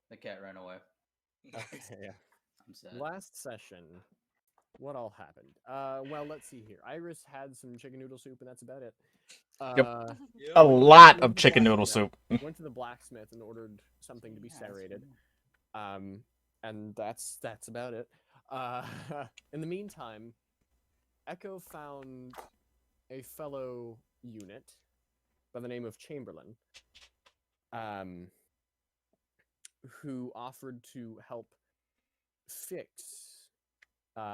The cat ran away. Nice. Okay, yeah. I'm sad. Last session, what all happened? Well, let's see here. Iris had some chicken noodle soup, and that's about it. Yep. Uh, Yep. A lot went of to the chicken noodle blacksmith. soup. Went to the blacksmith and ordered something to be Yeah, that's serrated. fine. And that's about it. Uh, in the meantime, Echo found a fellow unit by the name of Chamberlain, um, who offered to help fix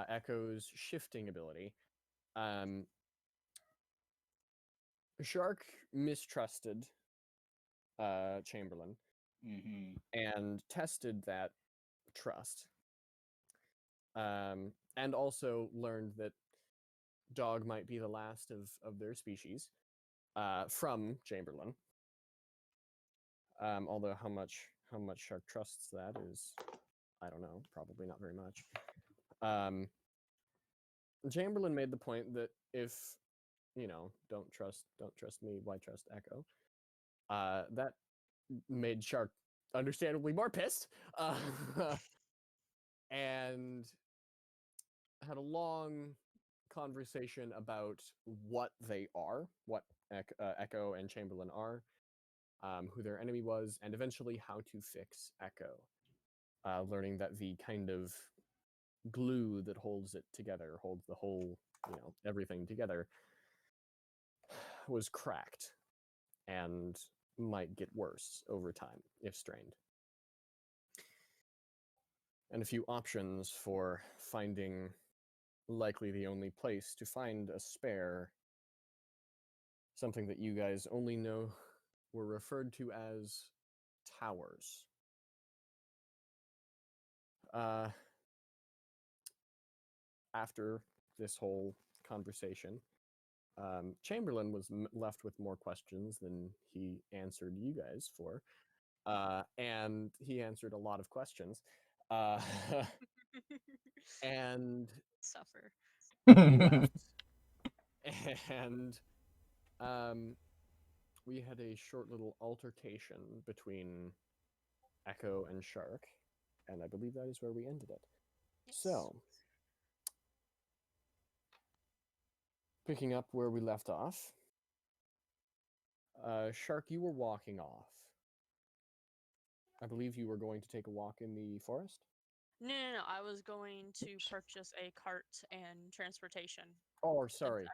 Echo's shifting ability. Um, Shark mistrusted Chamberlain Mm-hmm. and tested that trust, and also learned that dog might be the last of their species from Chamberlain. Although how much Shark trusts that is, I don't know, probably not very much. Um, Chamberlain made the point that if don't trust me, why trust Echo? That made Shark understandably more pissed, and had a long conversation about what they are, what Echo and Chamberlain are, who their enemy was, and eventually how to fix Echo. Learning that the kind of glue that holds it together, holds the whole, everything together, was cracked and might get worse over time if strained. And a few options for finding likely the only place to find a spare, something that you guys only know were referred to as towers. Uh, After this whole conversation, Chamberlain was left with more questions than he answered you guys for, and he answered a lot of questions, uh, and Suffer. he left, and um, we had a short little altercation between Echo and Shark, and I believe that is where we ended it. Yes. So, picking up where we left off, Shark, you were walking off. I believe you were going to take a walk in the forest? No. I was going to purchase a cart and transportation. Oh, Since sorry.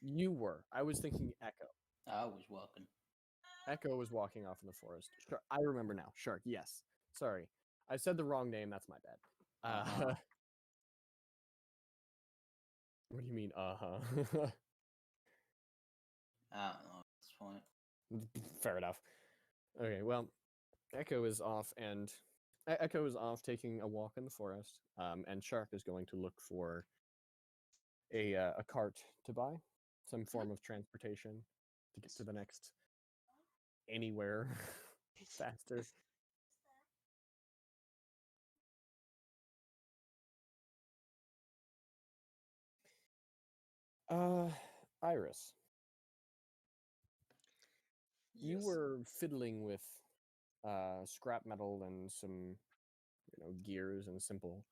You were. I was thinking Echo. I was walking. Echo was walking off in the forest. I remember now. Shark, yes. Sorry. I said the wrong name. That's my bad. Uh-huh. What do you mean, uh-huh? I don't know at this point. Fair enough. Okay, well, Echo is off, and Echo is off taking a walk in the forest, and Shark is going to look for a cart to buy, some form of transportation to get to the next anywhere faster. Uh, Iris, you Yes. were fiddling with scrap metal and some, gears and Mhm.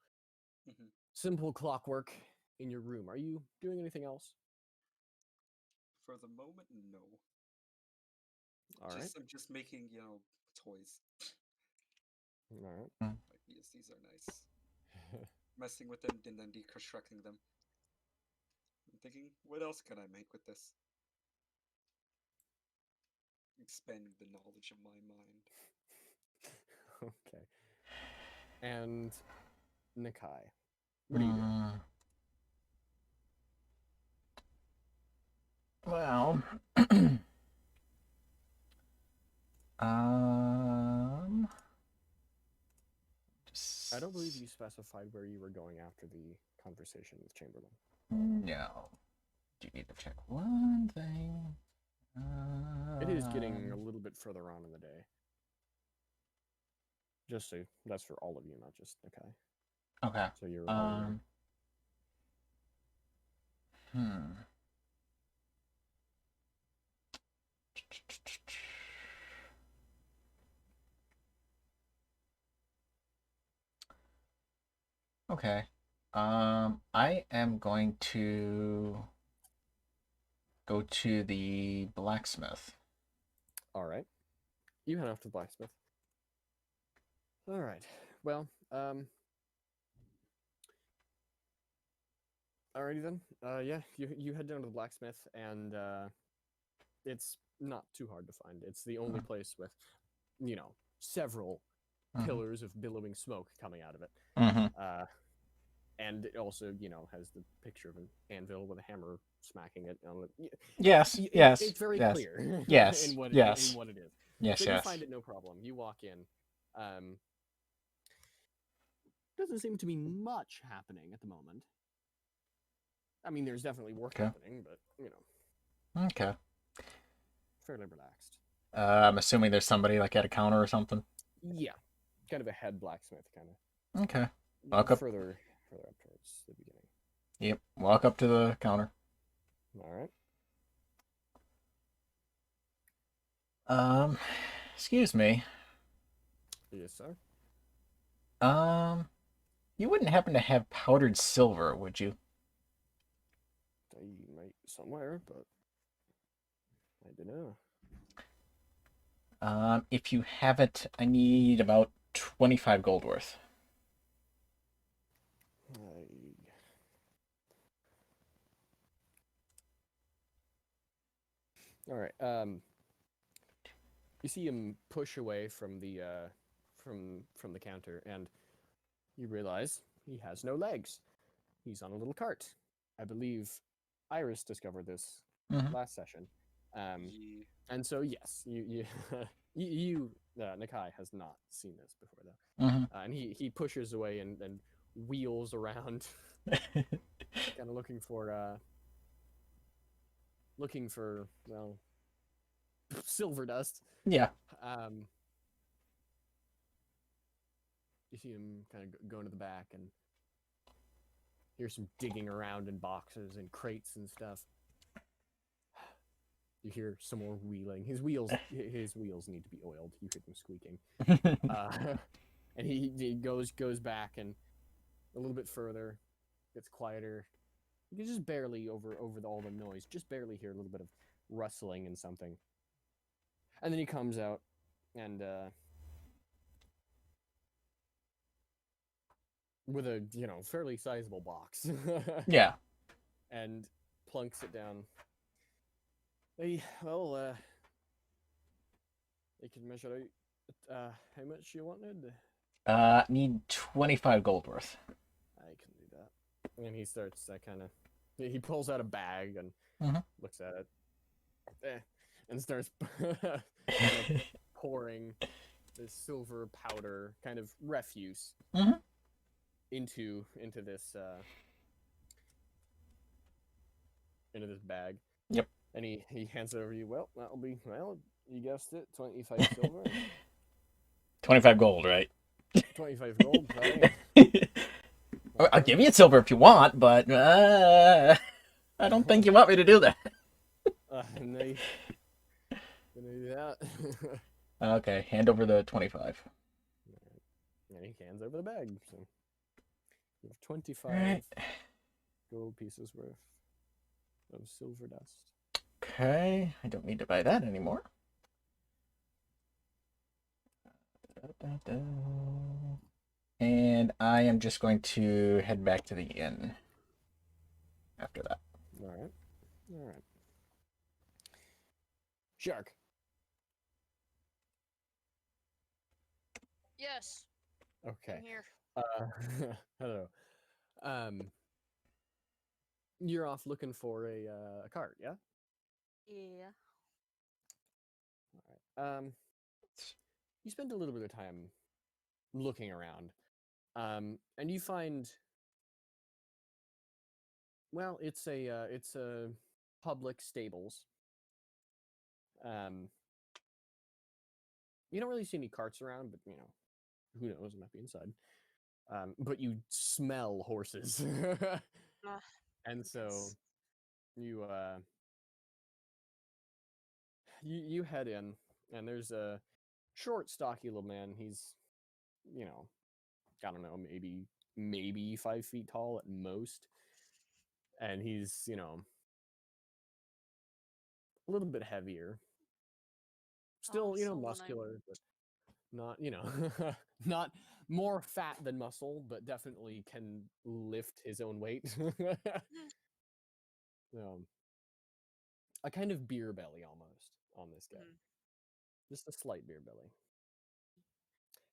simple clockwork in your room. Are you doing anything else? For the moment, no. All right. I'm just making, toys. All Like, yes, these are nice. Messing with them and then deconstructing them. I'm thinking, what else can I make with this? Expanding the knowledge of my mind. Okay. And Nikai, what are you doing? Well, um, I don't believe you specified where you were going after the conversation with Chamberlain. no. Do you need to check one thing? It is getting a little bit further on in the day. Just so that's for all of you, not just Nikai. Okay. So you're all aware. Hmm. Okay. I am going to go to the blacksmith. All right. You head off to the blacksmith. All right. Well, alrighty then. Yeah, you head down to the blacksmith, and it's not too hard to find. It's the only place with, several Mhm. pillars of billowing smoke coming out of it. Mm-hmm. And it also, has the picture of an anvil with a hammer smacking it on it. Yes. It- Yes. It's very yes. clear Yes. in what yes. in what it is. Yes. So you Yes. find it no problem. You walk in. Doesn't seem to be much happening at the moment. I mean, there's definitely work Okay. happening, but Okay. fairly relaxed. I'm assuming there's somebody like at a counter or something. Yeah, kind of a head blacksmith, kind of. Okay. Walk up. Further up towards the beginning. Yep. Walk up to the counter. All right. Excuse me. Yes, sir. You wouldn't happen to have powdered silver, would you? I might somewhere, but I don't know. If you have it, I need about 25 gold worth. All right. You see him push away from the from the counter, and you realize he has no legs. He's on a little cart. I believe Iris discovered this last session. And so yes, you Nakai has not seen this before though. And he pushes away and wheels around, kind of looking for well, silver dust. Yeah. You see him kind of go into the back and hear some digging around in boxes and crates and stuff. You hear some more wheeling. His wheels need to be oiled. You hear them squeaking. And he goes back and a little bit further, gets quieter. You can just barely over all the noise, just barely hear a little bit of rustling and something. And then he comes out and with a fairly sizable box. Yeah. And plunks it down. Hey, well, you can measure out how much you wanted. Need 25 gold worth. I can do that. And he starts he pulls out a bag and looks at it, and starts pouring this silver powder, kind of refuse, into this bag. Yep. And he hands it over to you. Well, that'll be, you guessed it, 25 silver. 25 gold, right? 25 gold, right? I'll give you silver if you want, but I don't think you want me to do that. No, gonna do that. Okay, hand over the 25. And he hands over the bag. So you have 25 right. gold pieces worth of silver dust. Okay, I don't need to buy that anymore. And I am just going to head back to the inn after that. All right. Shark. Yes. Okay. I'm here. Hello. You're off looking for a cart, yeah? Yeah. All right. You spend a little bit of time looking around, and you find, well, it's a public stables. You don't really see any carts around, but who knows? It might be inside. But you smell horses, and so you you head in, and there's a short, stocky little man. He's, I don't know, maybe maybe 5 feet tall at most, and he's a little bit heavier. Still, So when I'm muscular, but not not more fat than muscle, but definitely can lift his own weight. A kind of beer belly almost on this guy. Mhm. Just a slight beer belly.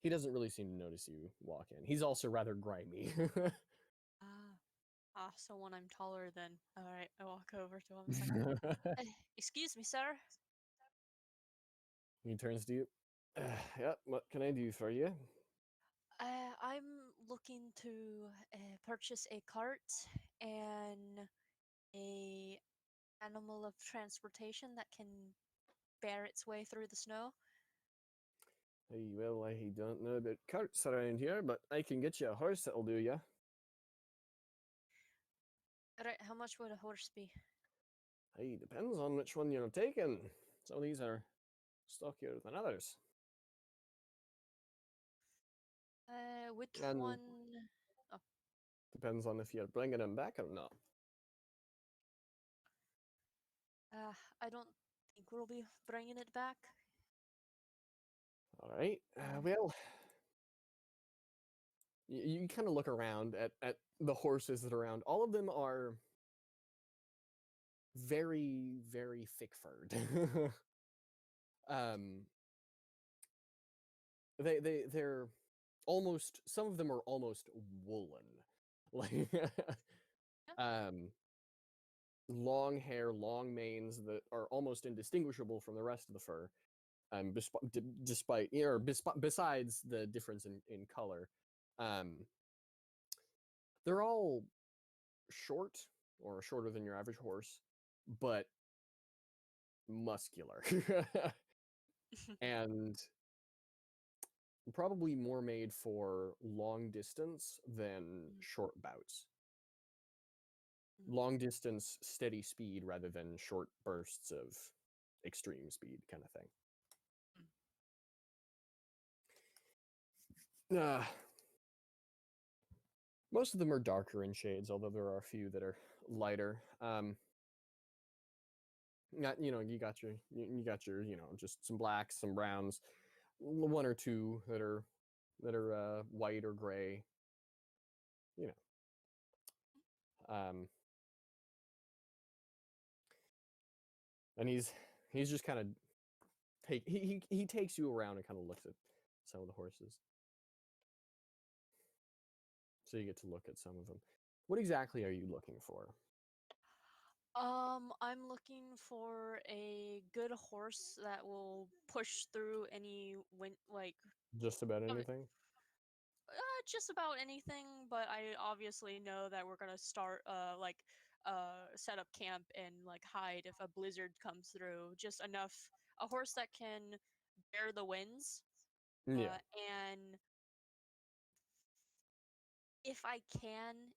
He doesn't really seem to notice you walk in. He's also rather grimy. So when I'm taller, then all right, I walk over to him. It's like, excuse me, sir. He turns to you. Yep, what can I do for you? I'm looking to purchase a cart and a animal of transportation that can bear its way through the snow. Hey, well, I don't know about carts around here, but I can get you a horse that'll do ya. Alright, how much would a horse be? Hey, depends on which one you're taking. Some of these are stockier than others. Which And one? Oh, depends on if you're bringing them back or not. I don't think we'll be bringing it back. All right. Well, you kind of look around at the horses that are around. All of them are very, very thick-furred. They're almost, some of them are almost woolen. Like long hair, long manes that are almost indistinguishable from the rest of the fur. Despite besides the difference in color. They're all short or shorter than your average horse, but muscular. And probably more made for long distance than short bouts. Long distance, steady speed rather than short bursts of extreme speed kind of thing. Most of them are darker in shades, although there are a few that are lighter. You got your just some blacks, some browns, one or two that are white or gray. And he's just kind of he takes you around and kind of looks at some of the horses. So you get to look at some of them. What exactly are you looking for? I'm looking for a good horse that will push through any Just about um, anything? just about anything, but I obviously know that we're gonna start set up camp and like hide if a blizzard comes through. Just enough, a horse that can bear the winds, Yeah. and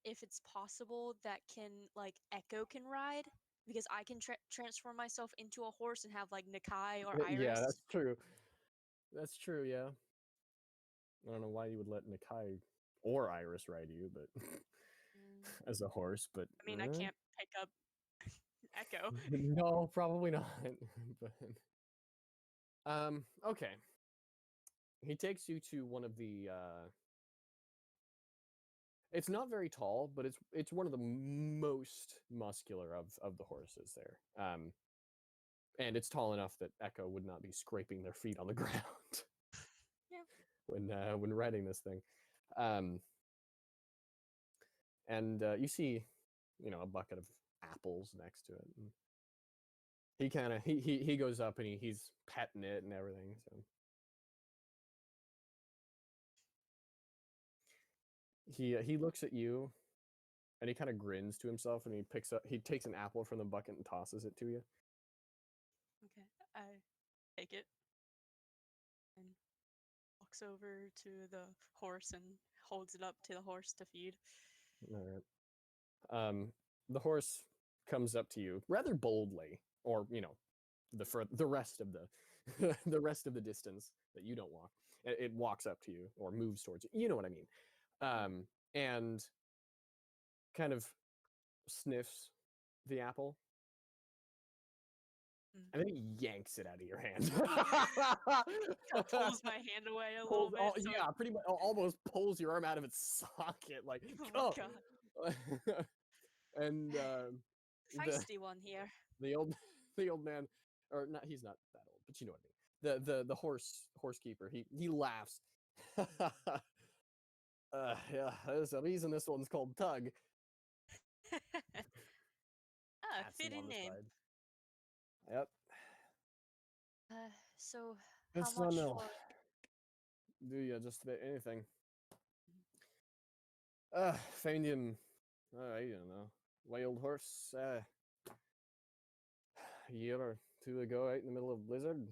if it's possible, that can like Echo can ride, because I can transform myself into a horse and have like Nakai or Iris. Yeah, that's true. That's true, yeah. I don't know why you would let Nakai or Iris ride you, but as a horse, but I mean, I can't pick up Echo. no, probably not. But okay. He takes you to one of the it's not very tall, but it's one of the most muscular of the horses there. And it's tall enough that Echo would not be scraping their feet on the ground. Yeah. When riding this thing. And you see, a bucket of apples next to it. And he kind of he goes up and he's petting it and everything. So he looks at you, and he kind of grins to himself, and he takes an apple from the bucket and tosses it to you. Okay, I take it and walks over to the horse and holds it up to the horse to feed. All right. The horse comes up to you rather boldly, or the rest of the the rest of the distance that you don't walk. It walks up to you or moves towards you. You know what I mean. and kind of sniffs the apple, and then he yanks it out of your hand. Pulls my hand away a little Pulls, bit. So yeah, pretty much almost pulls your arm out of its socket. Like, oh my go. god, And the feisty one here. the old the old man, or not, he's not that old, but you know what I mean. The horsekeeper, he laughs. Yeah, there's a reason this one's called Tug. Ah, Pats him fitting on the name. side. Yep. So It's how much no. for? Do you just about anything? Found him. I don't know. Wild horse. A year or two ago, out in the middle of blizzard,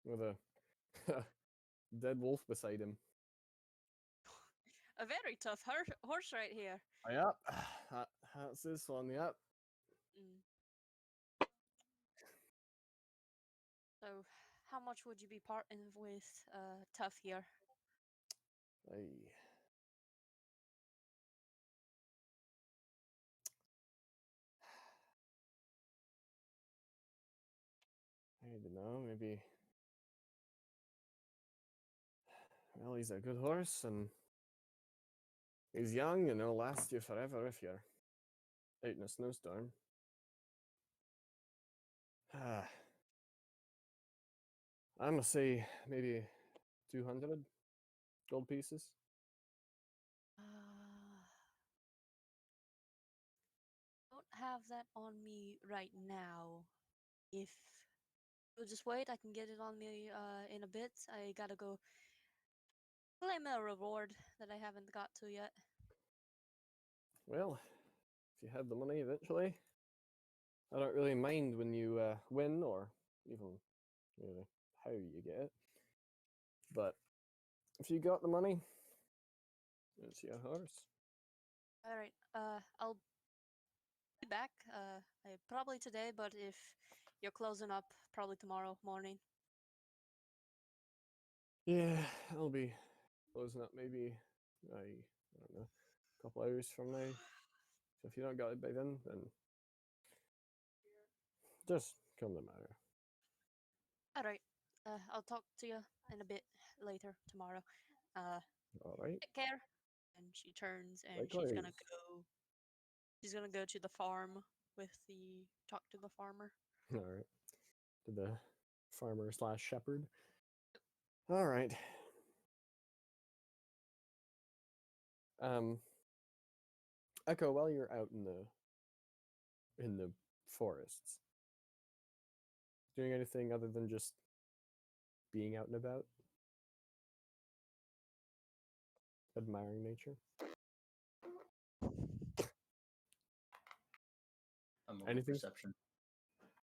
with a dead wolf beside him. A very tough horse right here. Yep. That's this one. Yep. Mm. So, how much would you be parting with Tough here? Aye. I don't know, maybe. Well, he's a good horse, and he's young, and he'll last you forever if you're out in a snowstorm. I must say, maybe 200 gold pieces. Don't have that on me right now. If you'll just wait, I can get it on me in a bit. I gotta go claim a reward that I haven't got to yet. Well, if you have the money eventually, I don't really mind when you win or even really how you get it. But if you got the money, it's your horse. All right. I'll be back. Probably today, but if you're closing up, probably tomorrow morning. Yeah, I'll be closing up maybe I don't know, a couple hours from now. So if you don't got it by then just come to matter. All right. I'll talk to you in a bit later tomorrow. All right. Take care. And she turns and Likewise. she's gonna go to the farm with the talk to the farmer. All right. To the farmer / shepherd. All right. Echo, while you're out in the forests, doing anything other than just being out and about, admiring nature? I'm over Anything? perception.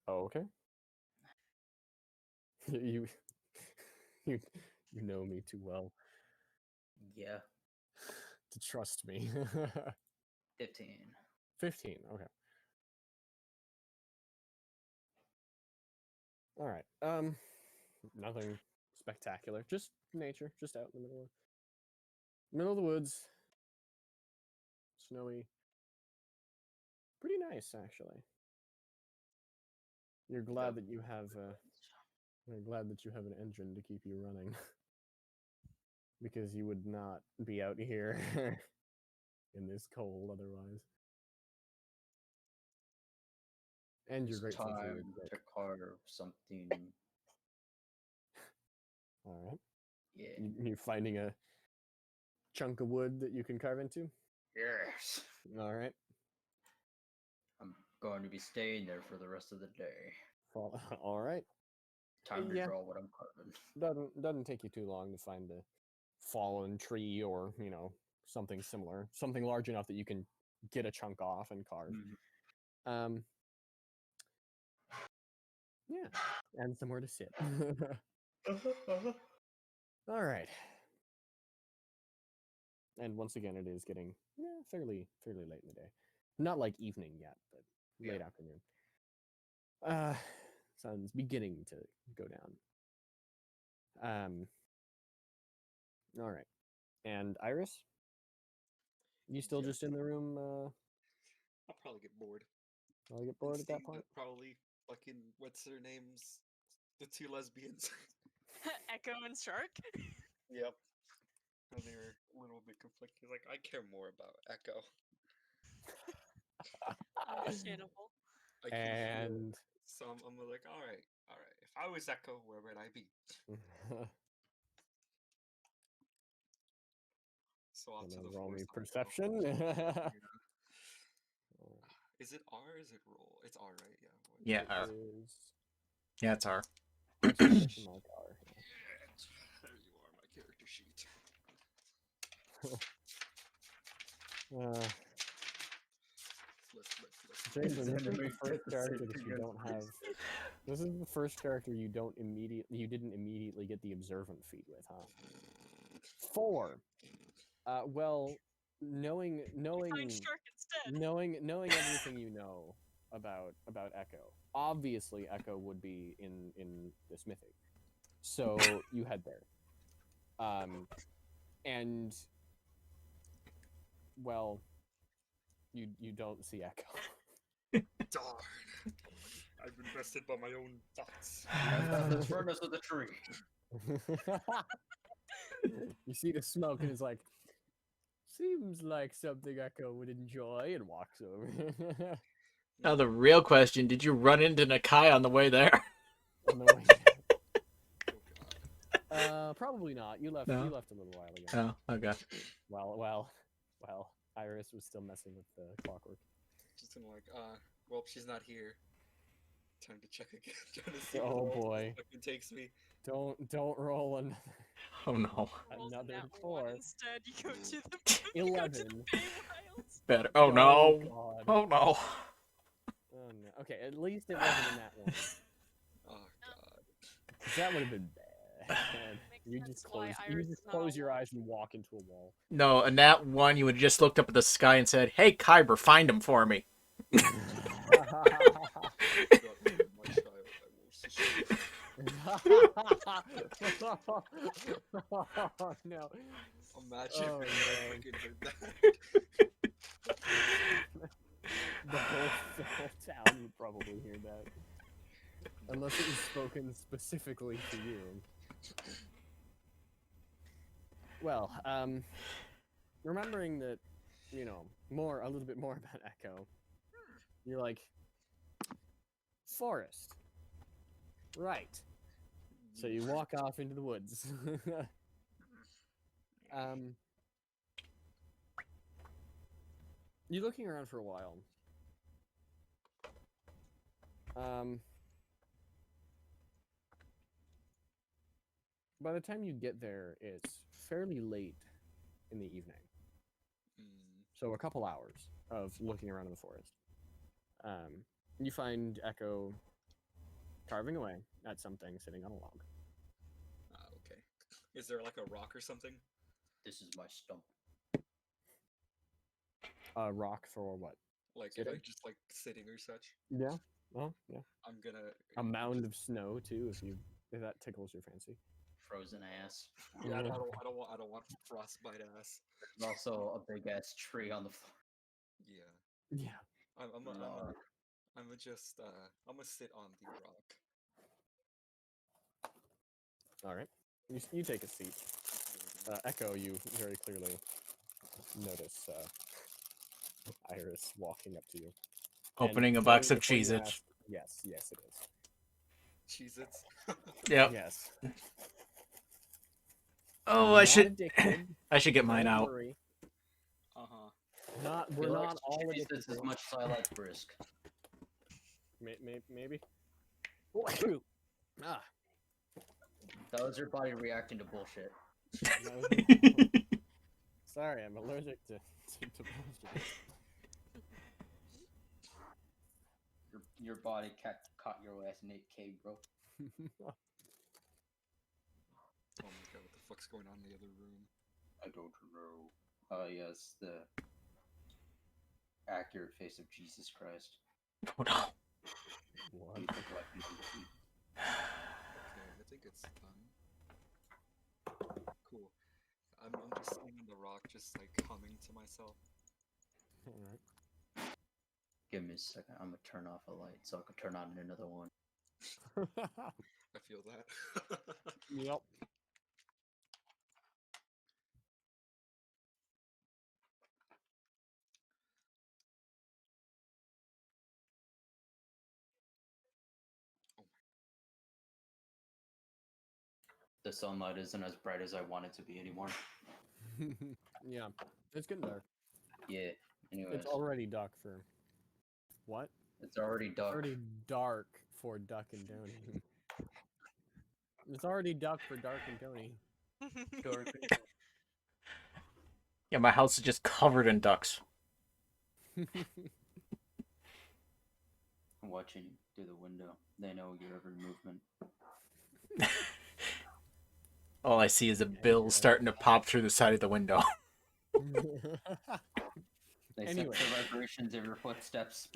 Oh, okay. you you know me too well Yeah. to trust me. 15. 15. Okay. All right. Nothing spectacular. Just nature. Just out in the middle of the woods. Snowy. Pretty nice, actually. You're glad that you have. You're glad that you have an engine to keep you running, because you would not be out here in this cold otherwise. And you're It's grateful for your time book. to carve something. All right. Yeah. You finding a chunk of wood that you can carve into? Yes. All right. I'm going to be staying there for the rest of the day. All right. Time to Yeah. draw what I'm carving. Doesn't take you too long to find a fallen tree or something similar, something large enough that you can get a chunk off and carve. Mhm. Yeah, and somewhere to sit. All right. And once again, it is getting fairly late in the day. Not like evening yet, but late afternoon. Sun's beginning to go down. All right. And Iris? You still Yeah. just in the room? I'll probably get bored. I'll get And bored at that seeing point. probably fucking what's their names? The two lesbians. Echo and Shark. Yep. And they're a little bit conflicted. Like I care more about Echo. Understandable. I can feel And so I'm like, all right. If I was Echo, where would I be? So off to gonna the roll me forest I go. perception. Is it R or is it roll? It's R, right? Yeah. Yeah, It R. is Yeah, it's R. exclamation mark R. There you are, my character sheet. Flip. James, this is the Enemy first character that decision you don't have. This is the first character you didn't immediately get the observant feat with, huh? 4. Well, knowing Find Shark instead. knowing everything you know about Echo, obviously Echo would be in the smithy, so you head there. And well, you don't see Echo. Darn. I've been bested by my own thoughts. The furnace of the tree. You see the smoke and it's like, seems like something Echo would enjoy, and walks over. Now the real question: did you run into Nakai on the way there? On the way. Oh god. Probably not. You left. No. You left a little while ago. Oh, okay. Well. Iris was still messing with the clockwork. Just gonna like, well, she's not here. Time to check again. Trying to see Oh, where all this boy. fucking takes me. Don't roll another. Oh no. Rolls Another nat 4. 1 instead. You go to the 11. Feywilds. Better. Oh no. God. Oh no. Oh no. Okay, at least it wasn't in that one. Oh god. 'Cause that would have been bad. Makes You sense just why close. Iris You is just not close your alive. eyes and walk into a wall. No, in that one, you would have just looked up at the sky and said, "Hey, Kyber, find him for me." God, my child, I will suspend. Oh no. Imagine Oh, if I man. freaking heard that. The whole town would probably hear that. Unless it was spoken specifically to you. Well, remembering that, a little bit more about Echo, you're like, forest. Right. So you walk off into the woods. You're looking around for a while. By the time you get there, it's fairly late in the evening. Mm, So a couple hours of looking around in the forest. You find Echo carving away at something sitting on a log. okay. Is there like a rock or something? This is my stump. A rock for what? Like Sitting? just like sitting or such? Yeah. Oh, yeah. I'm gonna A mound of snow too, if that tickles your fancy. Frozen ass. Yeah, I Yeah. don't want frostbite ass. There's also a big ass tree on the floor. Yeah. Yeah. I'm Lord. gonna sit on the rock. All right. You take a seat. Echo, you very clearly notice Iris walking up to you. And Opening a before box you- of before you Cheez-Its. ask- Yes, it is. Cheez-Its. Yep. Yes. Oh, I Not should. addicted, I should get mine don't out. worry. Uh-huh. We're He not likes all cheese addicted. as much as I like brisk. Maybe. Ah. That was your body reacting to bullshit. that was- Sorry, I'm allergic to bullshit. Your body caught your ass in 8K, bro. Oh my god, what the fuck's going on in the other room? I don't know. Oh yes, the accurate face of Jesus Christ. Oh no. What? You look like you do. Okay, I think it's done. Cool. I'm just sitting on the rock, just like humming to myself. Alright. Give me a second. I'm gonna turn off a light so I can turn on another one. I feel that. Yep. The sunlight isn't as bright as I want it to be anymore. Yeah. It's getting dark. Yeah. Anyways, It's already dark for what? it's already dark. Already dark for Duck and Donny. It's already dark for Dark and Donny. Yeah, my house is just covered in ducks. I'm watching you through the window. They know your every movement. All I see is a Yeah, bill right. starting to pop through the side of the window. They Anyway. sense the vibrations of your footsteps.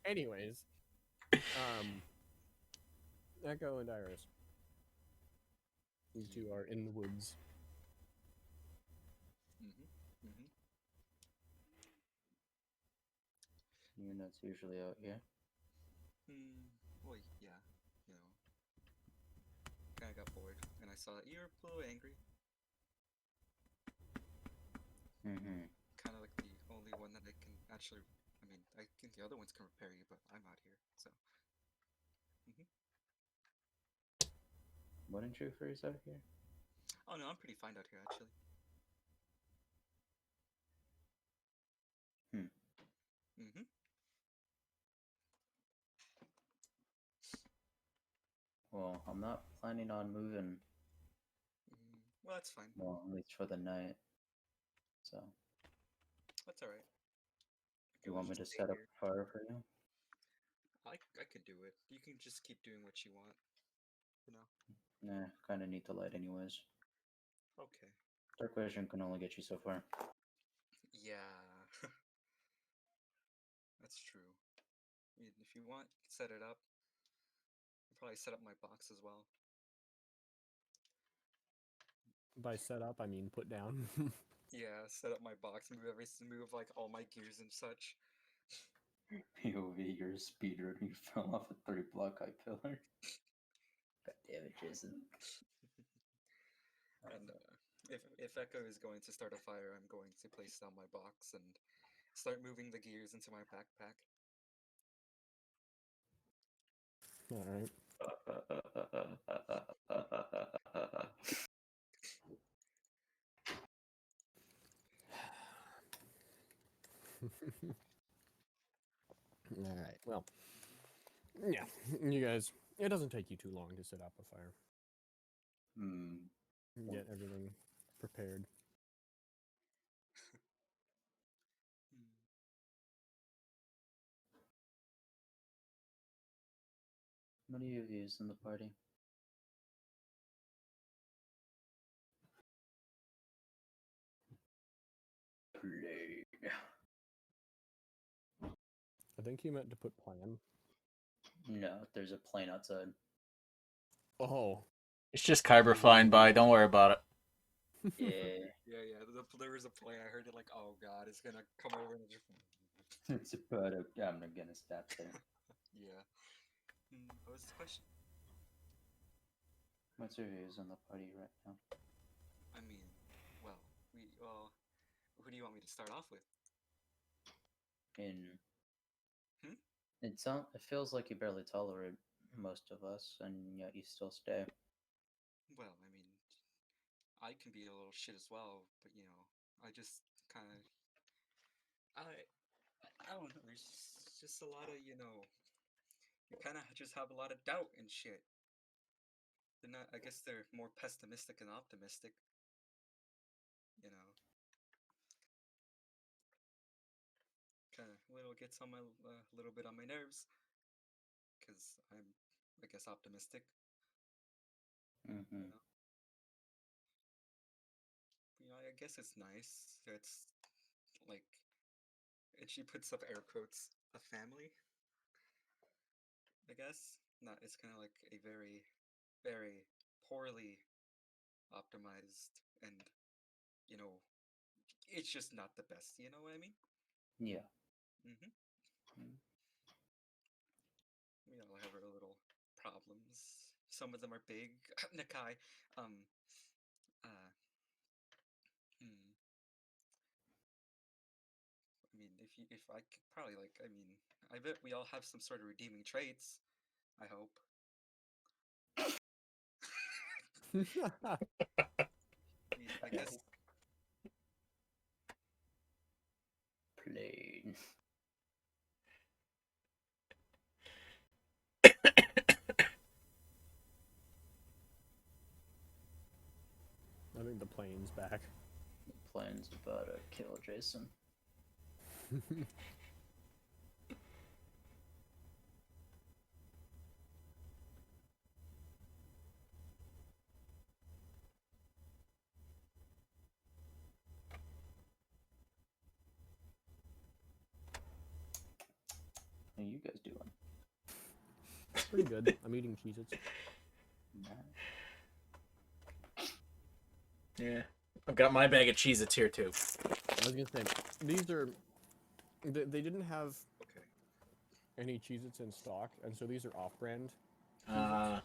Anyways, Echo and Iris. These two are in the woods. You're not usually out here. Well, yeah, you know. Kinda got bored, and I saw that you were a little angry. Mm-hmm. Kinda like the only one that I can actually. I mean, I think the other ones can repair you, but I'm out here, so. Wouldn't you freeze out here? Oh no, I'm pretty fine out here, actually. Well, I'm not planning on moving. Well, that's fine. Well, at least for the night. So, That's alright. you want me to set up a fire for you? I could do it. You can just keep doing what you want. You know? Nah, kind of need the light anyways. Okay. Dark vision can only get you so far. Yeah. That's true. If you want, set it up. I'll probably set up my box as well. By set up, I mean put down. Yeah, set up my box, move like all my gears and such. POV, you're a speeder and you fell off a 3-block high pillar. God damn it, Jason. And if Echo is going to start a fire, I'm going to place down my box and start moving the gears into my backpack. Alright. Alright, well. Yeah, you guys, it doesn't take you too long to set up a fire. Get everything prepared. What do you use in the party? Blade. I think you meant to put plan. No, there's a plane outside. Oh. It's just Kyber flying by. Don't worry about it. Yeah. Yeah. There was a plane. I heard it like, oh god, it's gonna come over and just. It's about a, I'm not gonna stop there. Yeah. What was the question? What's your views on the party right now? I mean, well, who do you want me to start off with? It feels like you barely tolerate most of us, and yet you still stay. Well, I mean, I can be a little shit as well, but you know, I just kind of, I don't know. There's just a lot of, you kind of just have a lot of doubt and shit. They're not. I guess they're more pessimistic and optimistic. You know. Kind of gets on my little bit on my nerves, because I'm, I guess, optimistic. Mm-hmm. I guess it's nice. It's like, and she puts up air quotes, a family. I guess not. It's kind of like a very, very poorly optimized, and you know, it's just not the best. You know what I mean? Yeah. Mm-hmm. Mm. We all have our little problems. Some of them are big. Nakai, uh, hmm. I mean, if I could probably like, I mean, I bet we all have some sort of redeeming traits. I hope. I mean, I guess. Plain. I think the plane's back. The plane's about to kill Jason. How you guys doing? Pretty good. I'm eating Cheez-Its. Yeah. I've got my bag of Cheez-Its here too. I was gonna say, these are... They didn't have Okay. any Cheez-Its in stock, and so these are off-brand. Uh,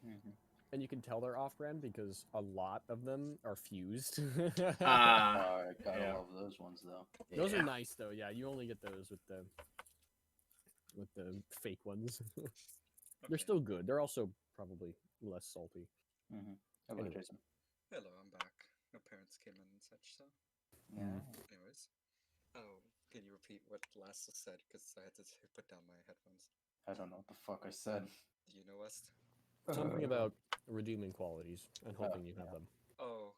Mhm. And you can tell they're off-brand because a lot of them are fused. I gotta yeah. love those ones though. Those yeah. are nice though. Yeah, you only get those with the fake ones. They're Okay. still good. They're also probably less salty. Mm-hmm. How about Anyway. Jason? Hello, I'm back. My parents came in and such, so. Yeah. Anyways. Oh, can you repeat what last was said? Because I had to put down my headphones. I don't know what the fuck I said. Do you know, West? Something about redeeming qualities and hoping you have yeah. them. Oh.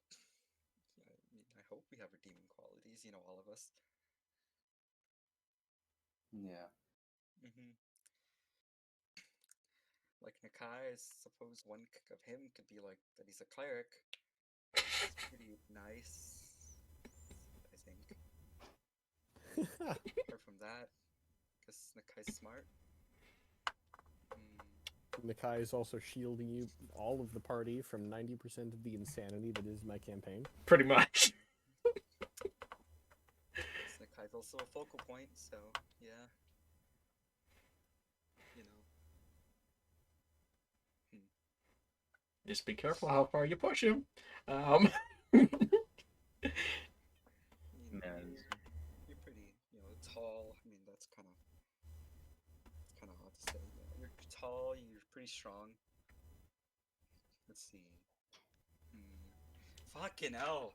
I mean, I hope we have redeeming qualities, you know, all of us. Yeah. Mm-hmm. Like Nakai, I suppose one of him could be like that he's a cleric. It's pretty nice, I think. Apart from that, guess Nakai's smart. Nakai is also shielding you, all of the party, from 90% of the insanity that is my campaign. Pretty much. Guess Nakai's also a focal point, so yeah. You know. Just be careful how far you push him. You know, Man. you're pretty, you know, tall. I mean, that's kind of odd to say. You know, you're tall. You're pretty strong. Let's see. Fucking hell.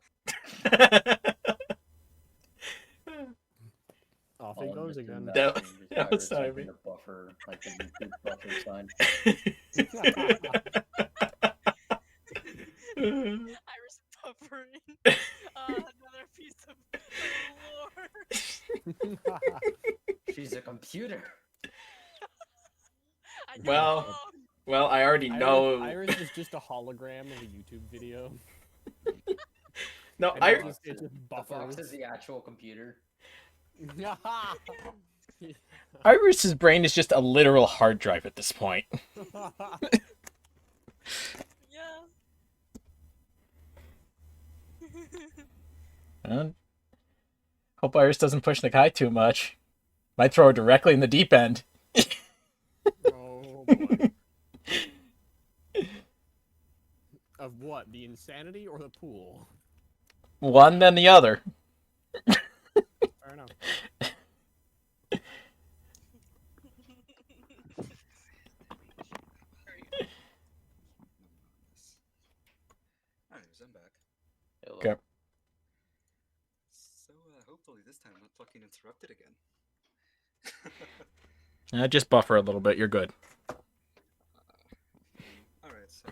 Off All it goes Mr. again. That- Matching just that was Iris timing. using the buffer, like the YouTube buffer sign. Iris buffering. Another piece of lore. She's a computer. I Well, know. Well, I already know. Iris is just a hologram of a YouTube video. No, And Iris. it just The Fox buffers. is the actual computer. Iris's brain is just a literal hard drive at this point. Yeah. Hope Iris doesn't push Nakai too much. Might throw her directly in the deep end. Oh boy. Of what? The insanity or the pool? One then the other. Fair enough. Anyways, I'm back. Hello. Okay. So hopefully this time I'm not fucking interrupted again. Just buffer a little bit. You're good. Alright, so.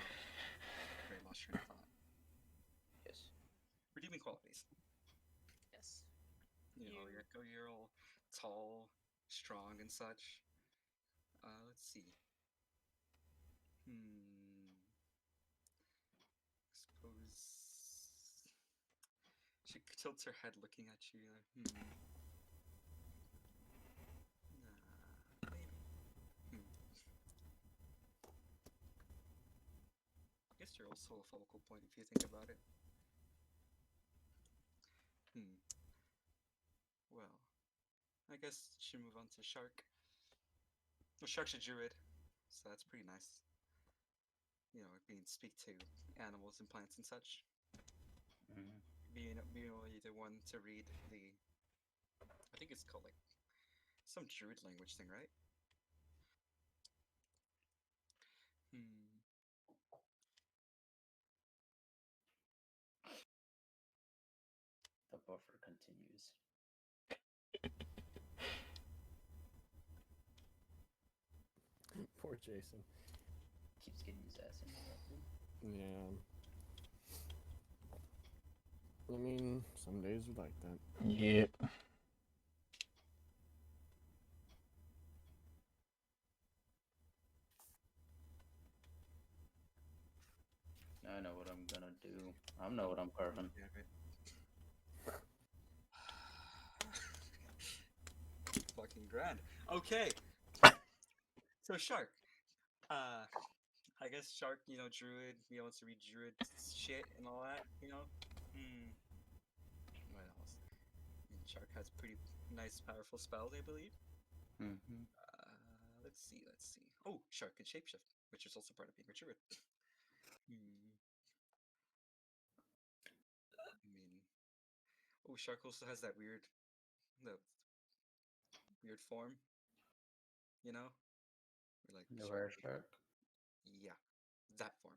Very lost train of thought. Yes. Redeeming qualities. Yes. You know, you're all tall, strong, and such. Let's see. Suppose she tilts her head looking at you. Maybe. I guess monster, also a focal point if you think about it. Well, I guess should move on to Shark. Well, Shark's a druid, so that's pretty nice. You know, being speak to animals and plants and such. Mhm. Being the one to read the, I think it's called like some druid language thing, right? Hmm. The buffer continues. Poor Jason. Keeps getting his ass interrupted. Yeah. I mean, some days are like that. Yep. I know what I'm gonna do. I know what I'm carving. Damn it. Fucking grand. Okay. So Shark. I guess Shark, you know, druid, he wants to read druid shit and all that, you know? What else? And Shark has pretty nice, powerful spells, I believe. Mm-hmm. Let's see. Oh, Shark can shapeshift, which is also part of being a druid. I mean, oh, Shark also has that the weird form, you know? Like The Shark, rare shark. yeah, that form.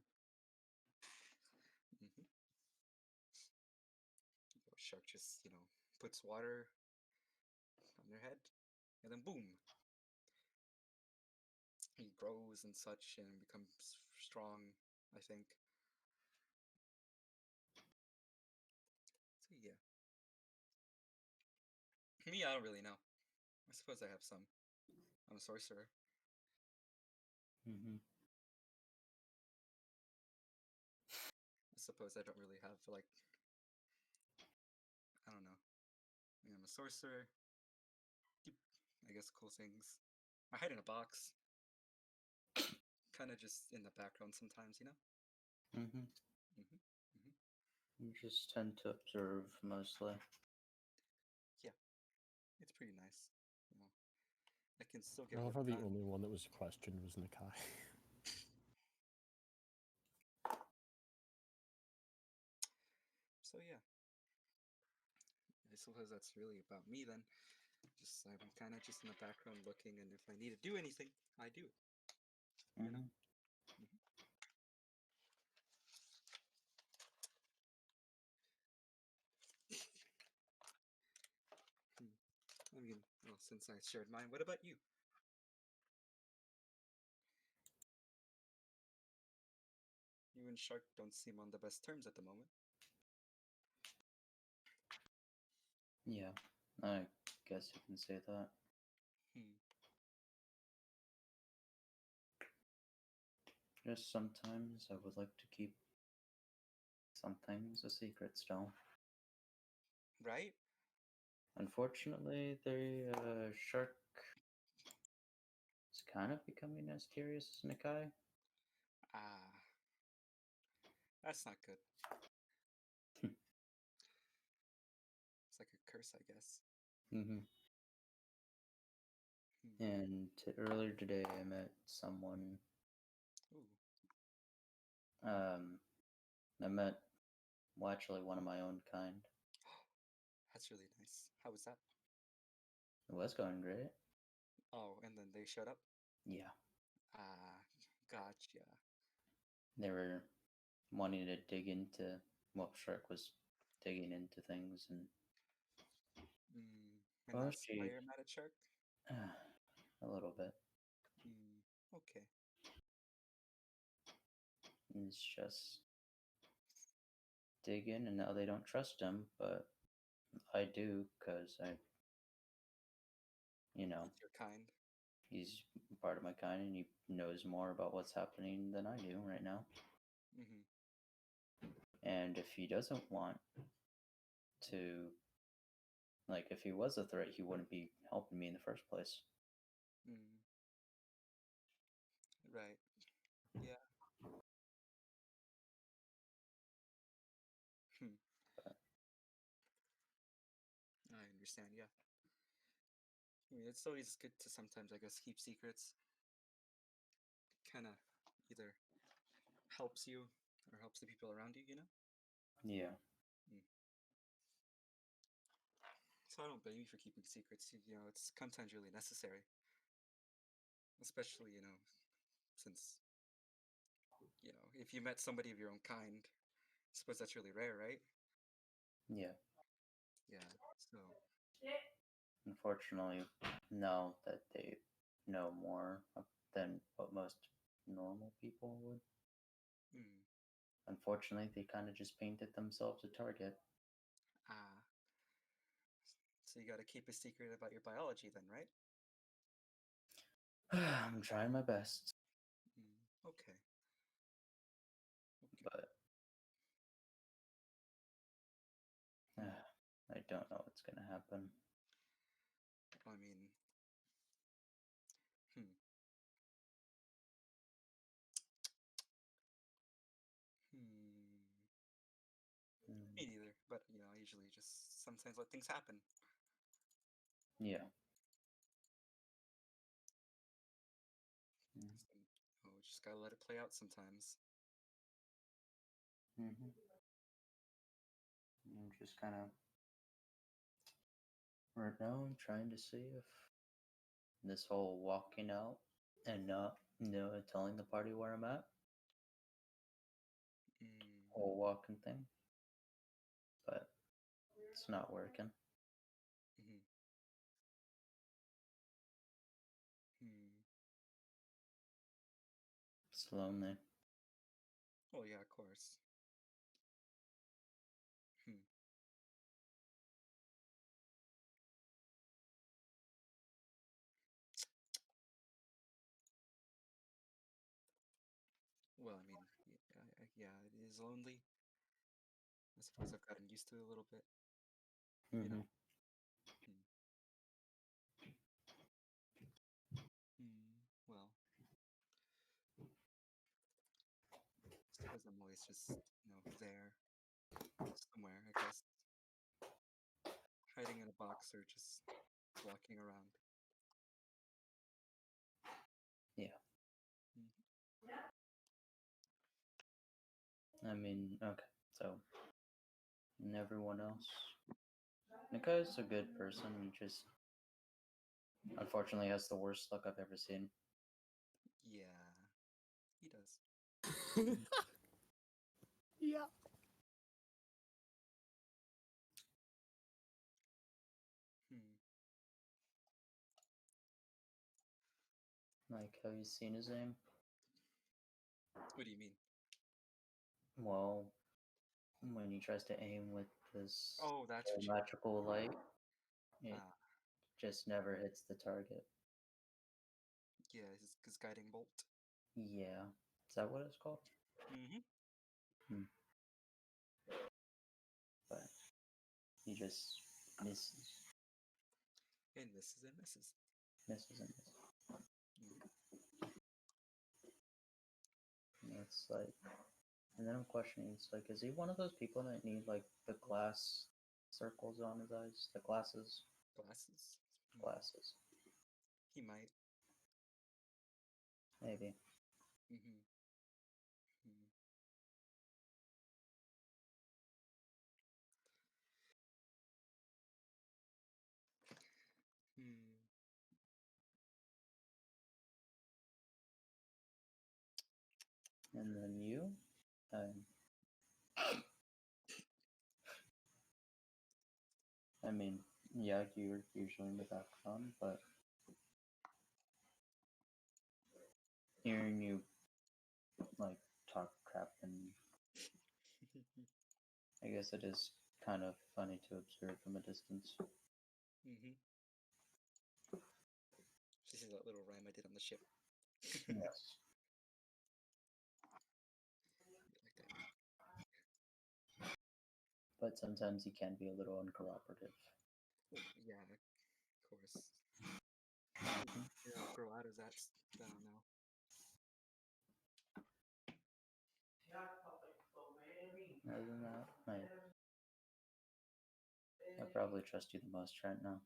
hmm Shark just, you know, puts water on their head, and then boom, he grows and such and becomes strong, I think. So yeah. Me, I don't really know. I suppose I have some. I'm a sorcerer. Mm-hmm. I suppose I don't really have like, I don't know. I'm a sorcerer. I guess cool things. I hide in a box. Kind of just in the background sometimes, you know? Mm-hmm. hmm hmm You just tend to observe mostly. Yeah, it's pretty nice. You know, I can still I get love work how the done. only one that was questioned was Nakai. So yeah, I suppose that's really about me then. Just I'm kind of just in the background looking, and if I need to do anything, I do it. You know. Mm-hmm. Hmm. I mean, well, since I shared mine, what about you? You and Shark don't seem on the best terms at the moment. Yeah, I guess you can say that. Hmm. Just sometimes I would like to keep some things a secret still. Right? Unfortunately, the shark is kind of becoming as curious as Nikai. Ah, that's not good. It's like a curse, I guess. Mm-hmm. Hmm. And earlier today, I met someone. Ooh. I met, well, actually, one of my own kind. That's really nice. How was that? It was going great. Oh, and then they showed up? Yeah, Ah, gotcha. they were wanting to dig into. Well, Shark was digging into things, and And well, that's why you're mad at Shark? a little bit. Okay. It's just digging, and now they don't trust him, but I do because you know, It's your kind. he's part of my kind, and he knows more about what's happening than I do right now. Mm-hmm. And if he doesn't want to, like, if he was a threat, he wouldn't be helping me in the first place. Mm. Right. Yeah. understand. Yeah. I mean, it's always good to sometimes, I guess, keep secrets. Kind of either helps you or helps the people around you, you know? Yeah. So I don't blame you for keeping secrets. You know, it's sometimes really necessary. Especially, you know, since, you know, if you met somebody of your own kind, I suppose that's really rare, right? Yeah. Yeah. So, Unfortunately, now that they know more than what most normal people would, mm, unfortunately, they kind of just painted themselves a target. ah. So you got to keep a secret about your biology then, right? I'm trying my best, Okay. Okay. but I don't know what's gonna happen. I mean, hmm. Hmm. Mm, Me neither. But, you know, I usually just sometimes let things happen. Yeah. Mm, Oh, just gotta let it play out sometimes. Mm-hmm. I'm just kind of right now. I'm trying to see if this whole walking out and not, telling the party where I'm at, Mm. whole walking thing, but it's not working. Hmm. Hmm. It's lonely. Oh yeah, of course. Hmm. Well, I mean, yeah, it is lonely. I suppose I've gotten used to it a little bit. You Mm-hmm. know. Well, I suppose I'm always just, you know, there somewhere, I guess, hiding in a box or just walking around. Yeah. Mm. I mean, okay. So, and everyone else, Nikai's a good person. He just unfortunately has the worst luck I've ever seen. Yeah, he does. Yeah. Hmm. Like, have you seen his aim? What do you mean? Well, when he tries to aim with this Oh, that's what you. magical light, it Ah, just never hits the target. yeah, his guiding bolt. Yeah. Is that what it's called? Mm-hmm. But he just misses. And misses and misses. Misses and misses. Mm. And it's like, and then I'm questioning, it's like, is he one of those people that need, like, the glass circles on his eyes? The glasses? Glasses. Glasses. He might. Maybe. Mm-hmm. Hmm. Hmm. And then you? I mean, yeah, you're usually in the background, but hearing you, like, talk crap, and I guess it is kind of funny to observe from a distance. Mm-hmm. This is that little rhyme I did on the ship. Yes. Like that. But sometimes he can be a little uncooperative. Oh, yeah, of course. Mhm. Yeah, grow out of that. I don't know. Other than that, my probably trust you the most right now.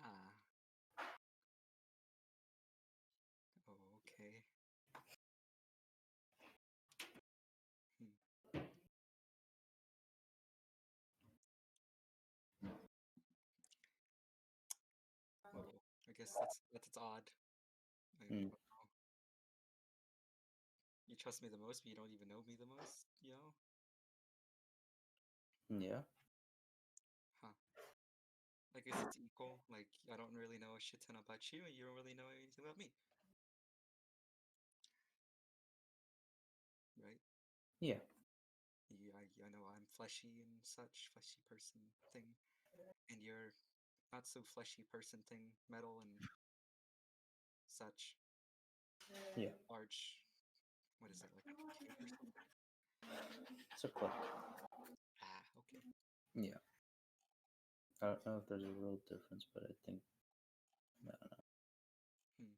Ah. Oh, okay. Hmm. Well, I guess that's odd. I Hmm. don't know. You trust me the most, but you don't even know me the most, you know? Yeah. Huh. I guess it's equal. Like, I don't really know a shit ton about you, and you don't really know anything about me. Right? Yeah. I know I'm fleshy and such, fleshy person thing, and you're not so fleshy person thing, metal and such, Yeah. large. What is it, like a cube or something? It's a click. Ah, okay. Yeah. I don't know if there's a real difference, but I think I don't know. Hmm.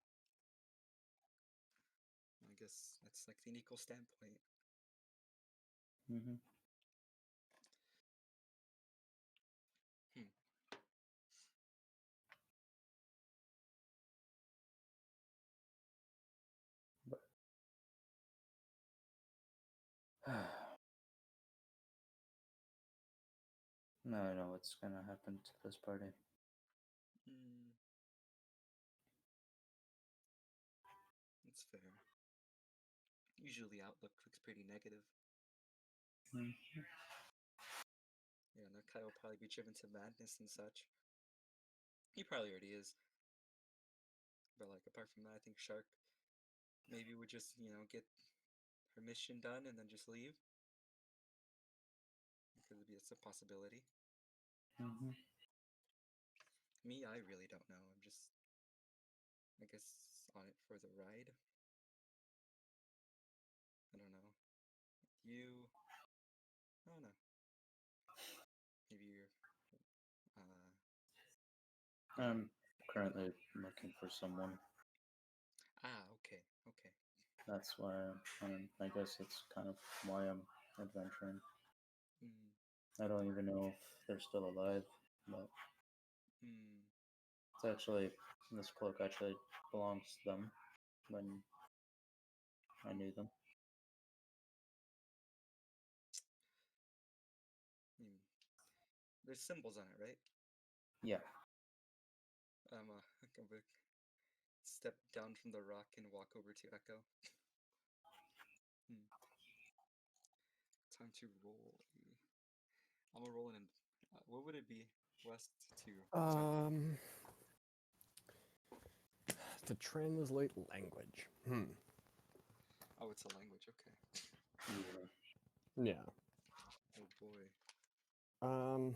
I guess that's like the unequal standpoint. Mm-hmm. Hmm. But now I know what's gonna happen to this party. Hmm. That's fair. Usually, outlook looks pretty negative. Mhm. Yeah, that guy will probably be driven to madness and such. He probably already is. But like, apart from that, I think Shark maybe would just, get her mission done and then just leave. Because it's a possibility. Mhm. Me, I really don't know. I'm just, I guess, on it for the ride. I don't know. You, I don't know. Maybe you're, I'm currently looking for someone. okay, okay. That's why I guess it's kind of why I'm adventuring. Hmm, I don't even know if they're still alive, but hmm. it's actually this cloak actually belongs to them when I knew them. Hmm. There's symbols on it, right? Yeah. I'm gonna step down from the rock and walk over to Echo. Hmm. Time to roll. I'm gonna roll in. What would it be? West to. To translate language. Oh, it's a language. Okay. Yeah. Yeah. Oh boy. Um.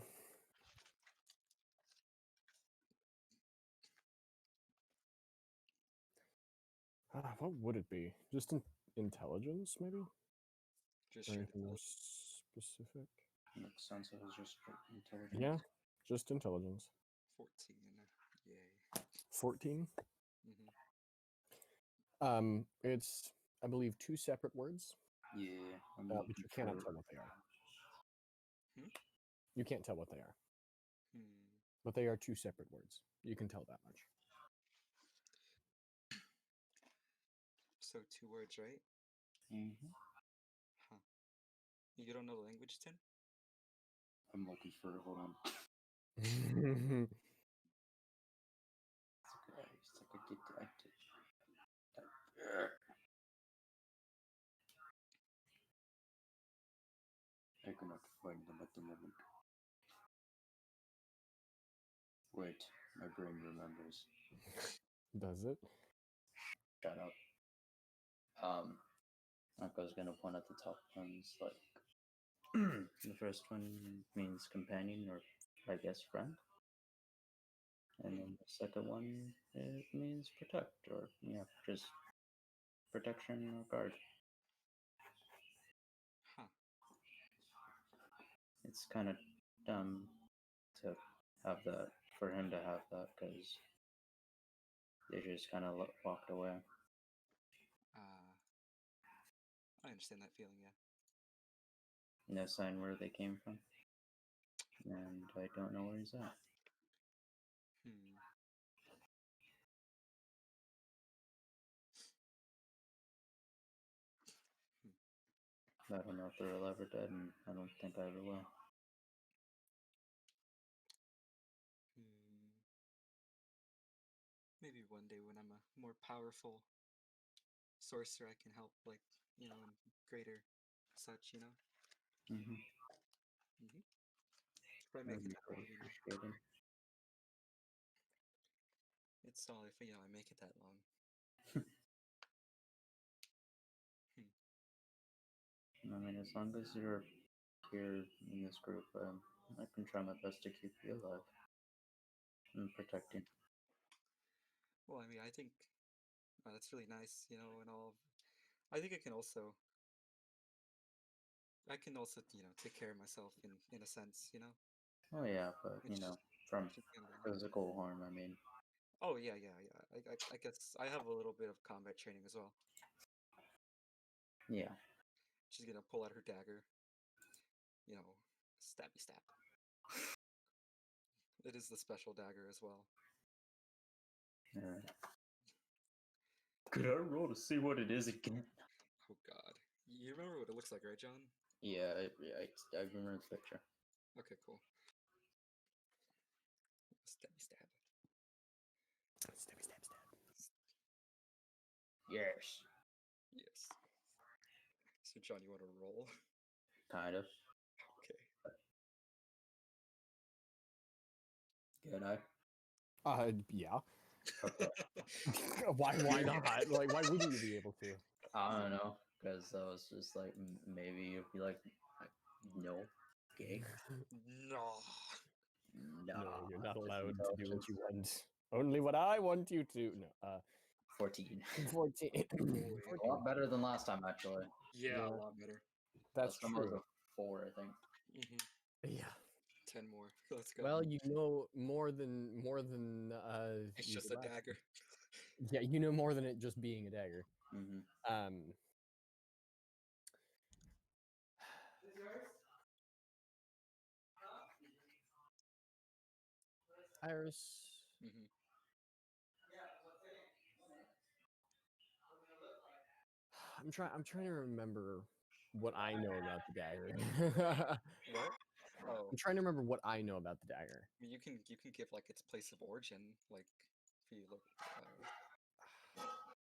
What would it be? Just intelligence, maybe, Just or straight anything more intelligence. specific? Makes sense. It was just intelligence. Yeah, just intelligence. 14. Yay. 14. Mm-hmm. It's, I believe, two separate words, Yeah. I'm but looking you cannot for. tell what they are. Hmm? You can't tell what they are, Hmm. but they are two separate words. You can tell that much. So 2 words, right? Mhm. Huh. You don't know the language, Tim? I'm looking for. Hold on. It's like a detective. I cannot find them at the moment. Wait, my brain remembers. Does it? Shut up. Echo's gonna point at the top ones. Like the first one means companion or I guess friend, and then the second one it means protect or just protection or guard. Huh. It's kind of dumb to have that for him to have that because they just kind of walked away. I understand that feeling, yeah. No sign where they came from. and I don't know where he's at. Hmm. I don't know if they're alive or dead, and I don't think I ever will. Hmm. Maybe one day when I'm a more powerful sorcerer, I can help, like, in greater such, Mm-hmm. If I make That'd it be that pretty long, appreciated. It's all if, I make it that long. I mean, as long as you're here in this group, I can try my best to keep you alive and protect you. Well, I mean, I think that's really nice, and all. I think I can also, take care of myself in a sense, Oh yeah, but It's from just kind of. physical harm, I mean, Oh yeah, yeah, yeah. I guess I have a little bit of combat training as well. yeah. She's gonna pull out her dagger. Stabby stab. It is the special dagger as well. Alright. Could I roll to see what it is again? Oh God, you remember what it looks like, right, John? Yeah, I remember the picture. Okay, cool. Stabby stab. Stabby stab stab. Yes. Yes. So, John, you want to roll? Kind of. Okay. Can I? Yeah. Okay. Why not? Like, why wouldn't you be able to? I don't know, because I was just like, maybe you'd be like, no, gay. No. No, you're not just allowed to do what intelligence. you want. Only what I want you to. No, 14. 14. A lot better than last time, actually. Yeah, Yeah. a lot better. That's Last time was true. a 4, I think. Yeah. 10 more. Let's go. Well, you know more than It's you just did a last dagger. time. Yeah, you know more than it just being a dagger. Mm-hmm. Iris. Mm-hmm. I'm trying to remember what I know about the dagger. What? Oh, I'm trying to remember what I know about the dagger. I mean, you can give like its place of origin, like if you look.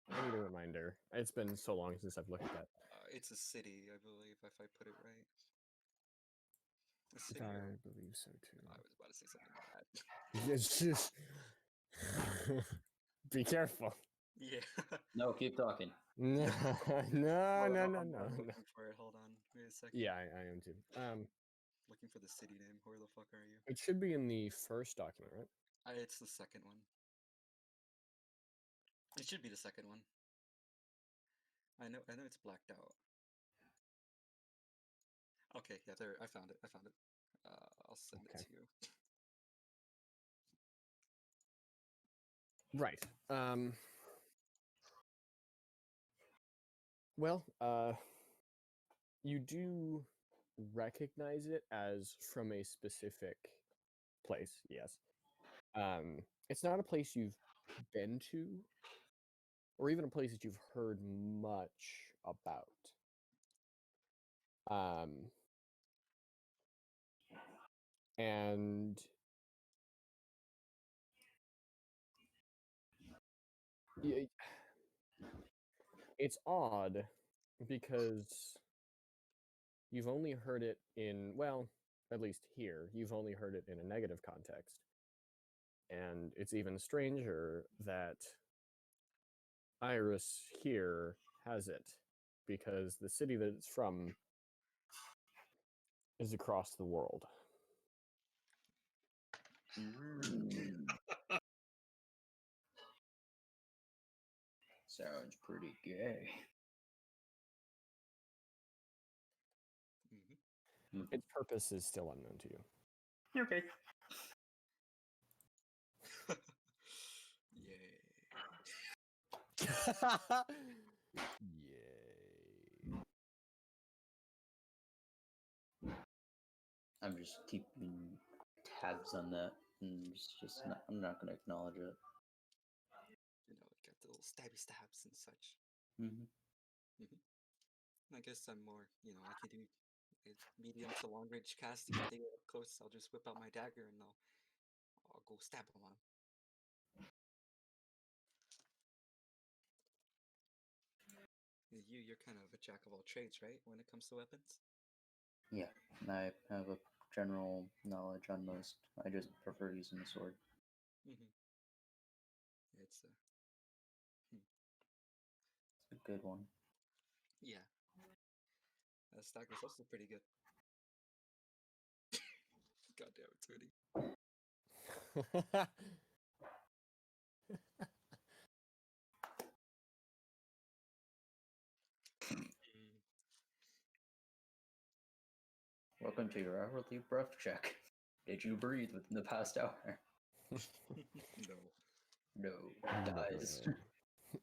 I need a reminder. It's been so long since I've looked at that. It's a city, I believe, if I put it right. A city. I believe so too. I was about to say something bad. It's just be careful. Yeah. No, keep talking. No, Oh, no. I'm looking for it. Hold on. Wait a second. Yeah, I am too. Looking for the city name. Where the fuck are you? It should be in the first document, right? It's the second one. It should be the second one. I know it's blacked out. Okay, yeah, there. I found it. I'll send it Okay. to you. Right. Well, you do recognize it as from a specific place, yes. It's not a place you've been to, or even a place that you've heard much about. And it's odd because you've only heard it in, well, at least here, you've only heard it in a negative context. And it's even stranger that Iris here has it, because the city that it's from is across the world. Sounds pretty gay. Mm-hmm. Its purpose is still unknown to you. Okay. Yay. Yay. I'm just keeping tabs on that, and I'm not gonna acknowledge it. You know, got the little stabby stabs and such. Hmm. I guess I'm more, you know, I can do medium to long range casting. If they get up close, I'll just whip out my dagger and I'll go stab them on 'em. You're kind of a jack of all trades, right? When it comes to weapons. Yeah, I have a general knowledge on most. I just prefer using the sword. It's It's a good one. yeah. That dagger's also pretty good. God damn it, Tootie. Welcome to your hourly breath check. Did you breathe within the past hour? No. No. Dies.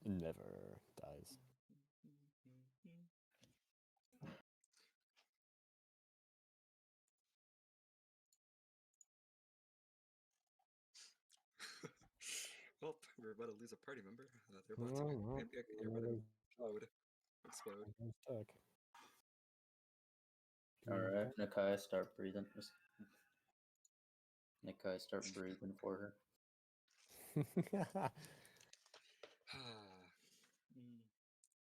Never dies. Well, we're about to lose a party member. They're about to explode. Stuck. Alright, Nakai, start breathing. Nakai, start breathing for her.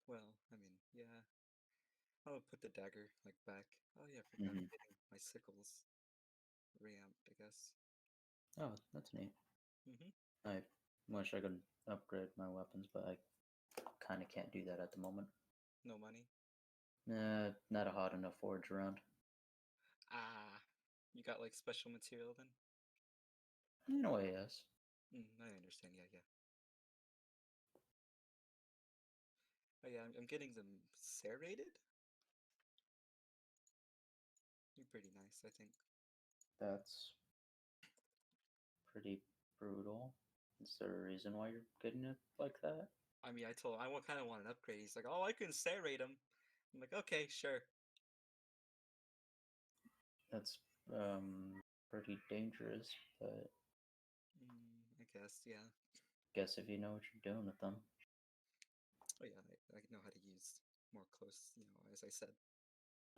Well, I mean, yeah. I'll put the dagger like back. Oh yeah, I forgot I'm getting my sickles reamped, I guess. Oh, that's neat. Mhm. I wish I could upgrade my weapons, but I kind of can't do that at the moment. No money. Not a hot enough forge around. Ah, you got like special material then? In a way, yes. I understand. Yeah. Oh yeah, I'm getting them serrated. You're pretty nice, I think. That's pretty brutal. Is there a reason why you're getting it like that? I mean, I told him I kind of want an upgrade. He's like, "Oh, I can serrate them." I'm like, "Okay, sure." That's pretty dangerous, but I guess, yeah. guess if you know what you're doing with them. Oh yeah, I know how to use more close, you know, as I said,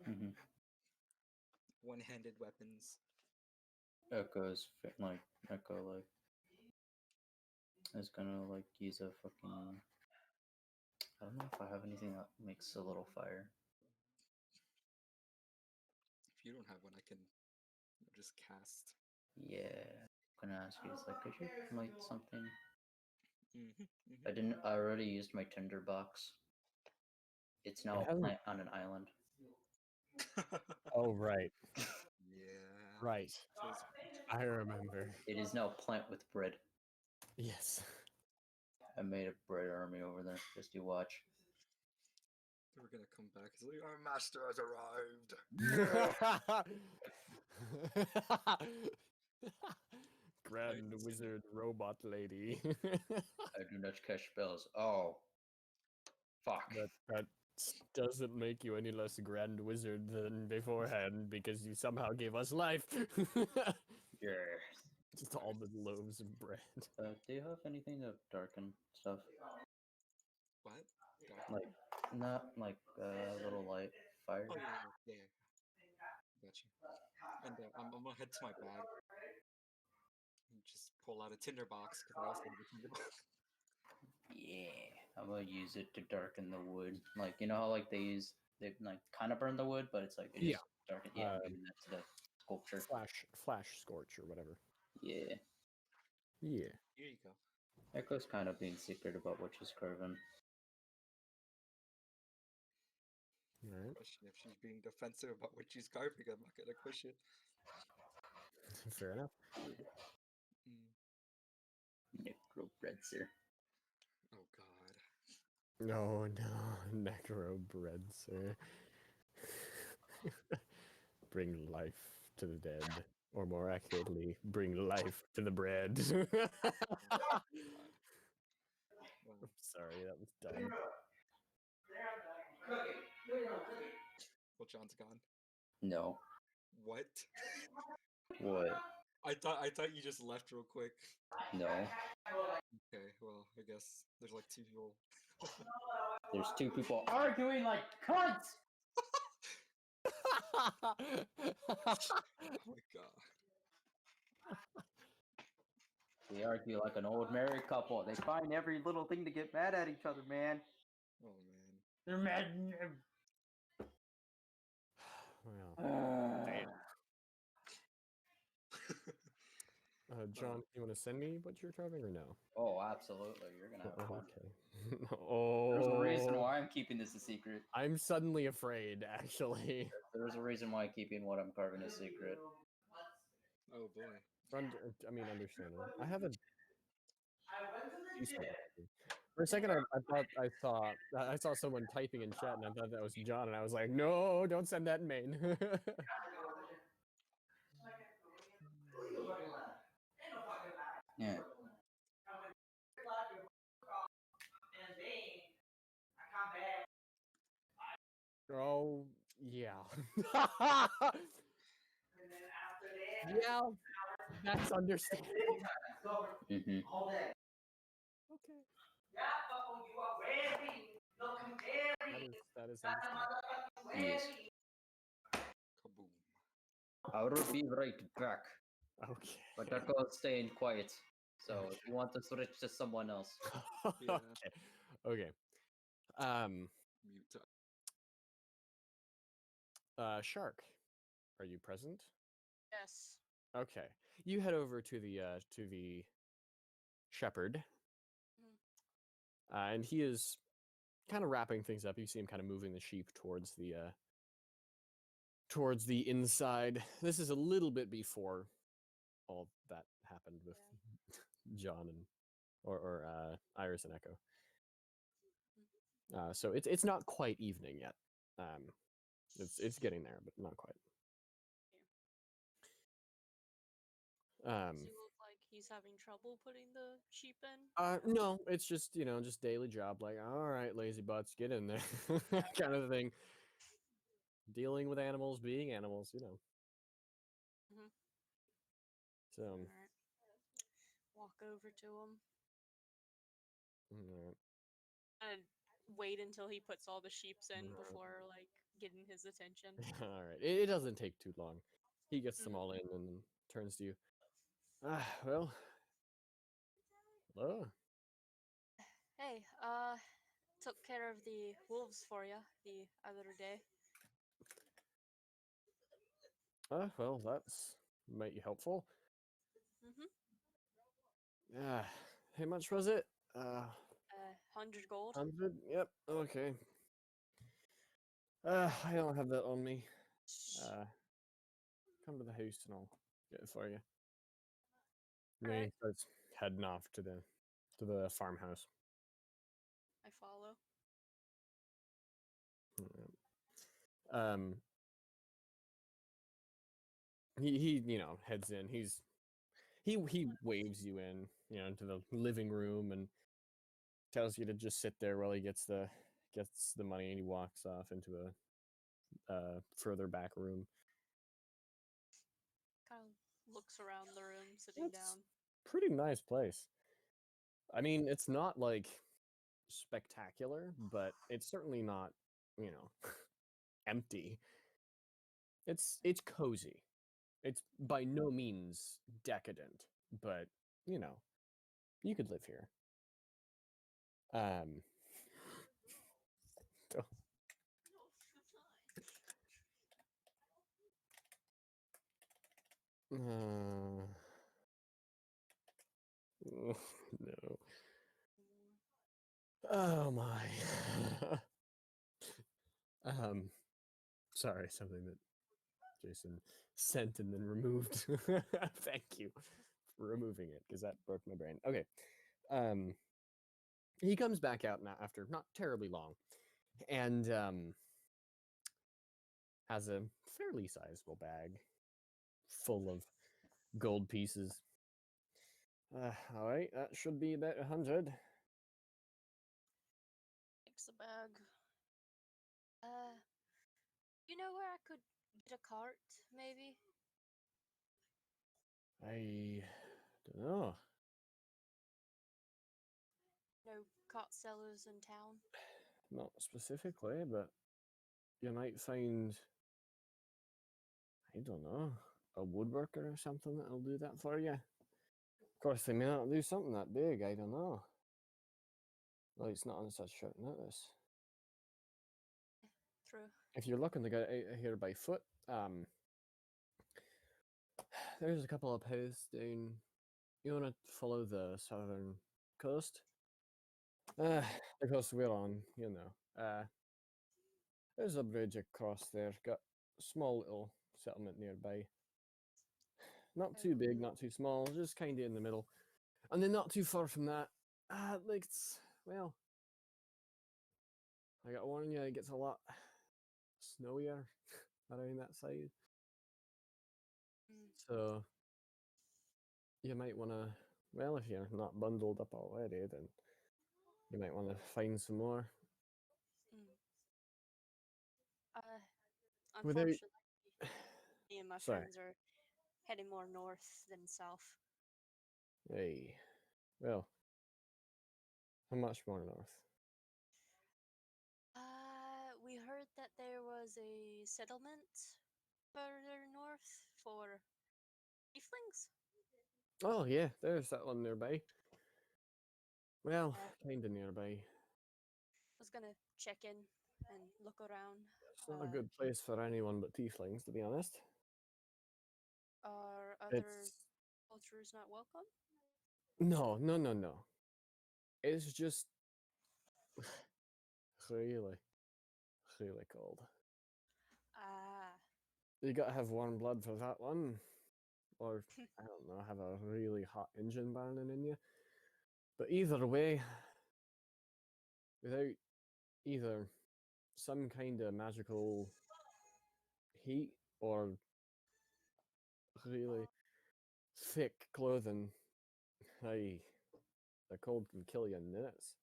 Mm-hmm. one-handed weapons. Echo is gonna like use a fucking. I don't know if I have anything that makes a little fire. If you don't have one, I can just cast. Yeah, I'm gonna ask you. It's like, could you light something? Mm-hmm. I didn't. I already used my tinderbox. It's now a hasn't- plant on an island. Oh, right. Yeah. Right. I remember. It is now a plant with bread. Yes. I made a bread army over there. Just you watch. We're gonna come back. He's like, our master has arrived. Grand wizard robot lady. I do not catch spells. Oh, fuck. That doesn't make you any less grand wizard than beforehand because you somehow gave us life. Yeah. Just all the loaves of bread. Do you have anything to darken stuff? What? Like, not like a little light fire? Oh yeah. Gotcha. And I'm gonna head to my bag and just pull out a tinderbox because I also have a tinderbox. Yeah. I'm gonna use it to darken the wood. Like, you know how like they like kind of burn the wood, but it's like it just darken. Yeah, I'm doing that to the sculpture. Flash scorch or whatever. Yeah. Yeah. Here you go. Echo's kind of being secret about what she's carving. Alright. Question if she's being defensive about what she's carving, I'm not gonna question. Fair enough. Necrobreadser. Oh god. No, necro bread, sir. Bring life to the dead. Or more accurately, bring life to the bread. Well, Sorry, that was dumb. well, John's gone. No. What? What? I thought you just left real quick. No. Okay, well, I guess there's like two people. There's two people arguing like cunts! Oh my god. They argue like an old married couple. They find every little thing to get mad at each other, man. Oh man. They're mad. Well, damn. John, you want to send me what you're driving or no? Oh, absolutely. You're gonna have fun. Okay. Oh. There's a reason why I'm keeping this a secret. I'm suddenly afraid, actually. There's a reason why I'm keeping what I'm carving a secret. Oh boy. Understandable. I have a decent idea. For a second, I thought I saw someone typing in chat, and I thought that was John, and I was like, no, don't send that in main. Yeah. Oh, yeah. Yeah, that's understandable. Mm-hmm. Okay. That is understandable. Yes. Kaboom. I will be right back. Okay. But that girl's staying quiet. So if you want to switch to someone else. Yeah. Okay. Mute. Shark, are you present? Yes. Okay. You head over to the shepherd, and he is kind of wrapping things up. You see him kind of moving the sheep towards the inside. This is a little bit before all that happened with John and or Iris and Echo. So it's not quite evening yet. It's getting there, but not quite. Does he look like he's having trouble putting the sheep in? No, it's just just daily job. Like, all right, lazy butts, get in there, kind of thing. Dealing with animals, being animals, Mhm. So, Alright. Walk over to him alright. and wait until he puts all the sheeps in Alright. before like getting his attention. All right, it doesn't take too long. He gets them Mhm. all in and then turns to you. Well, hello. Hey, took care of the wolves for you the other day. Well, that's might helpful. Mhm. How much was it? 100 gold. 100. Yep. Okay. I don't have that on me. Come to the house and I'll get it for you. And then he Alright. starts heading off to the farmhouse. I follow. He heads in. He waves you in, into the living room and tells you to just sit there while he gets the money, and he walks off into a further back room. Kind of looks around the room, sitting It's down. pretty nice place. I mean, it's not like spectacular, but it's certainly not, empty. It's cozy. It's by no means decadent, but you could live here. Don't- no. Oh my. Sorry, something that Jason sent and then removed. Thank you for removing it, because that broke my brain. Okay. He comes back out now after not terribly long, and has a fairly sizable bag full of gold pieces. All right, that should be about 100. Takes the bag. You know where I could Get a cart, maybe? I don't know. No cart sellers in town. Not specifically, but you might find, I don't know, a woodworker or something that'll do that for you. Of course, they may not do something that big. I don't know. Well, it's not on such short notice. True. If you're looking to get out of here by foot, there's a couple of paths down. You want to follow the southern coast? The coast we're on, you know. There's a bridge across there. Got a small little settlement nearby. Not too big, not too small, just kind of in the middle. And then not too far from that, like it's, well, I got to warn you, it gets a lot snowier around that side. Mm. So you might want to, well, if you're not bundled up already, then you might want to find some more. Mm. Without, Unfortunately, me and my sorry, friends are heading more north than south. hey, well, how much more north? We heard that there was a settlement further north for tieflings. Oh yeah, there's that one nearby. Well, Yeah, kind of nearby. was gonna check in and look around. It's not a good place for anyone but tieflings, to be honest. Are other It's cultures not welcome? no, no, no, no. It's just really, really cold. Ah, You gotta have warm blood for that one, or I don't know, have a really hot engine burning in you. But either way, without either some kind of magical heat or really thick clothing, hey, the cold can kill you in minutes.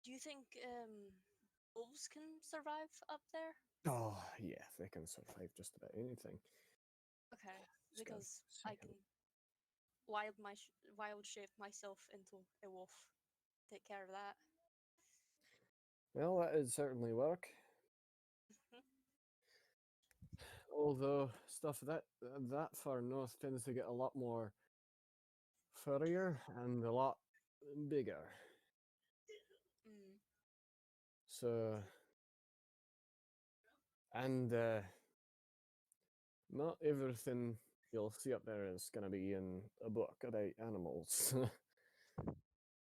do you think wolves can survive up there? Oh yeah, they can survive just about anything. Okay, Just gotta because see I how- can wild shape myself into a wolf. Take care of that. Well, that would certainly work. Although stuff that far north tends to get a lot more furrier and a lot bigger. Mm. So, and not everything you'll see up there is going to be in a book about animals.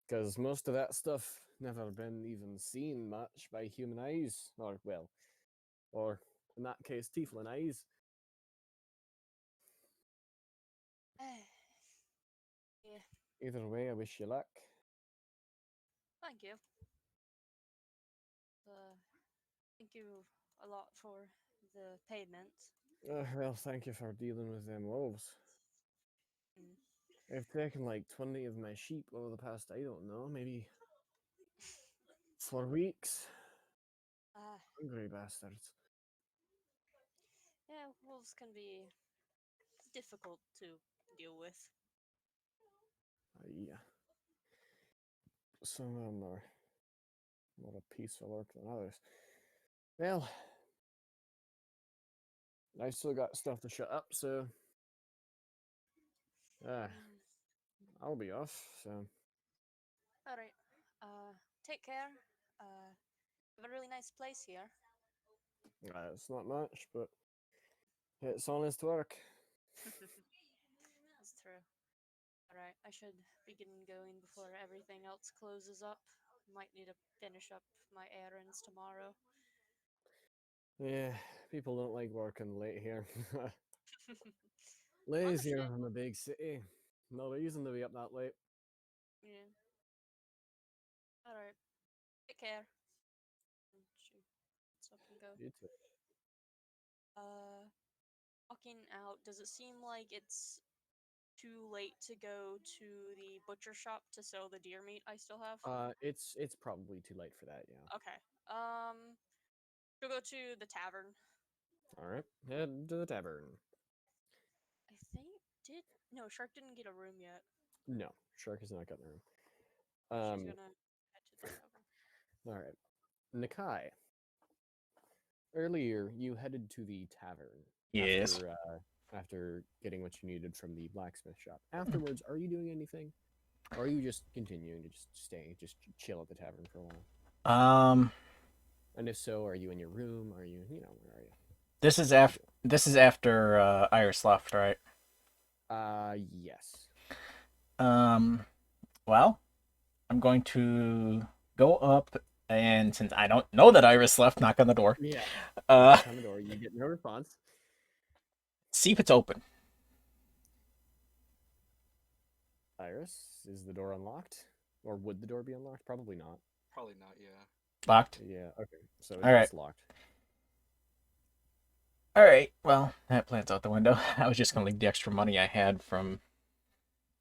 Because most of that stuff never been even seen much by human eyes, or well, or in that case, tiefling eyes. Yeah, Either way, I wish you luck. thank you. Thank you a lot for the payment. Well, thank you for dealing with them wolves. Mm. I've taken like 20 of my sheep over the past, I don't know, maybe 4 weeks. Uh, Hungry bastards. yeah, wolves can be difficult to deal with. Yeah. Some of them are more a peaceful work than others. Well, I still got stuff to shut up, so Mm. I'll be off. So All right. Take care. Have a really nice place here. it's not much, but it's honest work. That's true. All right. I should be getting going before everything else closes up. Might need to finish up my errands tomorrow. Yeah, people don't like working late here. Lazier Understand. in the big city. No reason to be up that late. Yeah. All right. Take care. Shoot. Let's up and go. You too. Uh, walking out. Does it seem like it's too late to go to the butcher shop to sell the deer meat I still have? It's probably too late for that. Yeah. Okay. We'll go to the tavern. All right. Head to the tavern. I think no, Shark didn't get a room yet. No, Shark has not gotten a room. She's gonna head to the tavern. All right. Nakai. Earlier, you headed to the tavern. Yes. After getting what you needed from the blacksmith shop. Afterwards, are you doing anything? Or are you just continuing to just chill at the tavern for a while? And if so, are you in your room? Are you, where are you? This is after Iris left, right? Yes. Well, I'm going to go up, and since I don't know that Iris left, knock on the door. Yeah. Uh, Knock on the door. You get no response. see if it's open. Iris, is the door unlocked? Or would the door be unlocked? Probably not. Probably not. Yeah. Locked. Yeah, okay. So All right. it's locked. All right. Well, that plan's out the window. I was just gonna leave the extra money I had from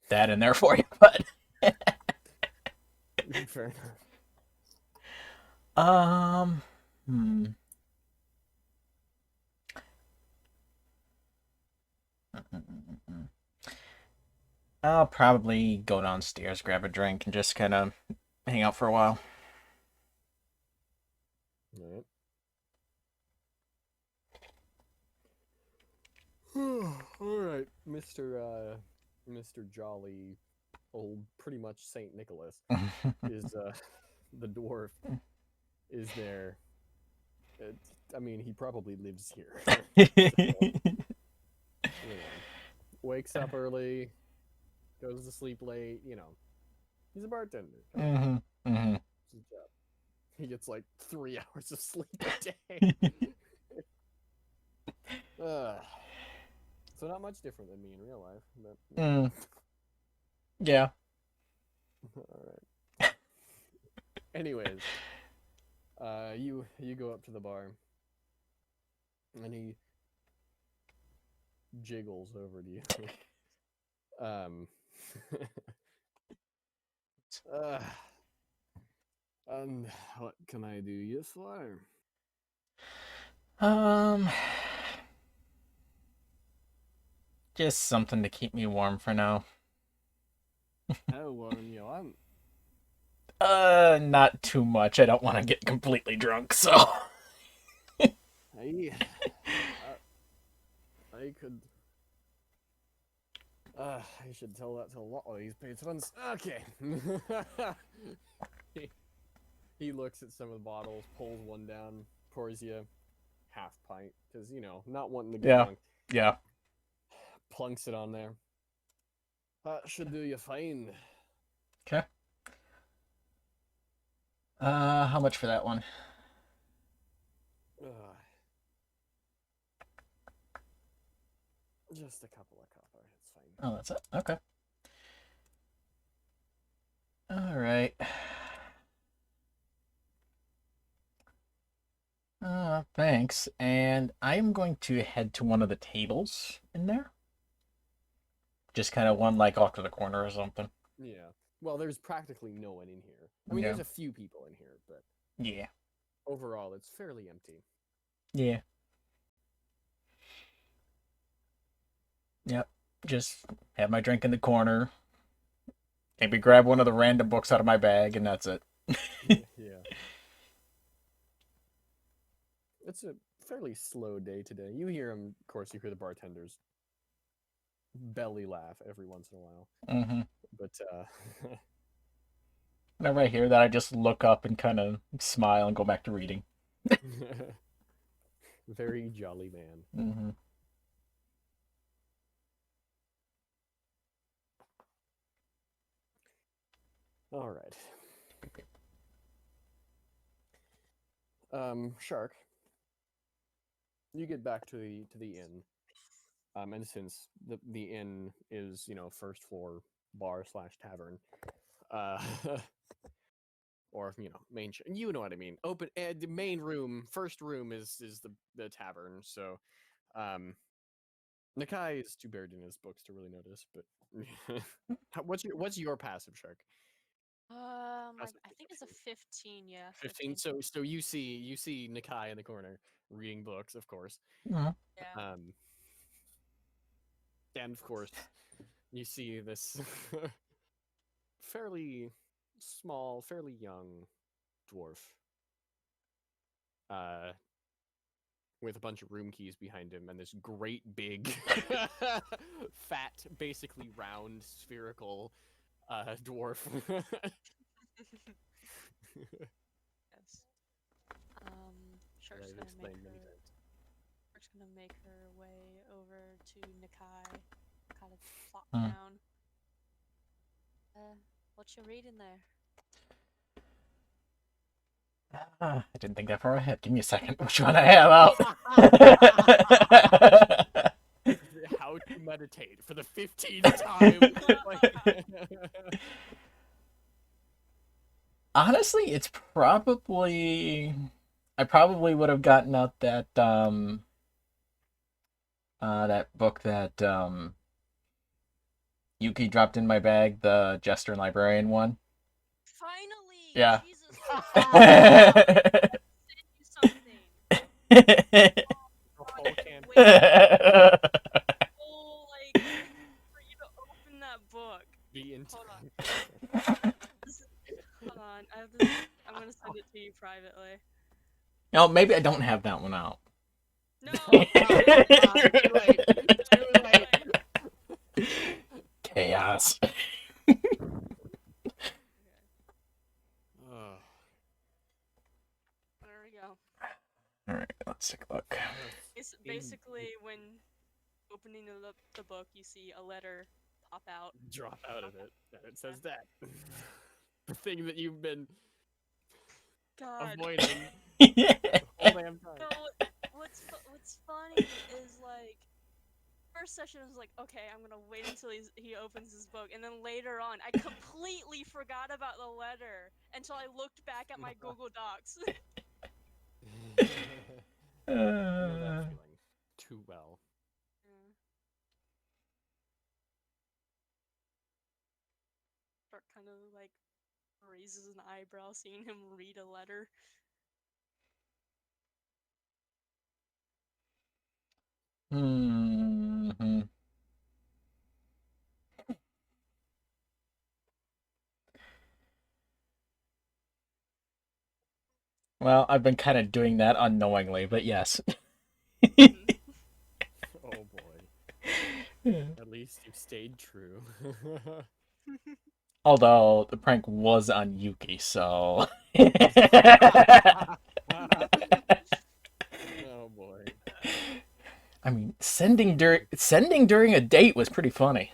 that in there for you, but Fair enough. I'll probably go downstairs, grab a drink, and just kind of hang out for a while. Alright. Alright, Mr. Jolly, old, pretty much Saint Nicholas, is, the dwarf, is there. I mean, he probably lives here. Wakes up early, goes to sleep late, He's a bartender. It's his job. He gets like 3 hours of sleep a day. So not much different than me in real life. But, Yeah. All right. Anyways, you go up to the bar, and he jiggles over to you. And what can I do you for? Just something to keep me warm for now. How warm you want? Not too much. I don't want to get completely drunk, so. I could. I should tell that to a lot of these patrons. Okay. He looks at some of the bottles, pulls one down, pours you half pint, because, not wanting to get drunk. Yeah. Plunks it on there. That should do you fine. Okay. How much for that one? Just a couple of copper. It's fine. Oh, that's it. Okay. All right. Thanks. And I'm going to head to one of the tables in there. Just kind of one like off to the corner or something. Yeah. Well, there's practically no one in here. I mean, there's a few people in here, but yeah, overall, it's fairly empty. Yeah. Yep. Just have my drink in the corner. Maybe grab one of the random books out of my bag, and that's it. Yeah. It's a fairly slow day today. You hear him, of course, you hear the bartenders belly laugh every once in a while. Mm-hmm. But, whenever I hear that, I just look up and kind of smile and go back to reading. Very jolly man. Mm-hmm. All right. Shark, you get back to the inn. And since the inn is, first floor bar / tavern, or main, you know what I mean. Open the main room, first room is the tavern. So, Nakai is too buried in his books to really notice, but What's your passive, Shark? I think it's a 15. Yeah, 15. So you see Nakai in the corner reading books, of course. Mhm. Yeah. And of course, you see this fairly small, fairly young dwarf, with a bunch of room keys behind him, and this great big, fat, basically round, spherical, dwarf. Yes. That Shark's I've gonna explained make many her. times. Shark's gonna make her way over to Nakai. Kind of plop Hmm. down. What you reading there? I didn't think that far ahead. Give me a second. Which one I have out? How to meditate for the 15th time. Honestly, it's probably I probably would have gotten out that that book that Yuki dropped in my bag, the Jester and Librarian one. Finally! Yeah. Jesus Christ! Send you something. whole campaign. Oh, like for you to open that book. The Hold on. entire. Hold on. I'm gonna send it to you privately. No, maybe I don't have that one out. No. Too late. Too late. Chaos. Ugh. There we go. All right, let's take a look. It's basically when opening the book, you see a letter pop out. Drop out of it, and it says that. The thing that you've been God. avoiding the whole damn time. So what's funny is like first session I was like, okay, I'm gonna wait until he opens his book, and then later on I completely forgot about the letter until I looked back at my Google Docs. I know that feeling too well. Start kind of like raises an eyebrow seeing him read a letter. Mm-hmm. Well, I've been kind of doing that unknowingly, but yes. Oh boy. At least you stayed true. Although the prank was on Yuki, so. Oh boy. I mean, sending during a date was pretty funny.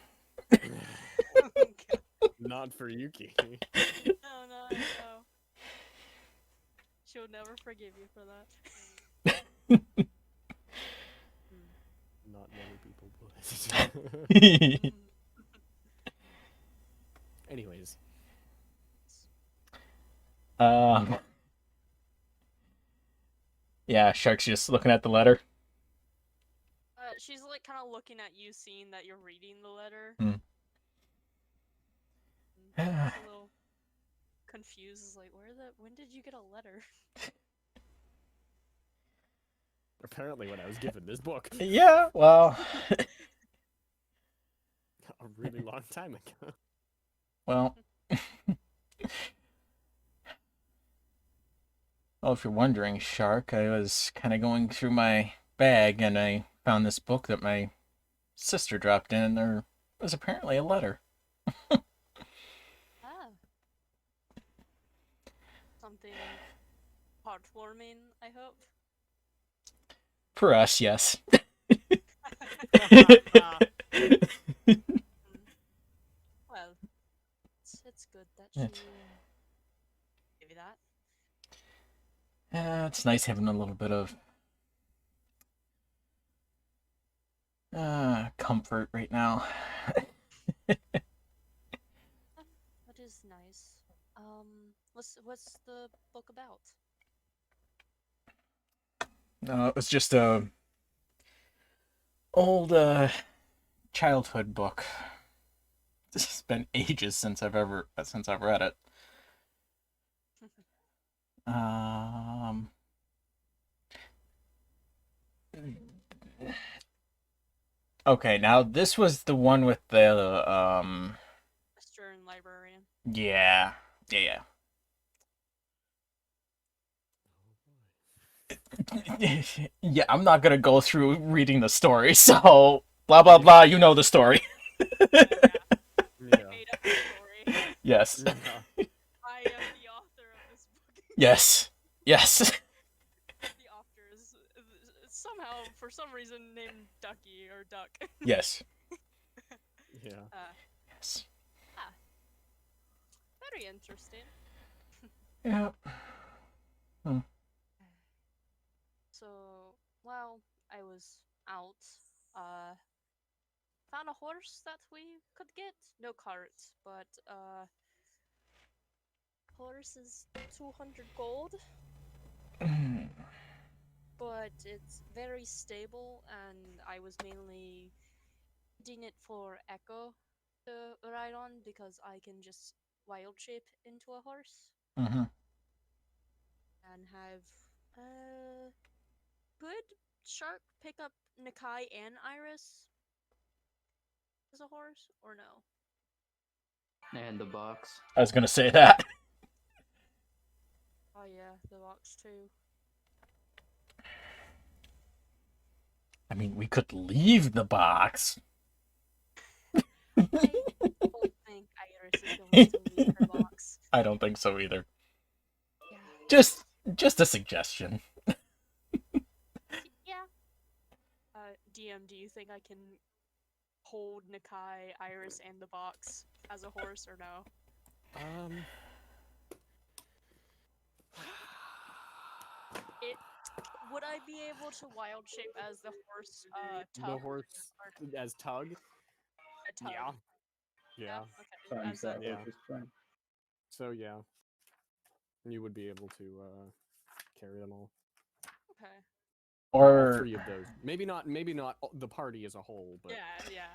Not for Yuki. No. She'll never forgive you for that. Not many people would. Anyways. Yeah, Shark's just looking at the letter. She's like kind of looking at you, seeing that you're reading the letter. She's a little confused. Is like, when did you get a letter? Apparently when I was given this book. Yeah, well. A really long time ago. Well. Well, if you're wondering, Shark, I was kind of going through my bag and I found this book that my sister dropped in, and there was apparently a letter. Something heartwarming, I hope. For us, yes. Well, it's good that she gave you that. Yeah, it's nice having a little bit of comfort right now. That is nice. What's the book about? It was just a old childhood book It's been ages since I've read it. Okay, now this was the one with the Western Librarian. yeah. Yeah, I'm not gonna go through reading the story, so blah blah blah, you know the story. Yeah. Yeah. Made up the story. Yes. Yeah. I am the author of this book. Yes. The author is somehow, for some reason, named Ducky or Duck. Yes. Yeah. Yes. Very interesting. Yeah. So, while I was out, found a horse that we could get. No cart, but horse is 200 gold, but it's very stable, and I was mainly needing it for Echo to ride on because I can just wild shape into a horse Mm-hmm. and have could Shark pick up Nakai and Iris as a horse or no? And the box. I was gonna say that. Oh yeah, the box too. I mean, we could leave the box. I don't think Iris is going to leave her box. I don't think so either. Yeah. Just a suggestion. Yeah. DM, do you think I can hold Nakai, Iris, and the box as a horse or no? Would I be able to wild shape as the horse? The Tug? horse Or as Tug? a tug? Yeah. Yeah. Okay. Sounds As a, that Yeah. horse is fine. So yeah. You would be able to carry them all. okay. All Or 3 of those. Maybe not the party as a whole, but Yeah.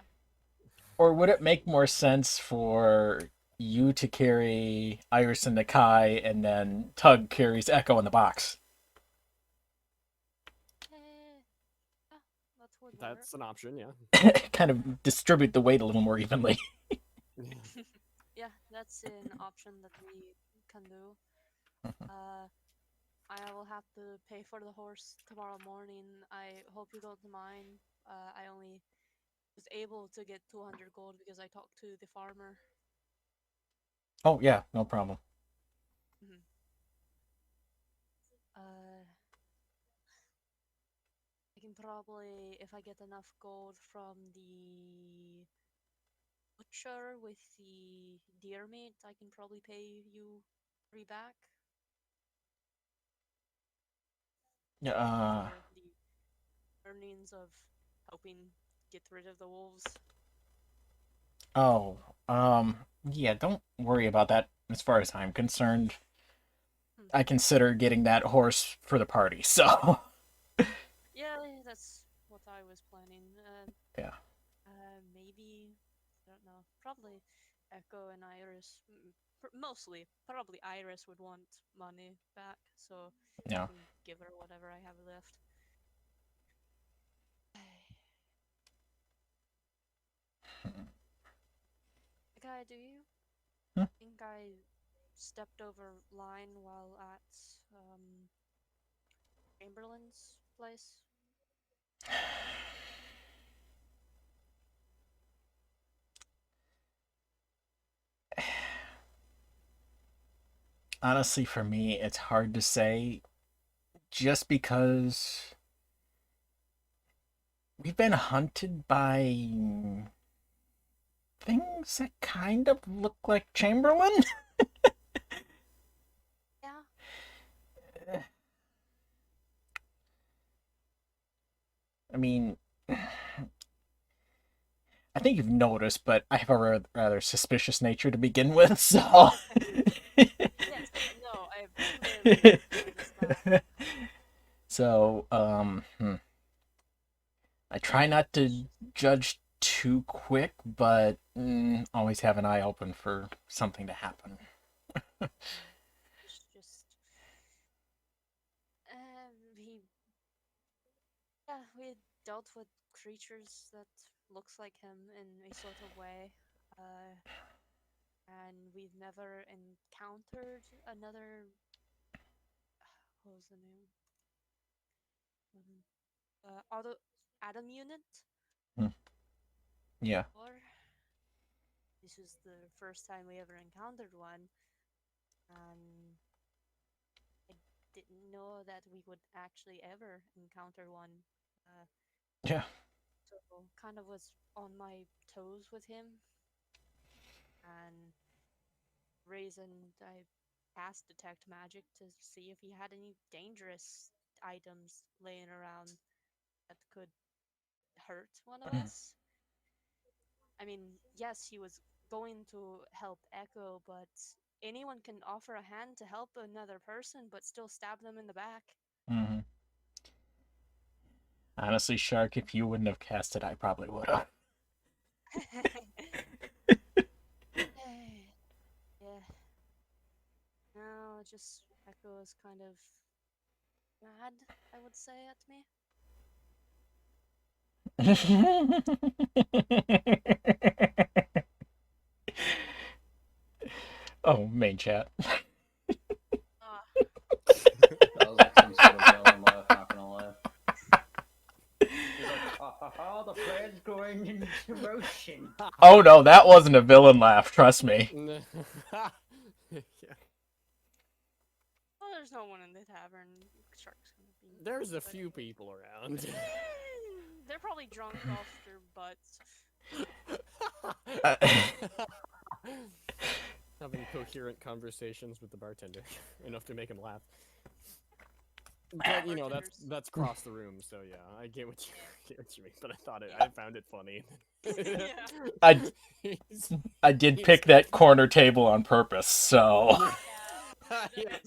or would it make more sense for you to carry Iris and Nakai, and then Tug carries Echo in the box? Yeah, that would work. that's an option, yeah. Kind of distribute the weight a little more evenly. Yeah, that's an option that we can do. I will have to pay for the horse tomorrow morning. I hope you don't mind. I only was able to get 200 gold because I talked to the farmer. Oh yeah, no problem. I can probably, if I get enough gold from the butcher with the deer meat, I can probably pay you 3 back Yeah. for the earnings of helping get rid of the wolves. Oh. Yeah. Don't worry about that. As far as I'm concerned, I consider getting that horse for the party. So. Yeah, that's what I was planning. Yeah. Maybe, I don't know, probably Echo and Iris. Mostly, probably Iris would want money back, so Yeah. I can give her whatever I have left. Guy, do you think I stepped over line while at Chamberlain's place? Honestly, for me, it's hard to say, just because we've been hunted by things that kind of look like Chamberlain. Yeah. I mean, I think you've noticed, but I have a rather suspicious nature to begin with, so. Yes, no, I've clearly noticed that. So, I try not to judge too quick, but always have an eye open for something to happen. It's just we dealt with creatures that looks like him in a sort of way, and we've never encountered another. What was the name? Adam unit. Yeah. Or this was the first time we ever encountered one, and I didn't know that we would actually ever encounter one. Yeah. So kind of was on my toes with him, and reason I cast detect magic to see if he had any dangerous items laying around that could hurt one of us. I mean, yes, he was going to help Echo, but anyone can offer a hand to help another person, but still stab them in the back. Mm-hmm. Honestly, Shark, if you wouldn't have cast it, I probably would have. Yeah. No, just Echo is kind of mad, I would say, at me. Oh, main chat. That was like some sort of villain laugh, not gonna lie. He's like, ha ha ha, the plan's going into motion. Oh no, that wasn't a villain laugh, trust me. Yeah. Well, there's no one in the tavern. Shark's gonna be. There's a few people around. They're probably drunk off their butts. Having coherent conversations with the bartender enough to make him laugh. But you know that's across the room, so yeah, I get what you mean. But I found it funny. I did pick that corner table on purpose, so. Yeah.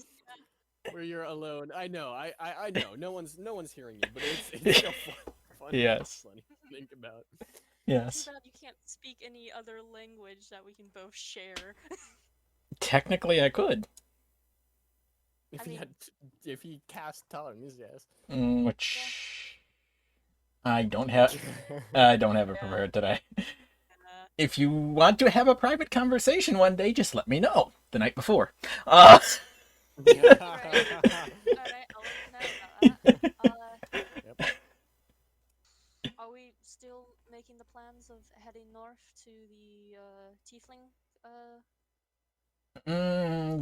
Where you're alone. I know. I know. No one's hearing you, but it's still fun. Yes. Funny to think about. Yes. Too bad you can't speak any other language that we can both share. Technically, I could. If he cast tongues, yes. Which I don't have. I don't have it prepared today. If you want to have a private conversation one day, just let me know the night before. Alright, I'll let you know about that. Yep. Are we still making the plans of heading north to the tiefling?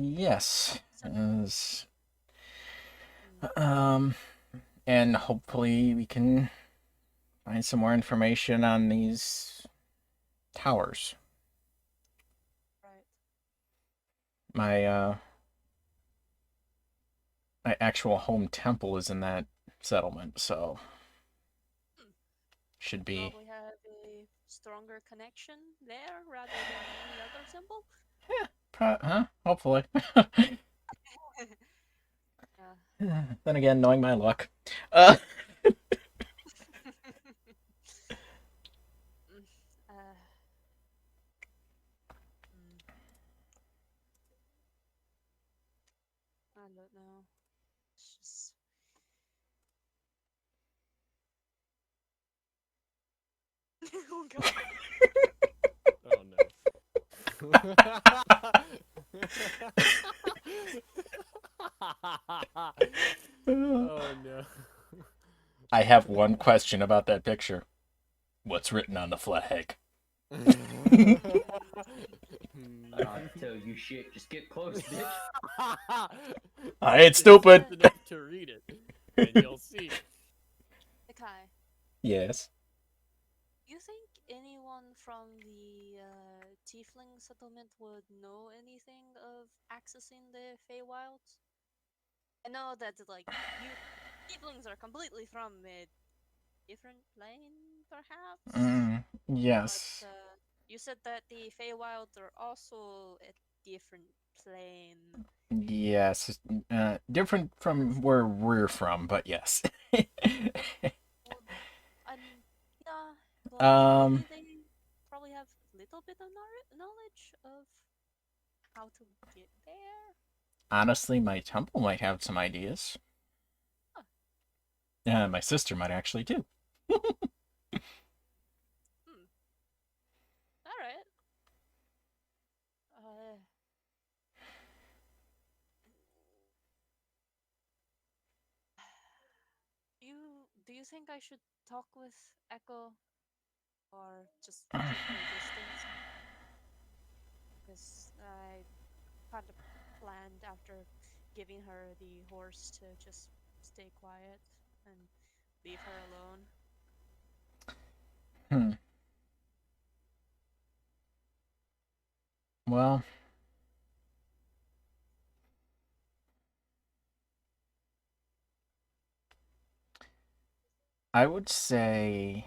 Yes. And hopefully we can find some more information on these towers. Right. My actual home temple is in that settlement, so should be. Probably have a stronger connection there rather than any other symbol. Hopefully. Yeah. Then again, knowing my luck. I don't know. It's just. Oh god. Oh no. Oh no. I have one question about that picture. What's written on the flag? I don't tell you shit, just get close, bitch. I ain't stupid. Enough to read it, and you'll see. Nikai, Yes. you think anyone from the Tiefling settlement would know anything of accessing the Feywilds? I know that, like, you Tieflings are completely from a different plane, perhaps? Yes. But, you said that the Feywilds are also a different plane. Yes. Different from where we're from, but yes. Yeah, well, Um, maybe they bit of knowledge of how to get there? Honestly, my temple might have some ideas. Huh. My sister might actually too. All right. Uh, do you think I should talk with Echo or just keep my distance? Because I kind of planned after giving her the horse to just stay quiet and leave her alone. Hmm. Well, I would say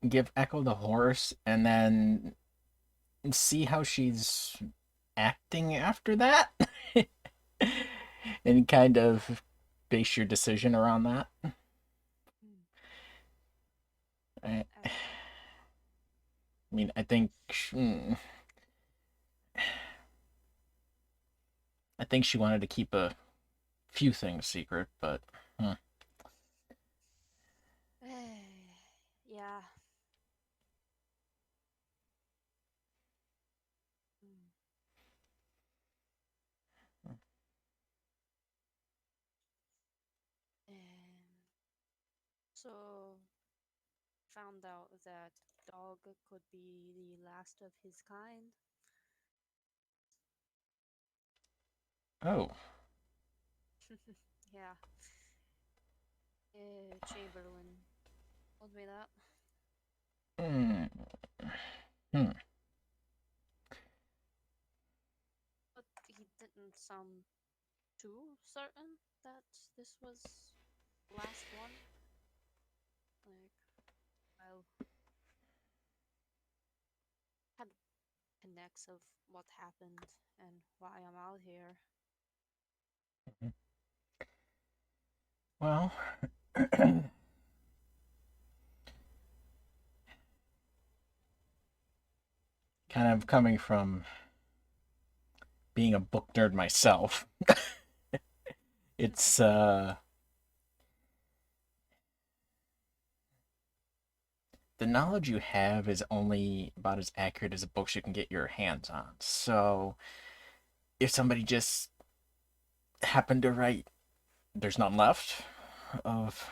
give Echo the horse and then see how she's acting after that. And kind of base your decision around that. I mean, I think I think she wanted to keep a few things secret, but Yeah. So found out that dog could be the last of his kind. oh, Yeah. Chamberlain told me that. hmm. Hmm. But he didn't sound too certain that this was the last one. Like, well, had connects of what happened and why I'm out here. Well, kind of coming from being a book nerd myself, it's the knowledge you have is only about as accurate as the books you can get your hands on. So if somebody just happened to write there's none left of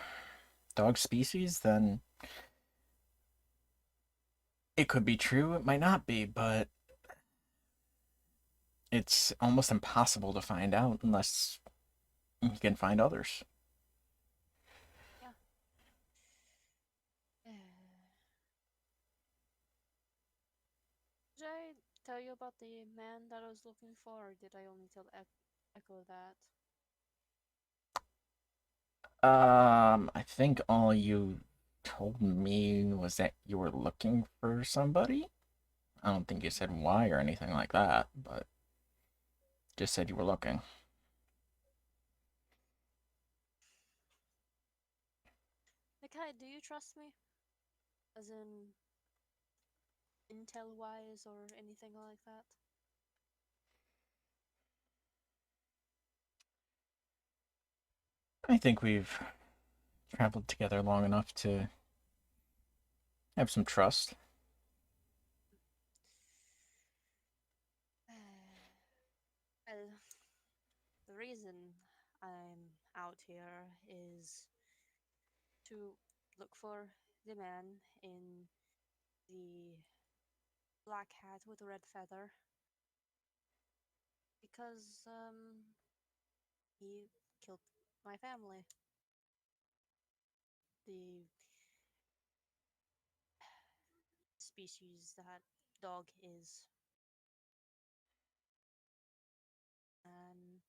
dog species, then it could be true, it might not be, but it's almost impossible to find out unless you can find others. Yeah. Did I tell you about the man that I was looking for, or did I only tell Echo that? I think all you told me was that you were looking for somebody. I don't think you said why or anything like that, but just said you were looking. Like, do you trust me? As in, intel wise or anything like that? I think we've traveled together long enough to have some trust. Well, the reason I'm out here is to look for the man in the black hat with the red feather because he killed my family. The species that dog is. And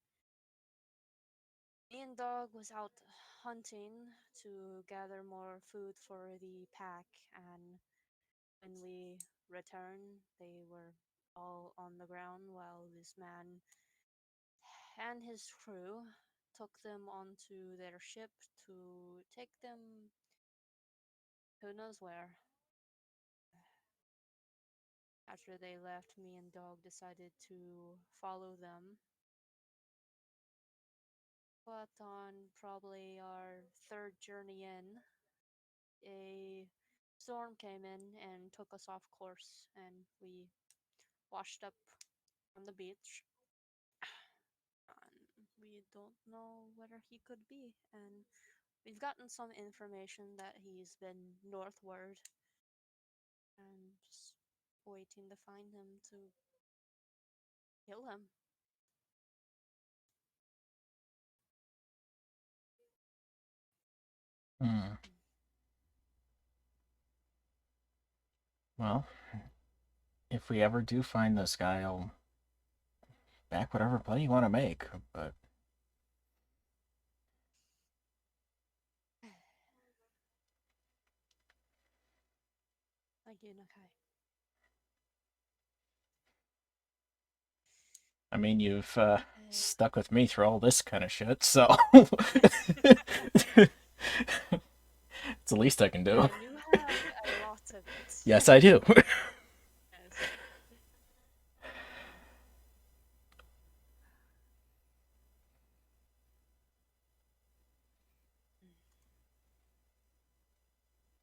me and dog was out hunting to gather more food for the pack, and when we returned they were all on the ground while this man and his crew took them onto their ship to take them who knows where. After they left, me and Dog decided to follow them. But on probably our third journey in, a storm came in and took us off course, and we washed up on the beach. And we don't know where he could be, and we've gotten some information that he's been northward, and just waiting to find him to kill him. Hmm. Well, if we ever do find this guy, I'll back whatever play you want to make. But Thank you, Nakai. I mean, you've stuck with me through all this kind of shit, so it's the least I can do. And you have a lot of it. Yes, I do. Yes.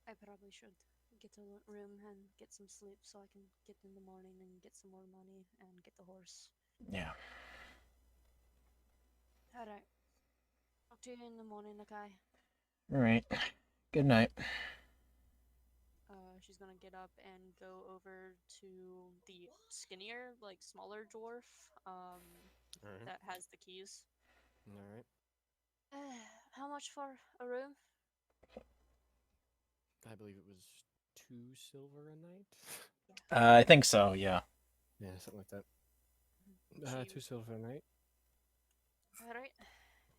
I probably should get a room and get some sleep so I can get in the morning and get some more money and get the horse. Yeah. Alright. Talk to you in the morning, Nakai. All right. Good night. She's gonna get up and go over to the skinnier, like smaller dwarf, Alright. that has the keys. Alright. How much for a room? I believe it was 2 silver a night. I think so. Yeah. Yeah, something like that. She- 2 silver a night. Alright,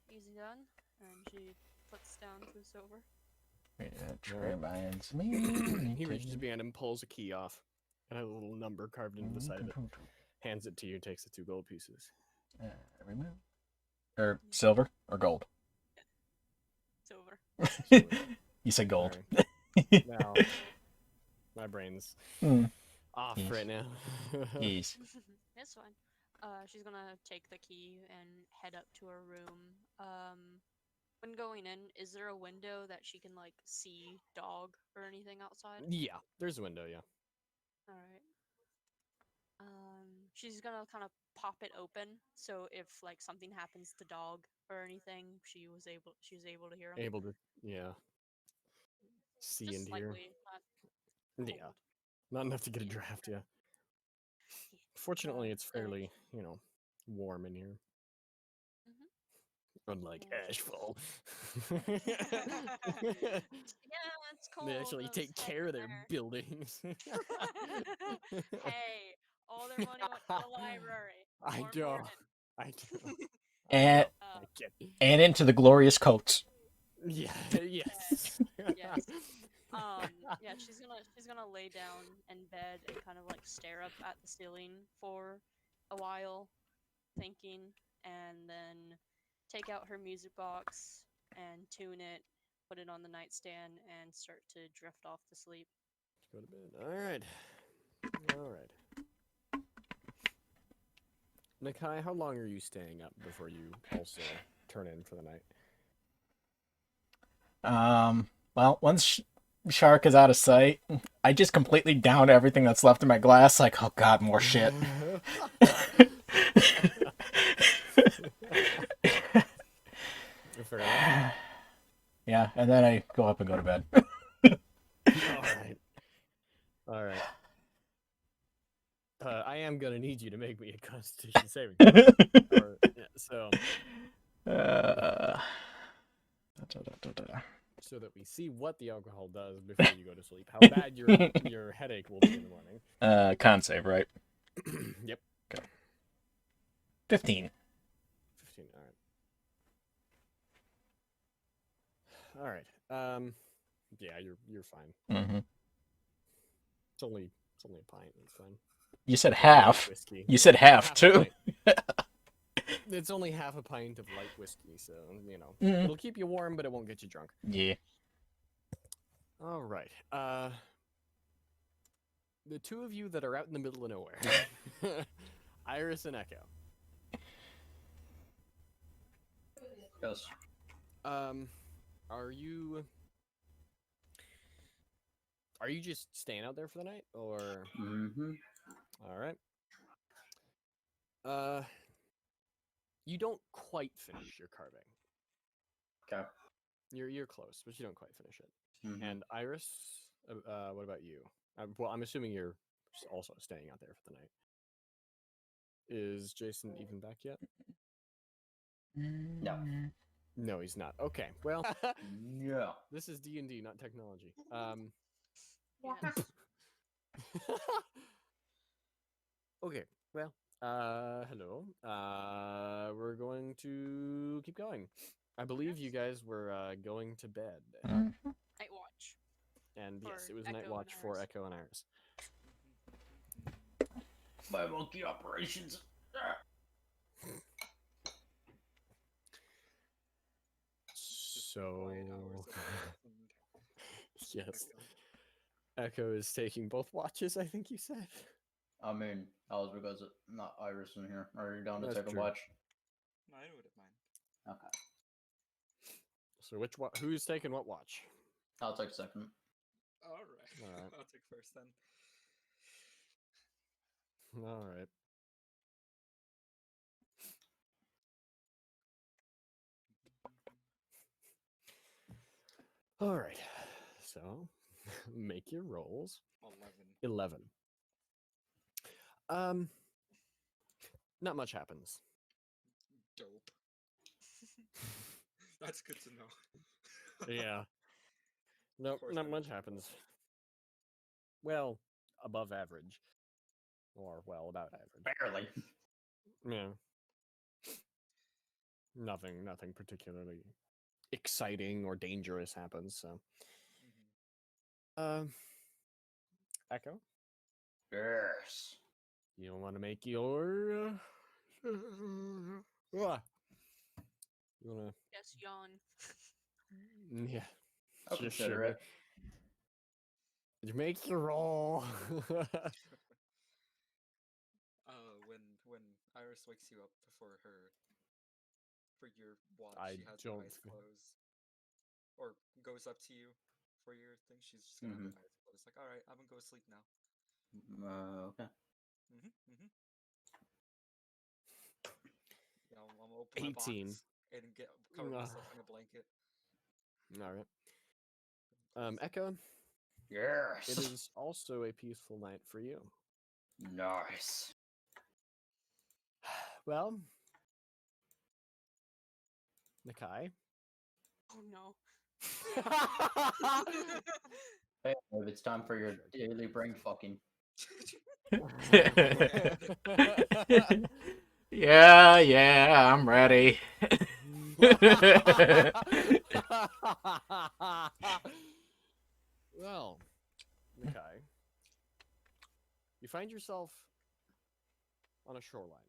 easy done. And she puts down 2 silver. Turbines. He reaches behind him, pulls a key off, and has a little number carved into the side of it. Hands it to you, takes the 2 gold pieces. Remove. Or silver or gold. Silver. You said gold. Now, my brain's Hmm. off Yes. right now. Yes. It's fine. She's gonna take the key and head up to her room. When going in, is there a window that she can like see Dog or anything outside? Yeah, there's a window, yeah. All right. She's gonna kind of pop it open, so if like something happens to Dog or anything, she was able to hear him. Able to, yeah. See Just and hear. slightly, not Yeah. cold. Not enough to get a Yeah. draft, yeah. Yeah. Fortunately, it's so- fairly, warm in here. Mhm. Unlike Yeah. Ashfall. Yeah, it's cold. They actually take outside care of their there. buildings. Hey, all their money went to the library. I More know. important. I do. And I get and into the glorious coats. Yeah, yes. Yes. Yeah, she's gonna lay down in bed and kind of like stare up at the ceiling for a while, thinking, and then take out her music box and tune it, put it on the nightstand, and start to drift off to sleep. Go to bed. Alright. Alright. Nakai, how long are you staying up before you also turn in for the night? Well, once Shark is out of sight, I just completely down everything that's left in my glass. Like, oh god, more shit. Fair enough. Yeah, and then I go up and go to bed. Alright. Alright. I am gonna need you to make me a Constitution saving throw. So so that we see what the alcohol does before you go to sleep. How bad your headache will be in the morning. Con save, right? Yep. 15. 15. All right. Yeah, you're fine. Mm-hmm. It's only a pint. It's fine. You said half. Whiskey. You said half a too. pint. It's only half a pint of light whiskey, so Mhm. it'll keep you warm, but it won't get you drunk. Yeah. All right. the two of you that are out in the middle of nowhere, Iris and Echo. Yes. Are you just staying out there for the night, or? Mm-hmm. All right. You don't quite finish your carving. Okay. You're close, but you don't quite finish it. Mhm. And Iris, what about you? Well, I'm assuming you're also staying out there for the night. Is Jason even back yet? No. No, he's not. Okay, well, No. this is D&D, not technology. Yes. Okay, well, hello. We're going to keep going. I believe you guys were going to bed. Mhm. Night watch. And yes, For it was night Echo and watch for Iris. Echo and Iris. My monkey operations. Just So, quiet hours of death and yes, Echo. Echo is taking both watches, I think you said. I mean, that was because it's not Iris in here. Are you down to That's take true. a watch? No, I wouldn't mind. Okay. So who's taking what watch? I'll take second. Alright. Alright. I'll take first then. All right. All right. So, make your rolls. 11. 11. Not much happens. Dope. That's good to know. Yeah. Nope, course not I much know. happens. Well, above average. Or, well, about average. Barely. Yeah. Nothing particularly exciting or dangerous happens, so. Mhm. Echo, Yes. you want to make your. Ah. You want Yes, yawn. to. Yeah. I'll Just consider shiver. it. You make your roll. When Iris wakes you up before your watch, I she has her don't eyes thi- closed, or goes up to you for your thing. She's just gonna have her eyes closed, like, all right, I'm gonna go to sleep now. Okay. Yeah, I'm gonna open my 18. box and cover Ugh. myself in a blanket. All right. Echo, Yes. it is also a peaceful night for you. Nice. Well, Nakai. Oh no. Hey, if it's time for your daily brain fucking. Yeah, I'm ready. Well, Nakai, you find yourself on a shoreline.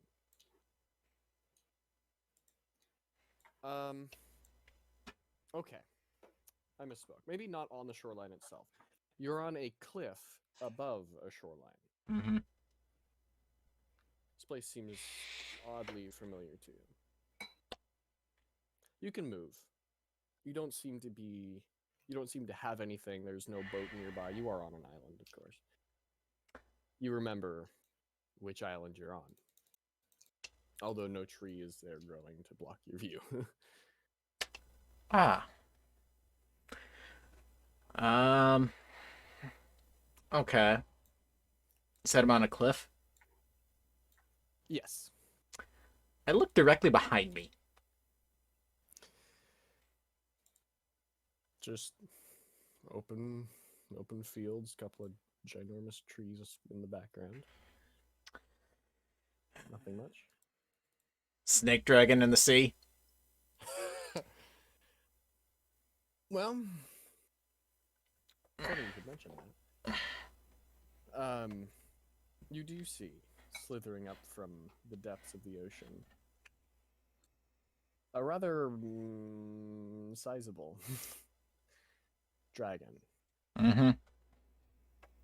Okay. I misspoke. Maybe not on the shoreline itself. You're on a cliff above a shoreline. Mhm. This place seems oddly familiar to you. You can move. You don't seem to have anything. There's no boat nearby. You are on an island, of course. You remember which island you're on. Although no tree is there growing to block your view. Ah. Okay. Set him on a cliff. Yes. I look directly behind me. Just open fields, couple of ginormous trees in the background. Nothing much. Snake dragon in the sea. Well, funny you could mention that. You do see, slithering up from the depths of the ocean, a rather sizable dragon. Mm-hmm.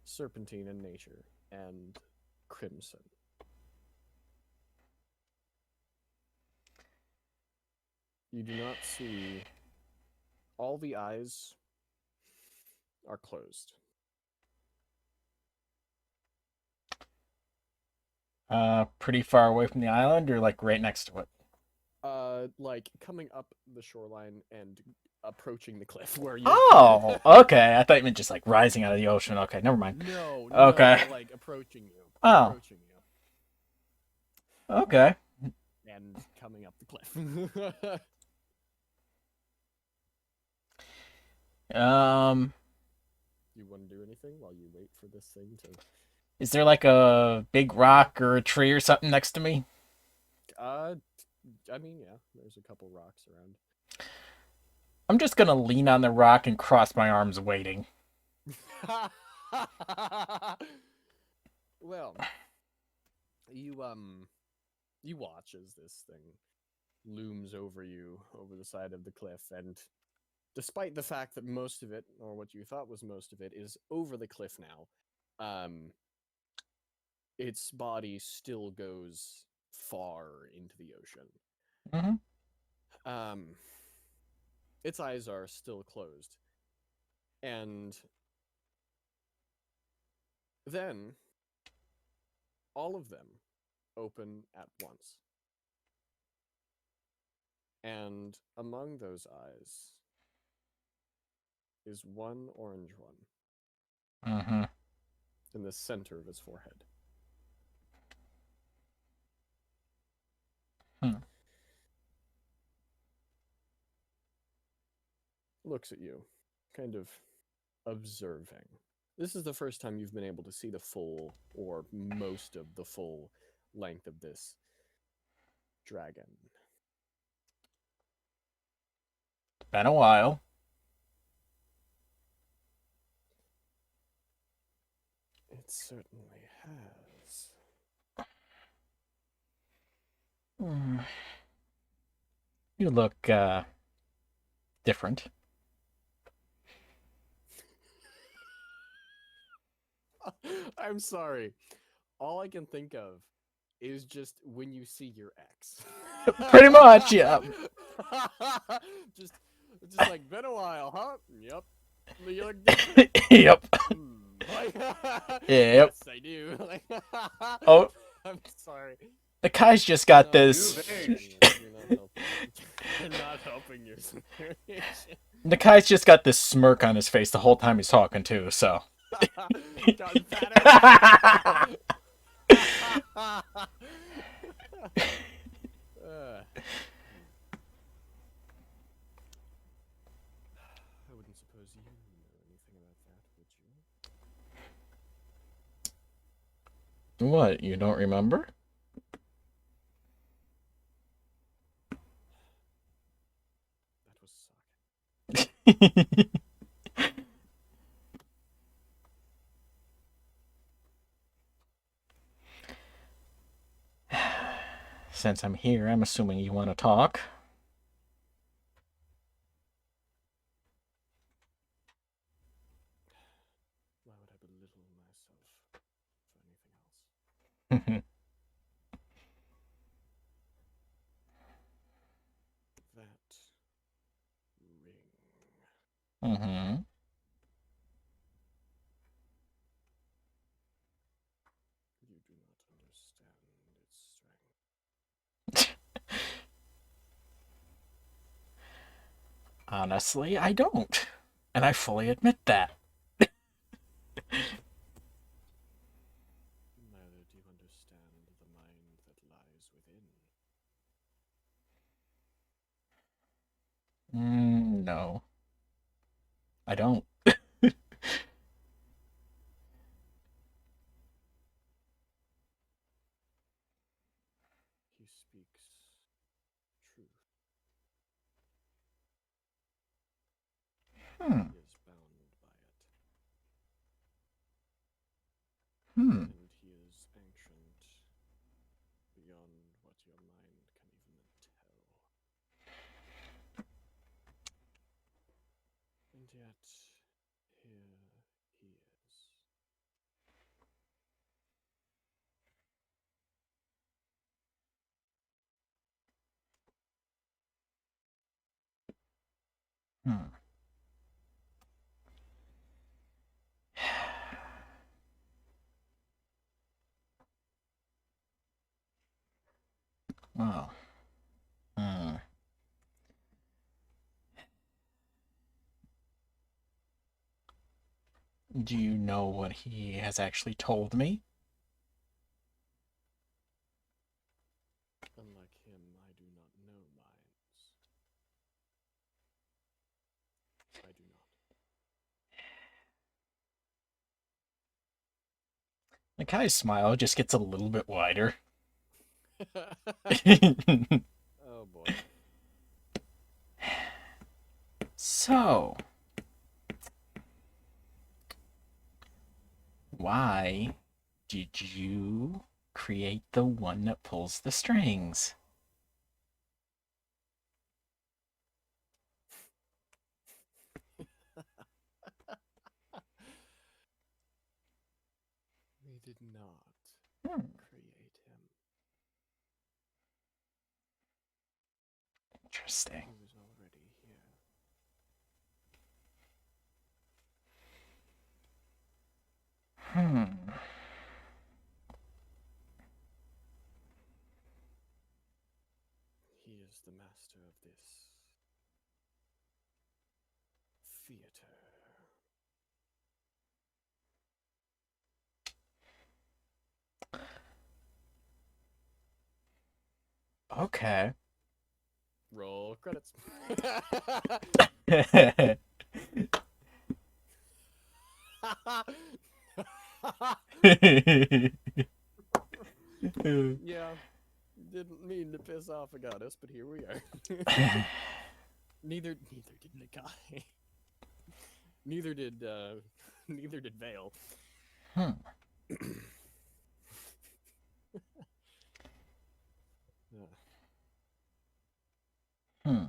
serpentine in nature, and crimson. You do not see. All the eyes are closed. Pretty far away from the island, or like right next to it? Like coming up the shoreline and approaching the cliff where you. Oh, okay. I thought you meant just like rising out of the ocean. Okay, never mind. No, Okay. like approaching you. Oh. Approaching you. Okay. And coming up the cliff. You want to do anything while you wait for this thing to? Is there like a big rock or a tree or something next to me? I mean, yeah, there's a couple rocks around. I'm just gonna lean on the rock and cross my arms waiting. Well, you watch as this thing looms over you over the side of the cliff, and despite the fact that most of it, or what you thought was most of it, is over the cliff now, its body still goes far into the ocean. Mm-hmm. Its eyes are still closed. And then all of them open at once. And among those eyes is one orange one Mm-hmm. in the center of his forehead. Looks at you, kind of observing. This is the first time you've been able to see the full, or most of the full, length of this dragon. Been a while. It certainly has. You look different. I'm sorry. All I can think of is just when you see your ex. Pretty much, yeah. just like, been a while, huh? Yep. You look different. Yep. Like, Yep. Yes, I do. Like, Oh. I'm sorry. The guy's just got No, this. You're not helping your situation. Nakai's just got this smirk on his face the whole time he's talking too, so. Gotten fatter. I wouldn't suppose you know anything about that, would you? What, you don't remember? That was suck. Since I'm here, I'm assuming you want to talk. Why would I belittle myself for anything else? That ring. Mm-hmm. You do not understand its strength. Honestly, I don't. And I fully admit that. Neither do you understand the mind that lies within. No. I don't. He speaks truth. Hmm. He is bound by it. Hmm. And he is ancient beyond what your mind can even tell. And yet, here he is. Hmm. Well. Hmm. Do you know what he has actually told me? Unlike him, I do not know mines. I do Nakai's smile just gets a little bit wider. not. Oh boy. So, why did you create the one that pulls the strings? We did not Hmm. create him. Interesting. He was already here. Hmm. He is the master of this theater. Okay. Roll credits. Yeah, didn't mean to piss off a goddess, but here we are. neither did Nakai. neither did Vale. Hmm. Hmm.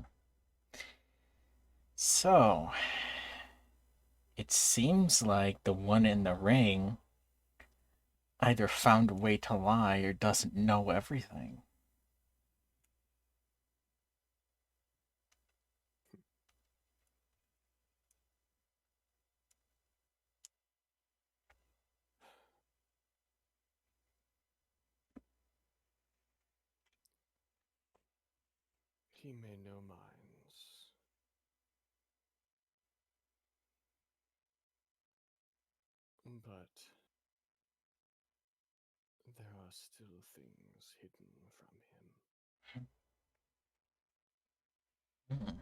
So, it seems like the one in the ring either found a way to lie or doesn't know everything. He may know minds, but there are still things hidden from him.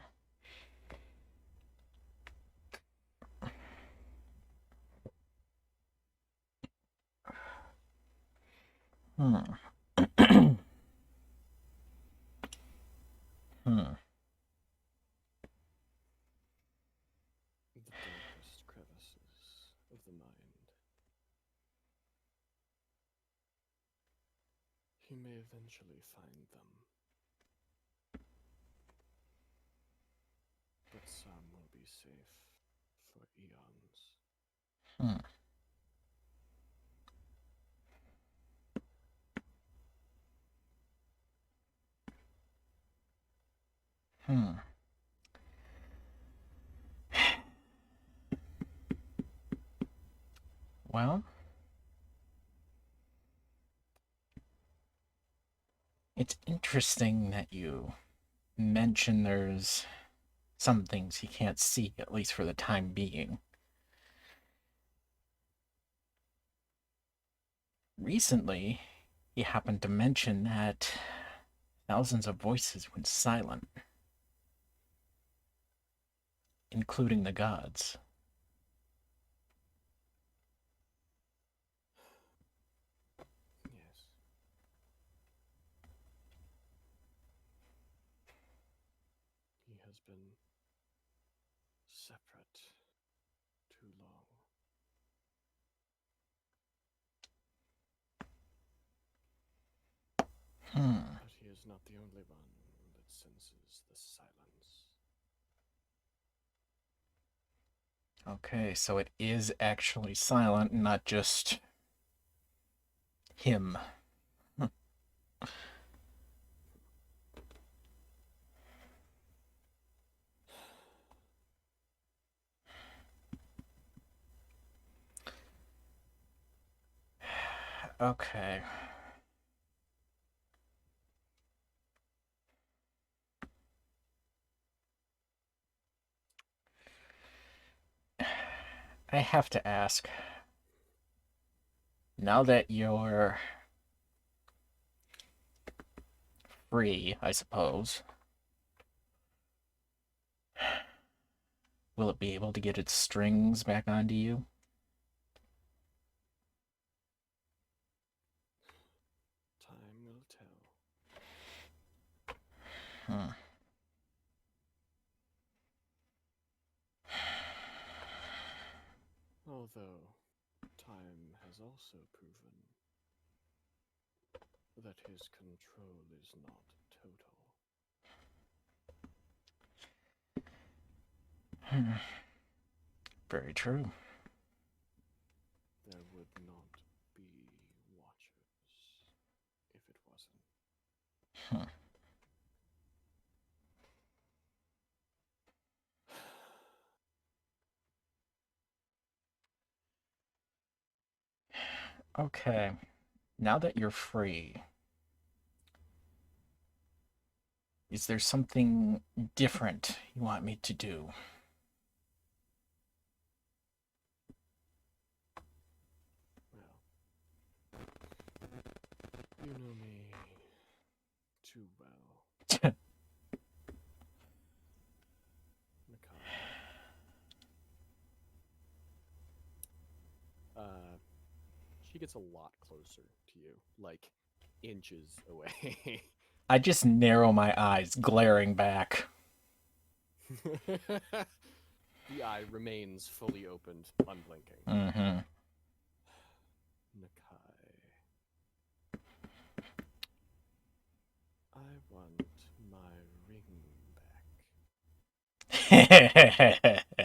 Hmm. Hmm. Hmm. The darkest crevices of the mind. He may eventually find them, but some will be safe for eons. Hmm. Hmm. Well, it's interesting that you mention there's some things he can't see, at least for the time being. Recently, he happened to mention that thousands of voices went silent, including the gods. Yes. He has been separate too long. Hmm. But he is not the only one that senses the silence. Okay, so it is actually silent, not just him. Okay. I have to ask. Now that you're free, I suppose, will it be able to get its strings back onto you? Time will tell. Hmm. Although, time has also proven that his control is not total. Very true. There would not be watchers if it wasn't. Hmm. Okay. Now that you're free, is there something different you want me to do? Well, you know me too well, Nakai. She gets a lot closer to you, like inches away. I just narrow my eyes, glaring back. The eye remains fully opened, unblinking. Mm-hmm. Nakai. I want my ring back.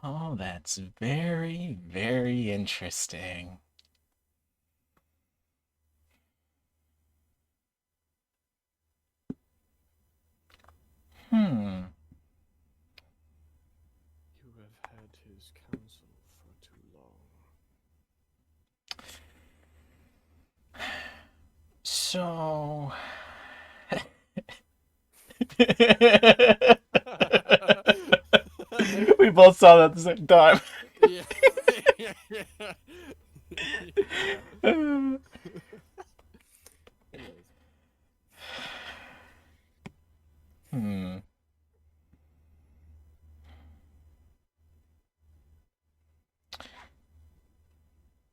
Oh, that's very, very interesting. Hmm. You have had his counsel for too long. So. We both saw that at the same time. Yeah. Anyways, Hmm.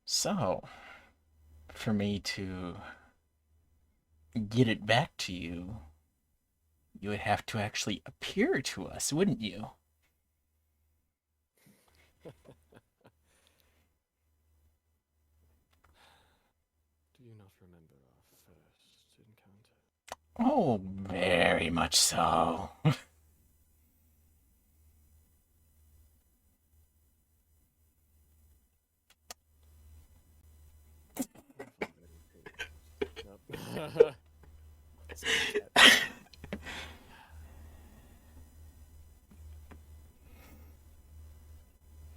So, for me to get it back to you, you would have to actually appear to us, wouldn't you? do you not remember our first encounter? Oh, very much so. Nope.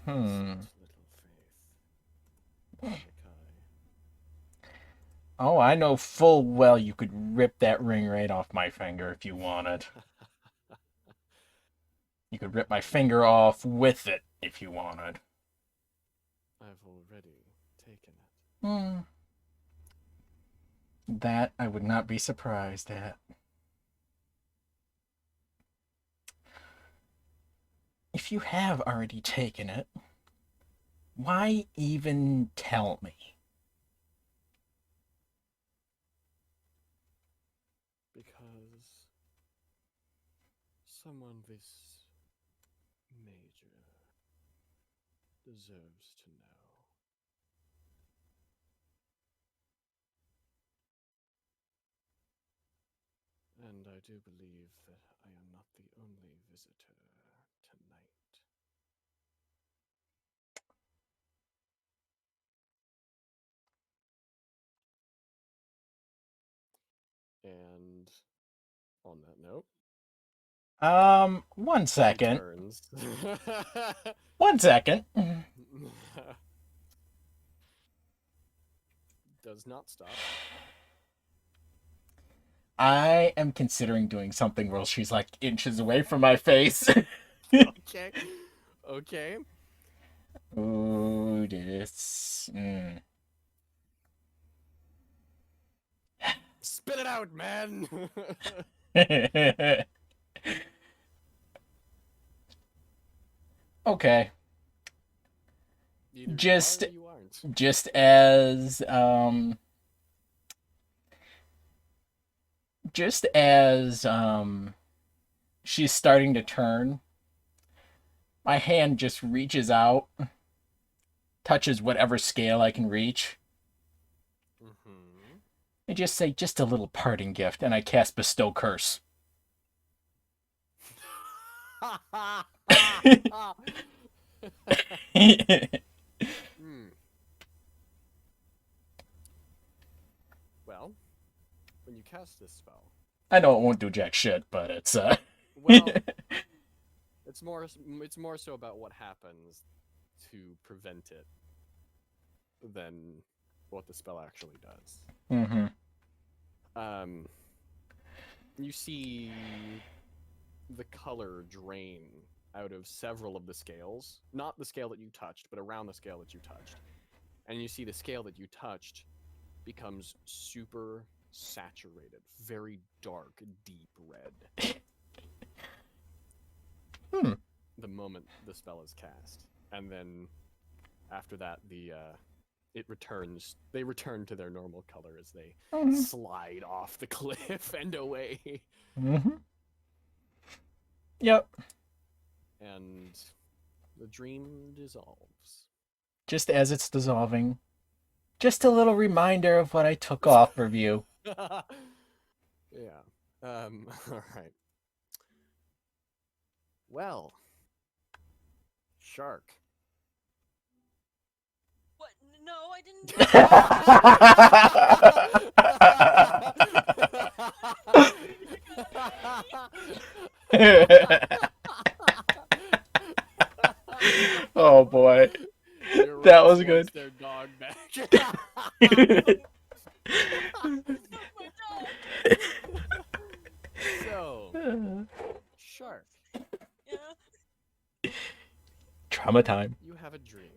Hmm. Such little faith. Nakai. Oh, I know full well you could rip that ring right off my finger if you wanted. You could rip my finger off with it if you wanted. I've already taken it. Hmm. That I would not be surprised at. If you have already taken it, why even tell me? Because someone this major deserves to know. And I do believe that I am not the only visitor tonight. And on that note, One He second. turns. 1 second. Does not stop. I am considering doing something while she's like inches away from my face. Okay. Okay. Ooh, this. Spit it out, man. Okay. Either Just- you are or you aren't. Just as she's starting to turn, my hand just reaches out, touches whatever scale I can reach, Mm-hmm. and just say just a little parting gift, and I cast Bestow Curse. Hmm. Well, when you cast this spell, I know it won't do jack shit, but it's well, it's more so about what happens to prevent it than what the spell actually does. mm-hmm. You see the color drain out of several of the scales, not the scale that you touched, but around the scale that you touched. And you see the scale that you touched becomes super saturated, very dark, deep red. The moment the spell is cast. And then after that they return to their normal color as they slide off the cliff and away. Mm-hmm. Yep. And the dream dissolves. Just as it's dissolving, just a little reminder of what I took off of you. Yeah. All right. Well, Shark. What? No, I didn't. Do Oh boy. Your That was Rex good. wants their dog back. my dog. So, Shark, Yeah. Trauma time. you have a dream.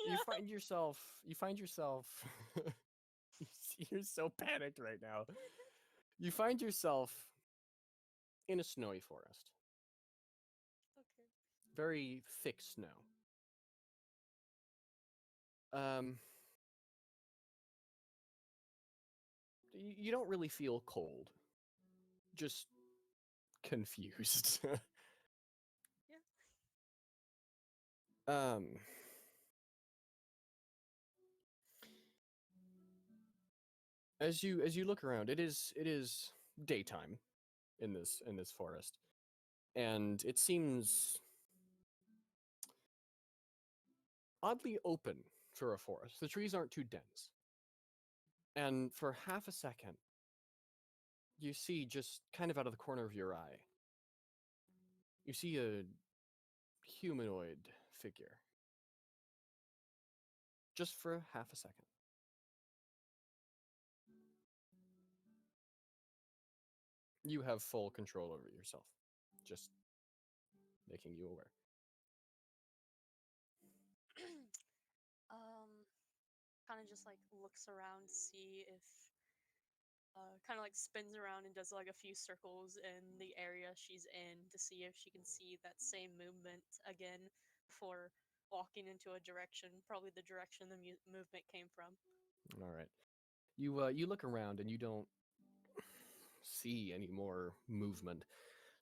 You find yourself. You're so panicked right now. You find yourself in a snowy forest. Okay. Very thick snow. You don't really feel cold. Just confused. Um. As you look around, it is daytime in this forest, and it seems oddly open for a forest. The trees aren't too dense, and for half a second, you see just kind of out of the corner of your eye, you see a humanoid figure. Just for half a second. You have full control over yourself. Just making you aware. Kind of just like looks around, see if kind of like spins around and does like a few circles in the area she's in to see if she can see that same movement again before walking into a direction, probably the direction the movement came from. All right. You look around and you don't see any more movement.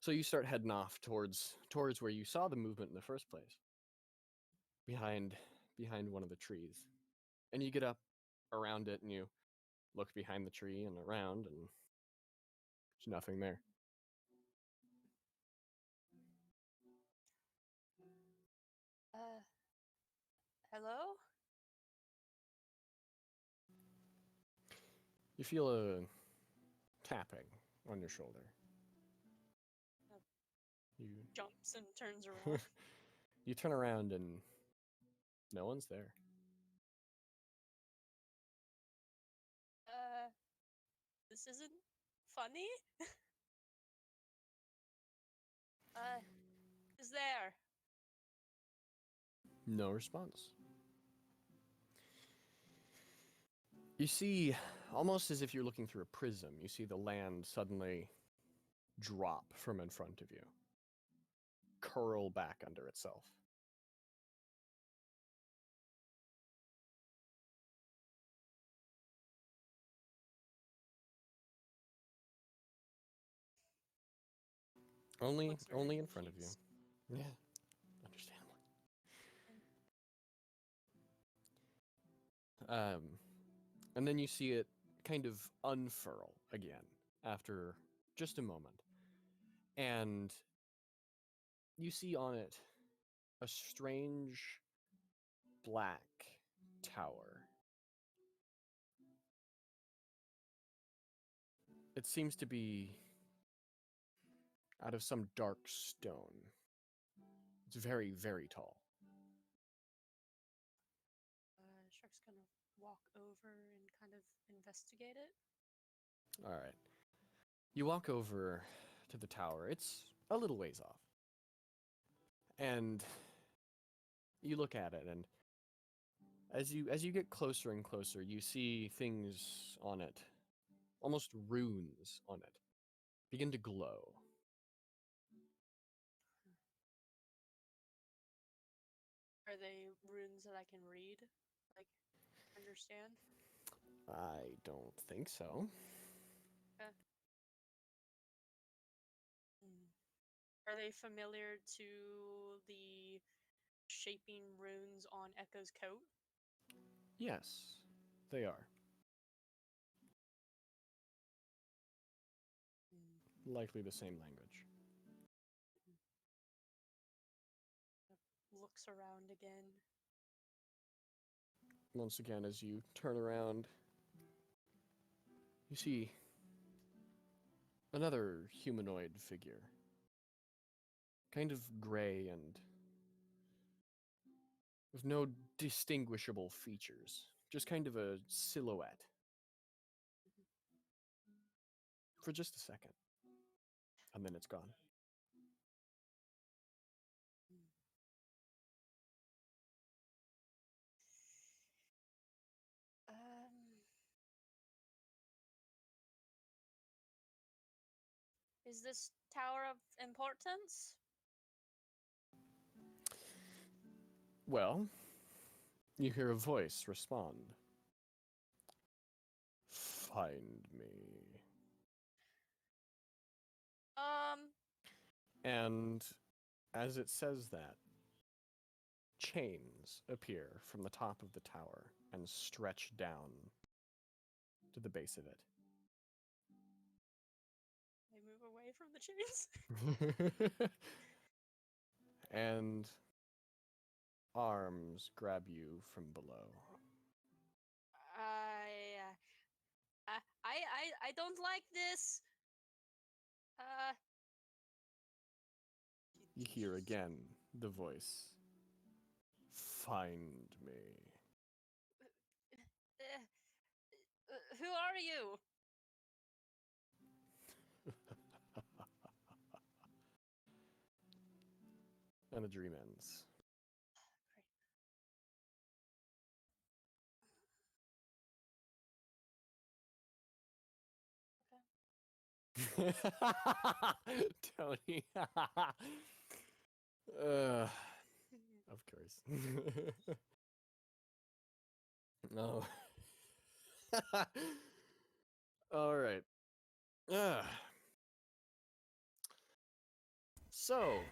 So you start heading off towards where you saw the movement in the first place. Behind one of the trees. And you get up around it and you look behind the tree and around and there's nothing there. Hello? You feel tapping on your shoulder. You Jumps and turns around. you turn around and no one's there. This isn't funny. Is there? No response. You see, almost as if you're looking through a prism, you see the land suddenly drop from in front of you, curl back under itself. Only Looks very in front of you. confused. Yeah, understandable. And then you see it kind of unfurl again after just a moment. And you see on it a strange black tower. It seems to be out of some dark stone. It's very, very tall. Shark's gonna walk over and kind of investigate it. All right. You walk over to the tower. It's a little ways off. And you look at it, and as you get closer and closer, you see things on it, almost runes on it, begin to glow. Are they runes that I can read? Like, understand? I don't think so. Are they familiar to the shaping runes on Echo's coat? Yes, they are. Likely the same language. Looks around again. Once again, as you turn around, you see another humanoid figure. Kind of gray and with no distinguishable features. Just kind of a silhouette. For just a second. And then it's gone. Is this tower of importance? Well, you hear a voice respond. Find me. And as it says that, chains appear from the top of the tower and stretch down to the base of it. I move away from the chains. And arms grab you from below. I don't like this. You hear again the voice. Find me. Who are you? And the dream ends. Tony. Of course. No. All right. So,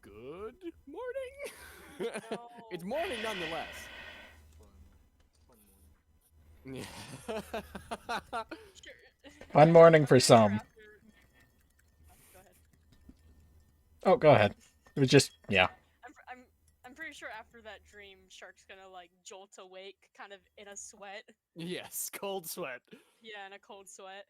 good morning. It's morning nonetheless. Fun morning. Yeah. One morning I'm for pretty sure some. Go ahead. Oh, go ahead. It was just, yeah. I'm pretty sure after that dream, Shark's gonna like jolt awake, kind of in a sweat. Yes, cold sweat. Yeah, in a cold sweat.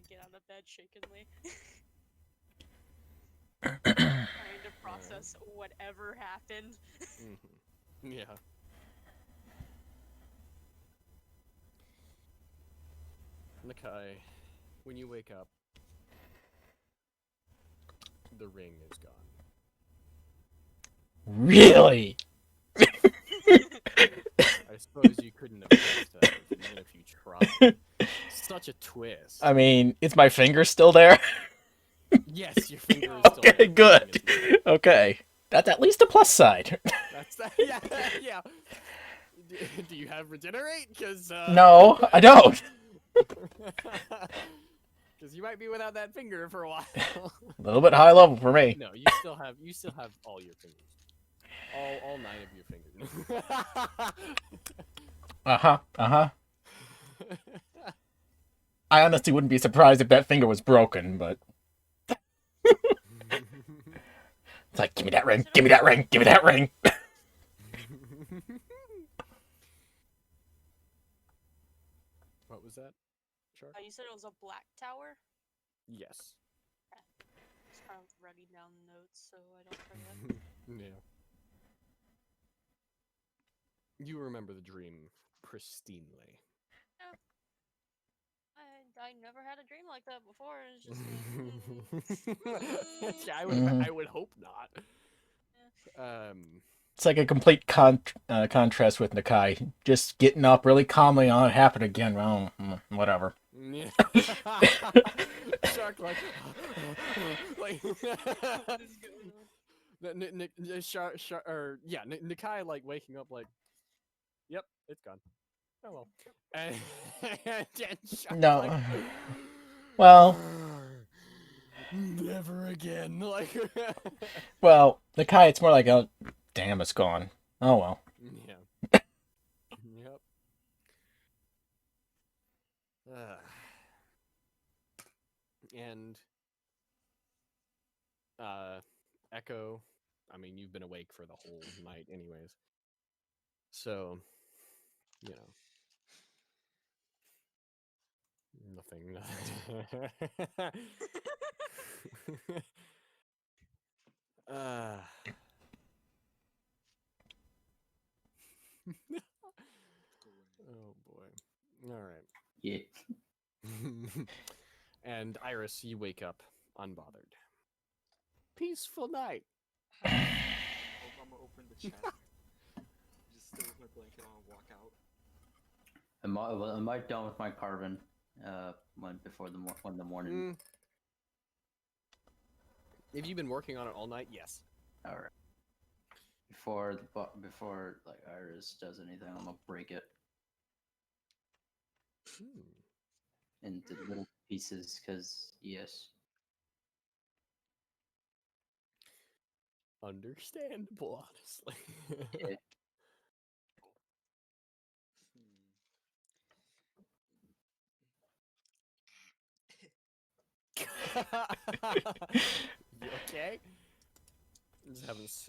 get out of bed shakenly. Trying to process whatever happened. Yeah. Nakai, when you wake up, the ring is gone. Really? I suppose you couldn't have guessed that even if you tried. Such a twist. I mean, is my finger still there? Yes, your finger is still Okay, there. good. Okay. That's at least a plus side. That's that. Yeah, yeah. Do you have regenerate? Because No, I don't. Because you might be without that finger for a while. A little bit high level for me. No, you still have all your fingers. All 9 of your fingers. Uh-huh. I honestly wouldn't be surprised if that finger was broken, but it's like, give me that ring, give me that ring, give me that ring. What was that, Shark? You said it was a black tower? Yes. Just kind of writing down notes so I don't forget. Yeah. You remember the dream pristinely. I never had a dream like that before. It's just Yeah, I would hope not. It's like a complete contrast with Nakai. Just getting up really calmly on it happened again. Well, whatever. Yeah. Shark like Nakai like waking up like, yep, it's gone. Oh well. And Shark No. like, Well, never again. Like, well, Nakai, it's more like, oh, damn, it's gone. Oh well. yeah. Yep. And Echo, I mean, you've been awake for the whole night anyways. So, you know. Nothing. Oh boy. All right. Yeah. And Iris, you wake up unbothered. Peaceful night. I'm gonna open the chat. Just stay with my blanket on and walk out. Am I done with my carving? When the morning. If you've been working on it all night, yes. All right. Before like Iris does anything, I'm gonna break it into little pieces. Cause yes. Understandable, honestly. Yeah. You okay? Just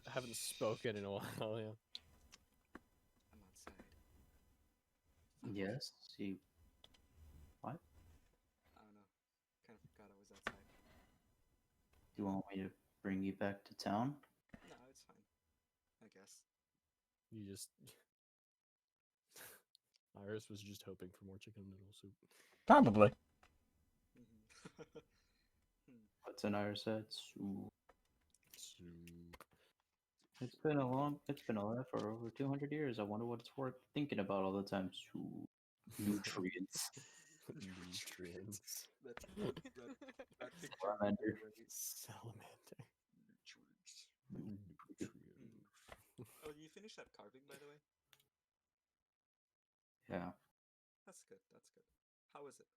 haven't spoken in a while. Yeah. I'm outside. Yes. See. What? I don't know. Kind of forgot I was outside. Do you want me to bring you back to town? No, it's fine. I guess. You just. Iris was just hoping for more chicken noodle soup. Probably. What's in Iris head? Soup. Soup. It's been alive for over 200 years. I wonder what it's worth thinking about all the time. Soup. Nutrients. Nutrients. That picture Salamander. Salamander. Nutrients. Oh, you finished that carving, by the way? Yeah. That's good. That's good. How is it?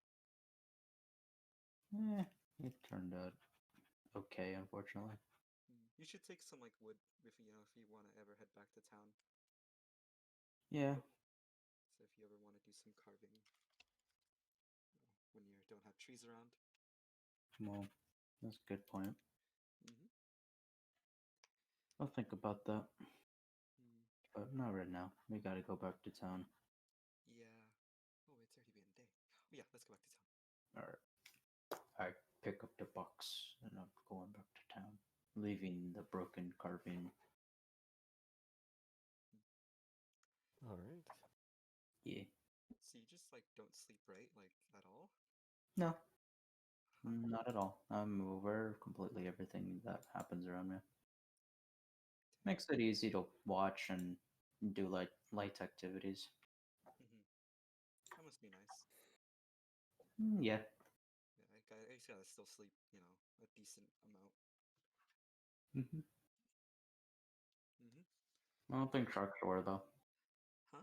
It turned out okay, unfortunately. You should take some like wood if you want to ever head back to town. Yeah. So if you ever want to do some carving when you don't have trees around. Well, that's a good point. Mm-hmm. I'll think about that. But not right now. We gotta go back to town. Yeah. Oh, it's already been a day. Oh, yeah, let's go back to town. Alright. rocks and I'm going back to town, leaving the broken carving. All right. Yeah. So you just like don't sleep, right? Like at all? No, not at all. I'm aware of completely everything that happens around me. Makes it easy to watch and do like light activities. That must be nice. Yeah. Yeah, I just gotta still sleep, you know, a decent amount. hmm Mm-hmm. I don't think Shark will though. Huh?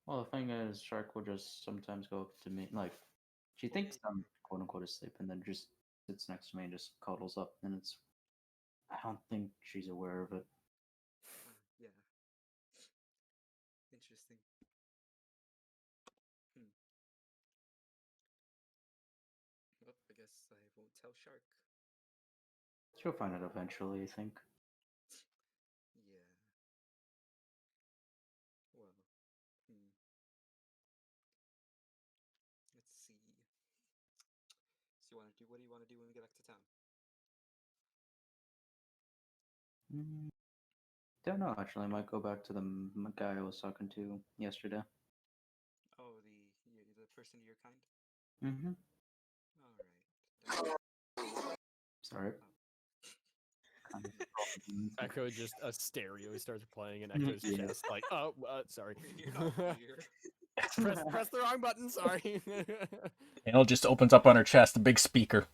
Well, the thing is, Shark will just sometimes go up to me, like, she Well, thinks I'm quote unquote asleep, and then just sits next to me and just cuddles up, and it's. I don't think she's aware of it. yeah. Interesting. Hmm. Well, I guess I won't tell Shark. She'll find it eventually, I think. Yeah. Well. Hmm. Let's see. So you want to do? What do you want to do when we get back to town? Mm, don't know, actually. I might go back to the guy I was talking to yesterday. Oh, the person of your kind. Mm-hmm. All right. Sorry. Oh. Kind of Echo just a stereo starts playing in Echo's Yeah. chest. Like, oh, sorry. You're not here. press the wrong button. Sorry. Anil just opens up on her chest, a big speaker.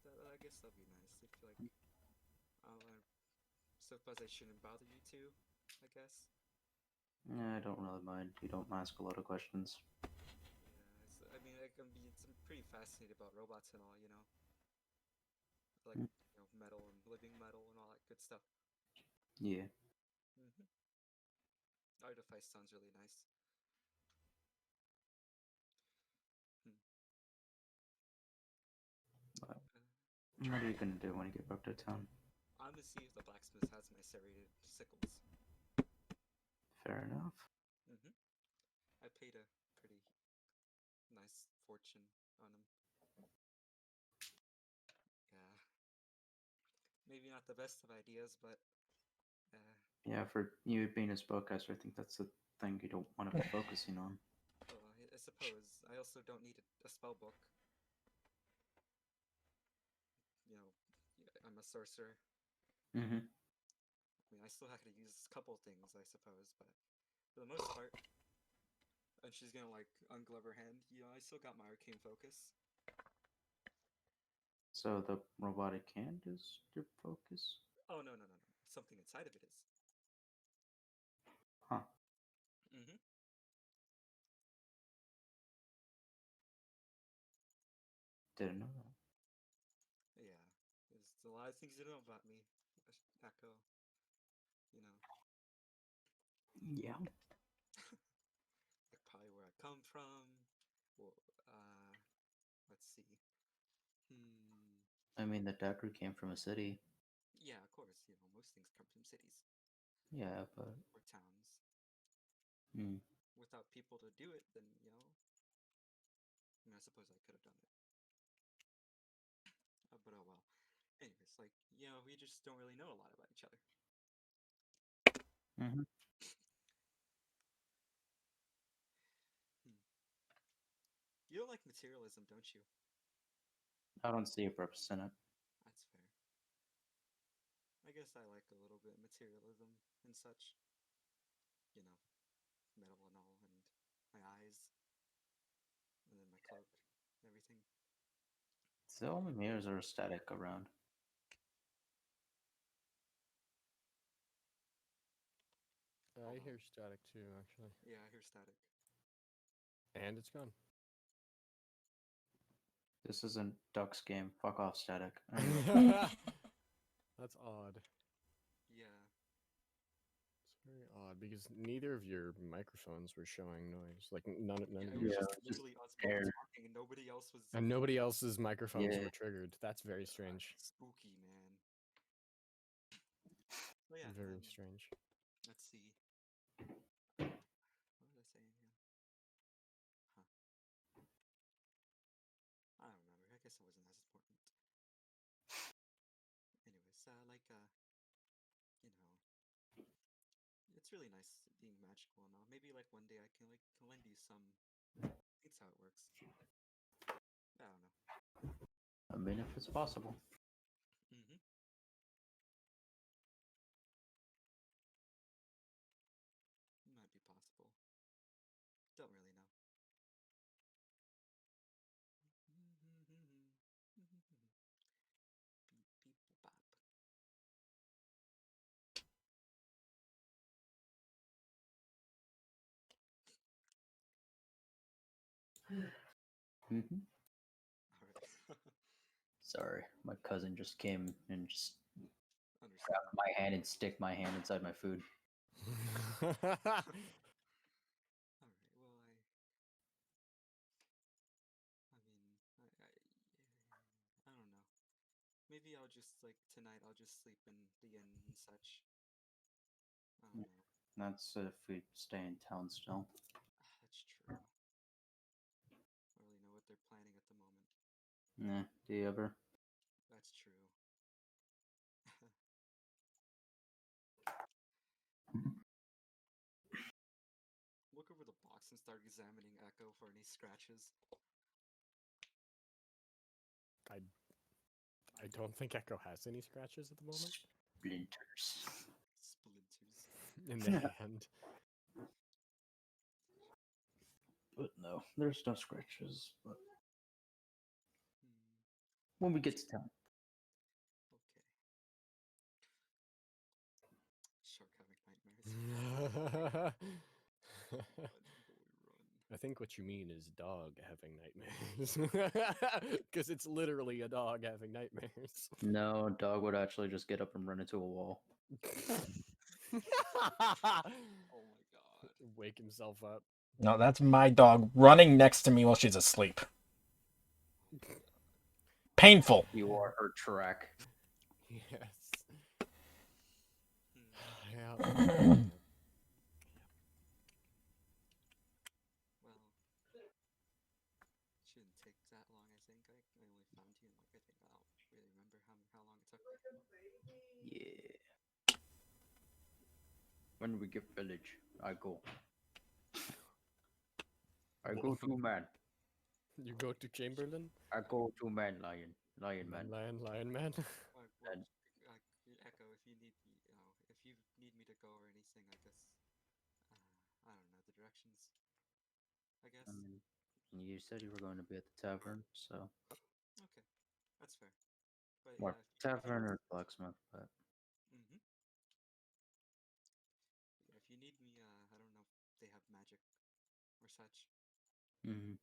Well, I guess that'll be nice. I feel like suppose I shouldn't bother you too. I guess. I don't really mind. You don't ask a lot of questions. Yeah. I mean, I'm pretty fascinated about robots and all. You know, like Mm. metal and living metal and all that good stuff. Yeah. Mm-hmm. Artifice sounds really nice. Hmm. But Uh, what are you gonna do when you get back to town? I'm gonna see if the blacksmith has my serrated sickles. Fair enough. Mm-hmm. I paid a pretty nice fortune on them. Yeah. Maybe not the best of ideas, but Yeah, for you being a spellcaster, I think that's the thing you don't want to be focusing on. well, I suppose I also don't need a spell book. You know, I'm a sorcerer. Mm-hmm. I mean, I still have to use a couple things, I suppose, but for the most part, and she's gonna like unglove her hand. I still got my arcane focus. So the robotic hand is your focus? Oh no! Something inside of it is. Huh. Mm-hmm. Didn't know that. Yeah. There's a lot of things you know about me, Echo. You know, Yeah. like probably where I come from. Well, let's see. Hmm. I mean, the dagger came from a city. Yeah, of course. Most things come from cities Yeah, but or towns. mm, Without people to do it, then I mean, I suppose I could have done it. But oh well. Anyways, like we just don't really know a lot about each other. hmm Hmm. You don't like materialism, don't you? I don't see a purpose in it. That's fair. I guess I like a little bit of materialism and such. Metal and all, and my eyes, and then my cloak, and everything. The only mirrors are static around. I hear static too, actually. Yeah, I hear static. And it's gone. This isn't Duck's game. Fuck off, static. That's odd. Yeah. It's very odd because neither of your microphones were showing noise. Like none Yeah, of it was yours. just just literally us air. both talking, and nobody else was. And nobody else's microphones Yeah. were triggered. That's very strange. Spooky, man. So yeah, Very strange. let's see. What was I saying here? you know, it's really nice being magical and all. Maybe like one day I can like lend you some. That's how it works. I don't know. I mean, if it's possible. Mm-hmm. Might be possible. Don't really know. Beep beep bop. Hmm. All right. Sorry, my cousin just came and just Understand. grabbed my hand and stick my hand inside my food. All right. Well, I don't know. Maybe I'll just like tonight. I'll just sleep in the inn and such. I don't know. That's if we stay in town still. That's true. I don't really know what they're planning at the moment. Nah, do you ever? That's true. Look over the box and start examining Echo for any scratches. I don't think Echo has any scratches at the moment Splinters. Splinters. in the hand. But no, there's no scratches. But Hmm. when we get to town, Okay. Shark having nightmares. Run, boy, run. I think what you mean is dog having nightmares. Because it's literally a dog having nightmares. no dog would actually just get up and run into a wall. Oh my god. Wake himself up. No, that's my dog running next to me while she's asleep. Painful. You are her track. Yes. Hmm. Yeah. Well, shouldn't take that long. I think I only found you in like I don't really remember how long it took. Yeah. When we get village, I go. I go to man. You go to Chamberlain? I go to man lion. Lion man. Lion man. Like, well, And- Echo, if you need me, if you need me to go or anything, I guess, I don't know the directions. I guess. I mean, you said you were going to be at the tavern, so Okay, that's fair. But or tavern or blacksmith, but Mm-hmm. Yeah, if you need me, I don't know if they have magic or such. mm-hmm.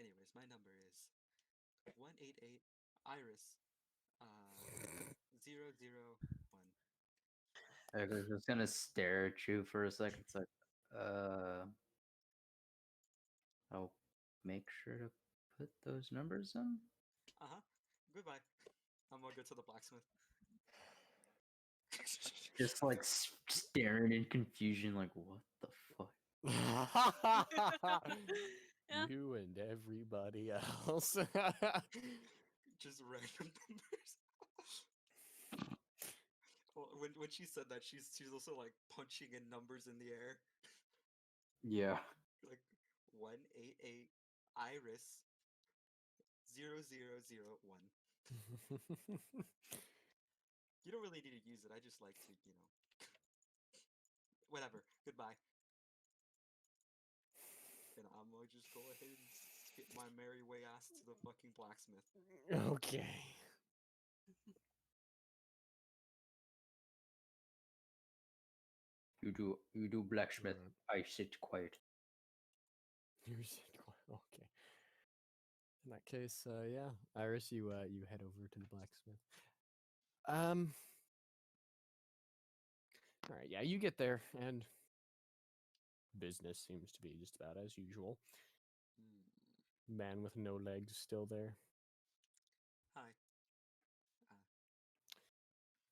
Anyways, my number is 188 Iris 001. I was just gonna stare at you for a second. It's like, I'll make sure to put those numbers in. Uh-huh. Goodbye. I'm gonna go to the blacksmith. Just like staring in confusion, like what the fuck? Yeah. You and everybody else. Just random numbers. Well, when she said that, she's also like punching in numbers in the air, Yeah. like 188 Iris 0001. You don't really need to use it. I just like to, whatever. Goodbye. And I'm gonna just go ahead and skip my merry way ass to the fucking blacksmith. Okay. You do blacksmith. Alright. I sit quiet. Okay. In that case, yeah, Iris, you head over to the blacksmith. All right, yeah, you get there, and business seems to be just about as usual. Hmm. Man with no legs still there. Hi.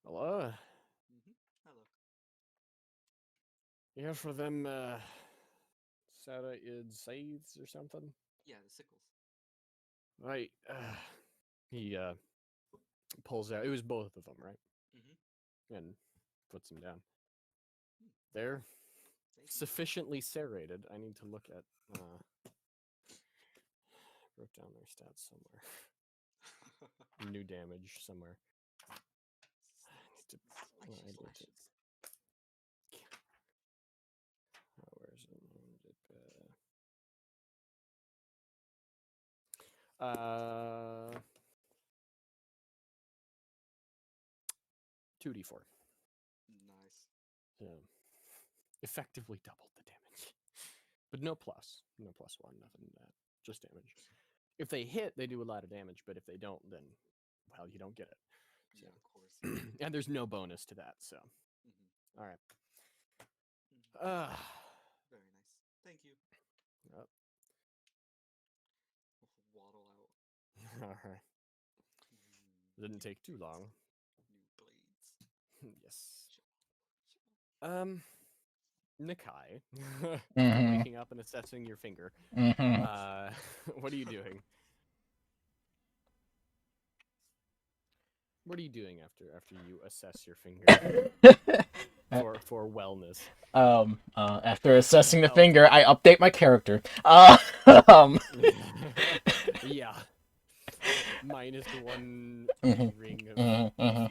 Hello. Hello. Here for them Sarah id scythes or something. Yeah, the sickles. Right. He pulls out. It was both of them, right? Mm-hmm. And puts them down. They're Thank you. sufficiently serrated. I need to look at. Wrote down their stats somewhere. New damage somewhere. I need to. Where is it? 2d4. Nice. So effectively doubled the damage, but no plus one, nothing. Just damage. If they hit, they do a lot of damage, but if they don't, then well, you don't get it. Yeah, of course. And there's no bonus to that. So, Mm-hmm. all right. Mm-hmm. Very nice. Thank you. Yep. Waddle out. All right. Didn't take too long. New blades. Yes. Sure. Nakai, Mhm. waking up and assessing your finger. Mhm. What are you doing? What are you doing after you assess your finger for wellness? After assessing the Health. finger, I update my character. Yeah. Minus one Mhm, ring of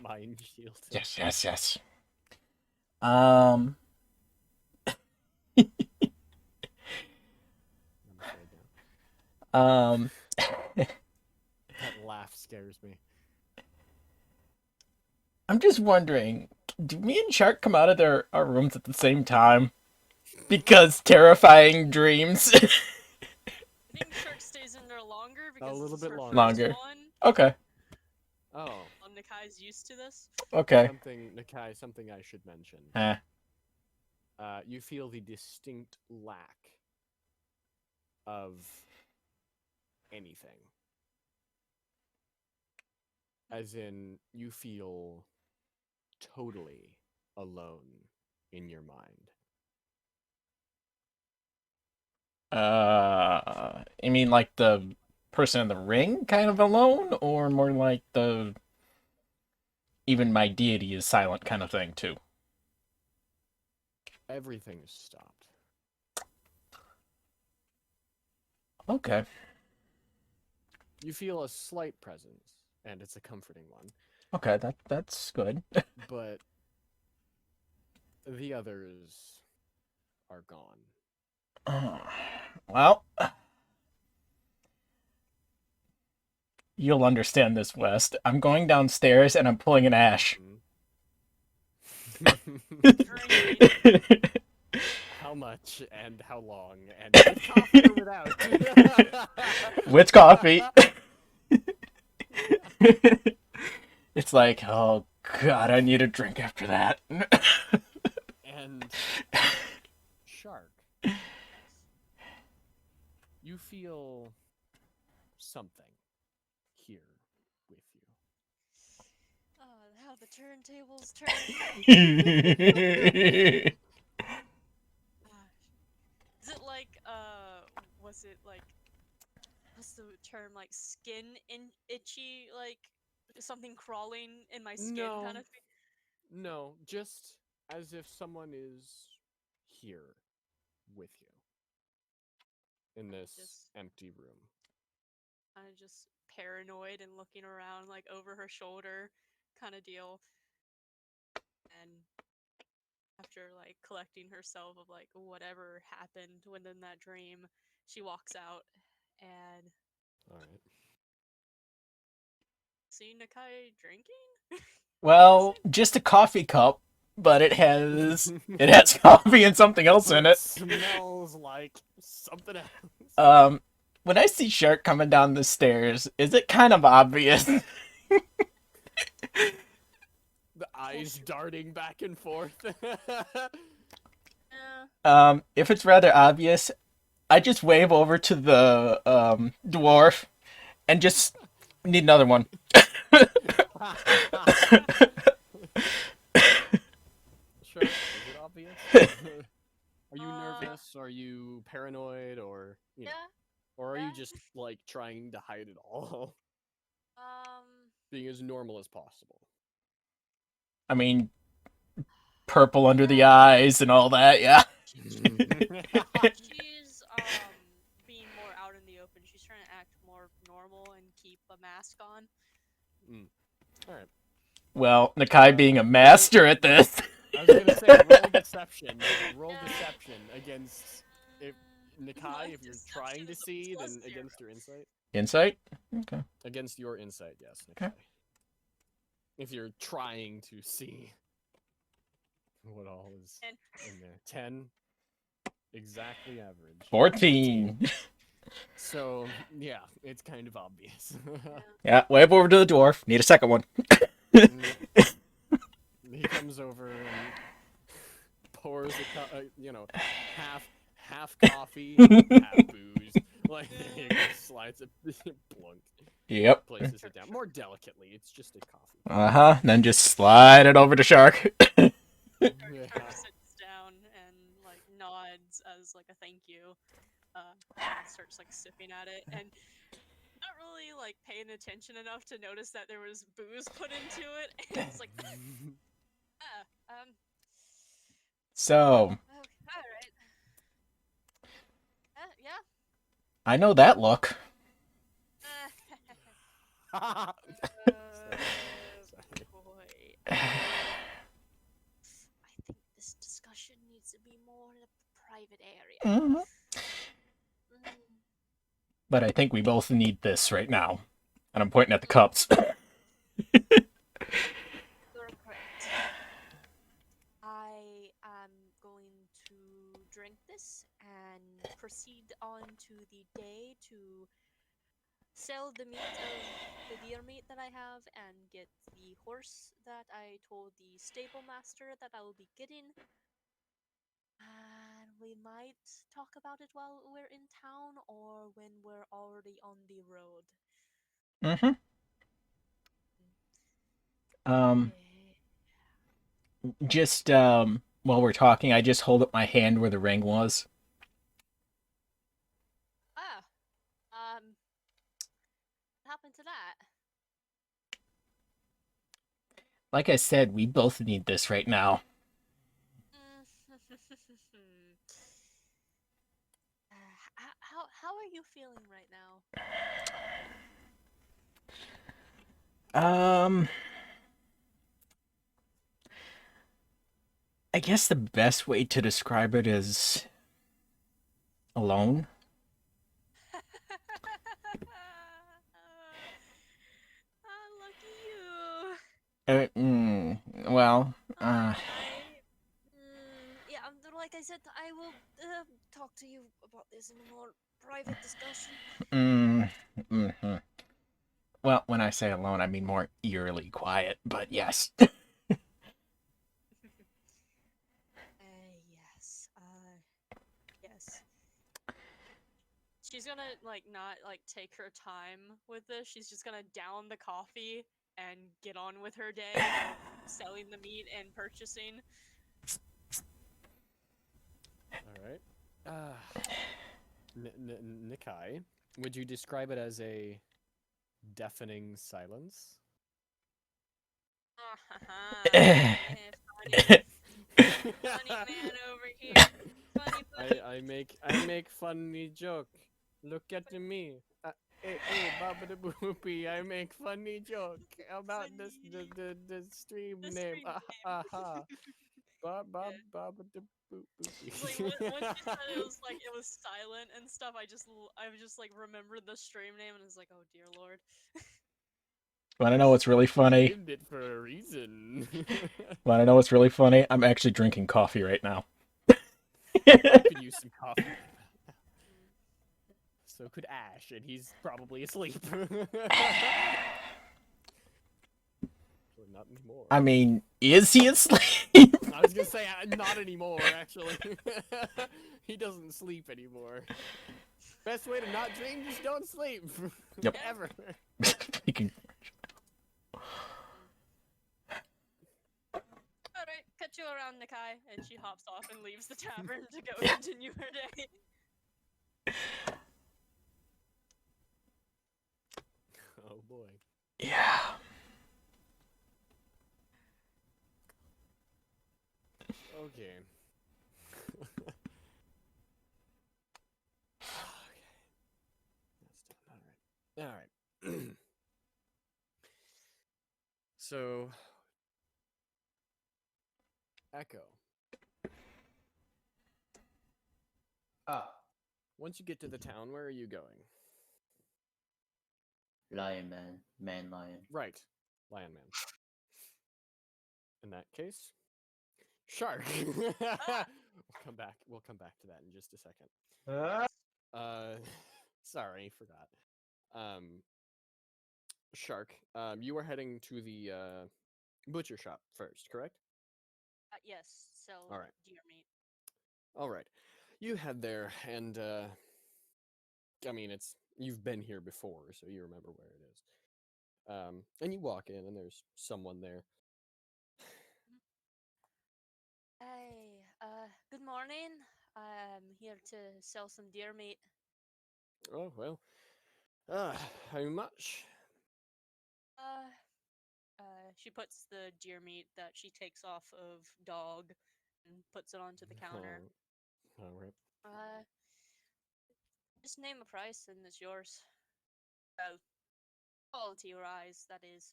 mind shield. Yes. That laugh scares me. I'm just wondering, do me and Shark come out of our rooms at the same time? Because terrifying dreams. I think Shark stays in there longer because little this is bit her first longer. one. Okay. Oh. Well, Nakai's used to this. Okay. Nakai, something I should mention. You feel the distinct lack of anything. As in, you feel totally alone in your mind. You mean like the person in the ring kind of alone, or more like the even my deity is silent kind of thing too? Everything is stopped. Okay. You feel a slight presence, and it's a comforting one. Okay, that's good. But the others are gone. Well, you'll understand this, West. I'm going downstairs and I'm pulling an Ash. How much and how long and with coffee or without? With coffee. It's like, oh god, I need a drink after that. And Shark, you feel something here with you. How the turntables turn. Is it like, was it like, what's the term, like skin itchy, like something crawling in my skin No. kind of thing? No, just as if someone is here with you in this Just- empty room. Kind of just paranoid and looking around like over her shoulder kind of deal. And after like collecting herself of like whatever happened within that dream, she walks out and All right. see Nakai drinking? Well, just a coffee cup, but it has coffee and something else in it. Smells like something else. When I see Shark coming down the stairs, is it kind of obvious? The eyes darting back and forth. If it's rather obvious, I just wave over to the dwarf and just need another one. Sure. Is it obvious? Are you nervous? Are you paranoid? Or you know, Yeah. or are you Yeah. just like trying to hide it all? being as normal as possible. I mean, purple under the eyes and all that, yeah. She's being more out in the open. She's trying to act more normal and keep a mask on. All right. Well, Nakai being a master at this. I was gonna say roll deception. Roll Yeah. deception against if Nakai. If you're Deception trying to is see, plus then 0. against your insight. Insight? Okay. Against your insight, yes. Okay. Nakai. If you're trying to see what all is And in there, 10, exactly average. 14. So yeah, it's kind of obvious. Yeah, wave over to the dwarf. Need a second one. He comes over and pours half coffee, half booze. Like there you go, slides it, blunk, Yep. places it down more delicately. It's just a coffee. Uh-huh. Then just slide it over to Shark. Yeah. Kirk sits down and like nods as like a thank you. And starts like sipping at it and not really like paying attention enough to notice that there was booze put into it. And it's like, So, all right. Yeah. I know that look. Boy. I think this discussion needs to be more in a private area. Mhm. But I think we both need this right now. And I'm pointing at the cups. You're correct. I am going to drink this and proceed on to the day to sell the meat of the deer meat that I have and get the horse that I told the stable master that I will be getting. And we might talk about it while we're in town or when we're already on the road. Mm-hmm. Just while we're talking, I just hold up my hand where the ring was. What happened to that? Like I said, we both need this right now. How are you feeling right now? I guess the best way to describe it is alone. Lucky you. Well, Yeah, like I said, I will talk to you about this in a more private discussion. Well, when I say alone, I mean more eerily quiet, but yes. Yes. She's gonna not take her time with this. She's just gonna down the coffee and get on with her day of selling the meat and purchasing. All right. Nikai, would you describe it as a deafening silence? Funny man over here. Funny. I make funny joke. Look at me. Hey, Baba the Boopy, I make funny joke about the stream The name. stream Baba the Boopy. Once you said it was silent and stuff, I just remembered the stream name and was like, oh dear lord. Want to know what's really funny? Named it for a reason. Want to know what's really funny? I'm actually drinking coffee right now. I could use some coffee. So could Ash, and he's probably asleep. Not anymore. I mean, is he asleep? I was gonna say not anymore. Actually, he doesn't sleep anymore. Best way to not dream: just don't sleep. Yep. Ever. Speaking. Alright, cut you around, Nakai, and she hops off and leaves the tavern to go continue her day. Oh boy. Yeah. Okay. Okay. That's done. All right. All right. So, Echo. Ah, Once you get to the town, where are you going? lion man lion. Right, Lion Man. In that case, Shark. We'll come back. We'll come back to that in just a second. Sorry, forgot. Shark. You are heading to the butcher shop first, correct? Yes, sell Alright. deer meat. All right. You head there, and I mean, you've been here before, so you remember where it is. And you walk in, and there's someone there. Hey, good morning. I'm here to sell some deer meat. Oh well. How much? Uh, she puts the deer meat that she takes off of dog and puts it onto the counter. All right. Uh, just name a price and it's yours. Well, quality rise, that is.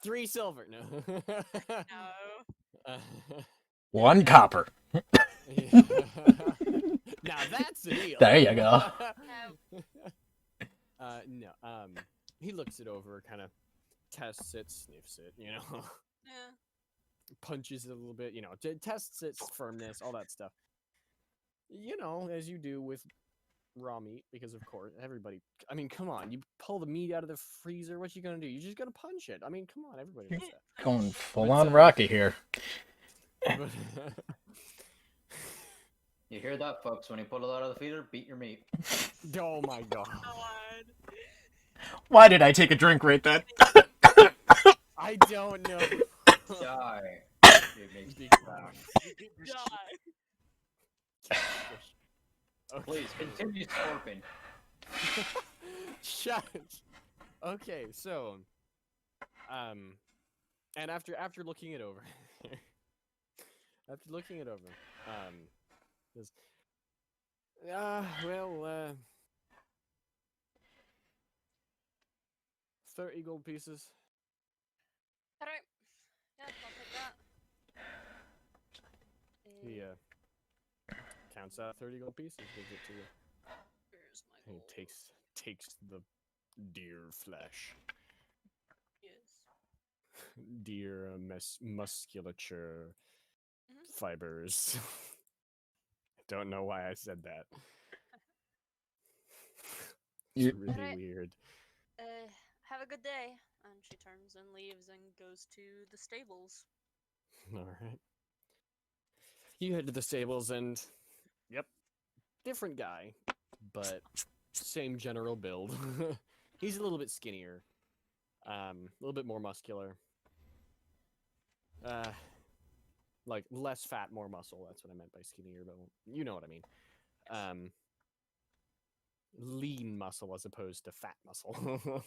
3 silver. No. No. Uh, 1 copper. yeah. Now that's a deal. There you go. No. He looks it over, kind of tests it, sniffs it, Yeah. punches it a little bit, tests its firmness, all that stuff. As you do with raw meat, because of course everybody. I mean, come on, you pull the meat out of the freezer. What you gonna do? You just gotta punch it. I mean, come on, everybody does that. Going full But, on Rocky here. But, You hear that, folks? When you pull it out of the feeder, beat your meat. oh my god! God. Why did I take a drink right then? I don't know. Die. It makes me laugh. Die. Please continue slurping. Shut. Okay, so, and after looking it over, this, well, 30 gold pieces. Alright. Yeah, I'll take that. He counts out 30 gold pieces, gives it to you. Where's my He gold? takes the deer flesh, Yes. deer musculature, Mhm. fibers. I don't know why I said that. It's You- really Alright. weird. Have a good day. And she turns and leaves and goes to the stables. All right. You head to the stables and, yep, different guy, but same general build. He's a little bit skinnier, a little bit more muscular. Like less fat, more muscle. That's what I meant by skinnier, but you know what I mean. Lean muscle as opposed to fat muscle.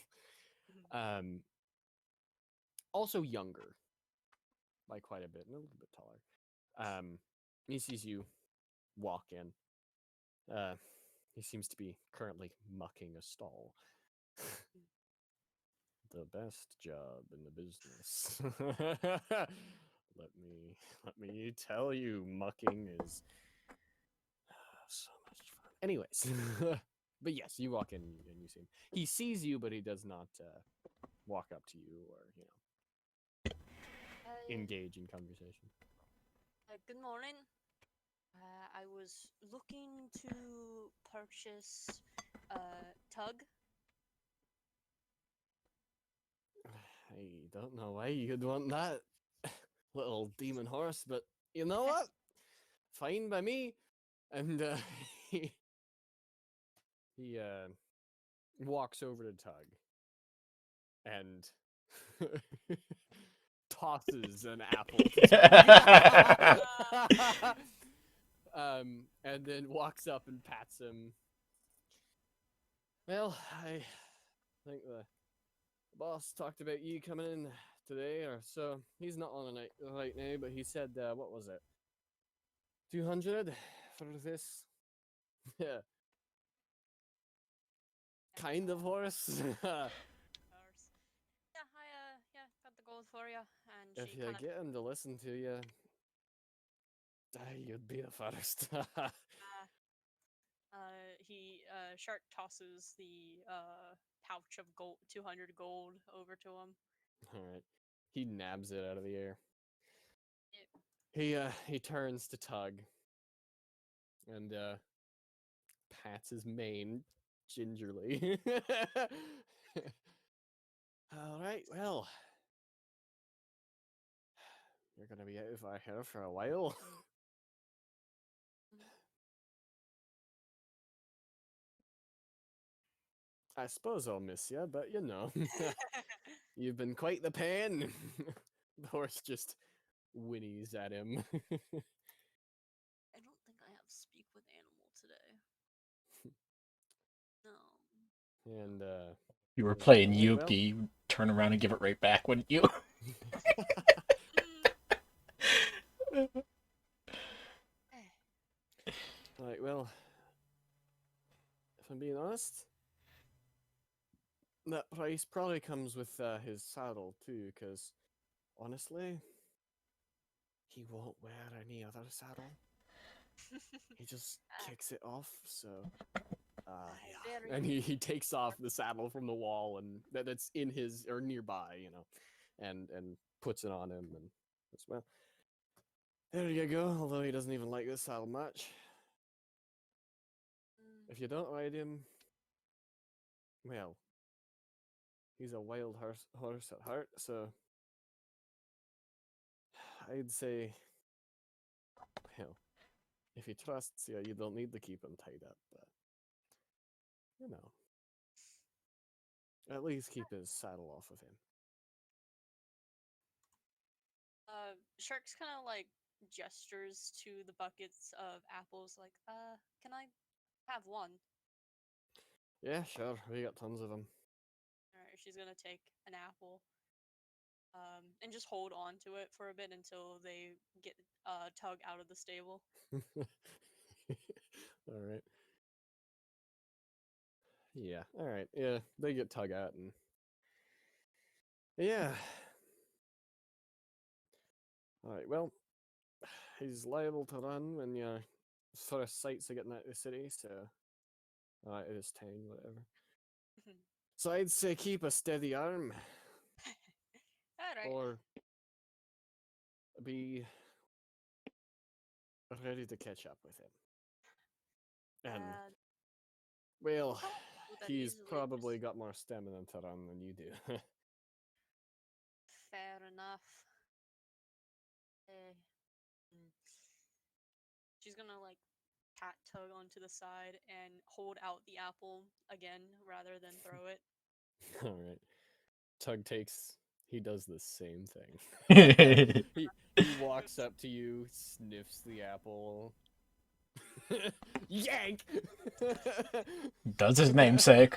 Also younger, by quite a bit, and a little bit taller. He sees you walk in. He seems to be currently mucking a stall. The best job in the business. Let me tell you, mucking is so much fun. Anyways, but yes, you walk in and you see him. He sees you, but he does not walk up to you or engage in conversation. Good morning. I was looking to purchase Tug. I don't know why you'd want that little demon horse, but you know what? Fine by me. And he walks over to Tug and tosses an apple to Tug. And then walks up and pats him. Well, I think the boss talked about you coming in today, or so. He's not on a night right now, but he said, what was it? 200 for this? Yeah. Kind of horse. Course. Yeah, got the gold for you, and If she you kind of get him to listen to you, you'd be the first. Shark tosses the pouch of gold, 200 gold, over to him. All right. He nabs it out of the air. Yep. He turns to Tug and pats his mane gingerly. All right, well, you're gonna be out of our hair for a while. I suppose I'll miss you, but you know, you've been quite the pain. The horse just whinnies at him. I don't think I have speak with animal today. No. And You were he's like, playing "Alright, well." Yuki, you turn around and give it right back, wouldn't you? Mm, Right, well, if I'm being honest, that price probably comes with his saddle too, because honestly, he won't wear any other saddle. He just kicks it off, so yeah. Very And he takes off the saddle from the wall and that's in his or nearby, you know, and puts it on him and as well. There you go. Although he doesn't even like this saddle much. If you don't ride him, well, he's a wild horse at heart. So I'd say, well, if he trusts you, you don't need to keep him tied up, but you know, at least keep his saddle off of him. Sharks kind of like gestures to the buckets of apples, like, can I have one? Yeah, sure. We got tons of them. Alright, she's gonna take an apple, and just hold on to it for a bit until they get Tug out of the stable. All right. Yeah. All right. Yeah, they get Tug out and yeah. All right. Well, he's liable to run when your first sights are getting out of the city, so it is town, whatever. So I'd say keep a steady arm, Alright. or be ready to catch up with him. And well, I'll do that he's easily, probably just- got more stamina to run than you do. Fair enough. Mm. She's gonna like pat Tug onto the side and hold out the apple again rather than throw it. All right. Tug takes. He does the same thing. he walks up to you, sniffs the apple. Yank! Does his namesake.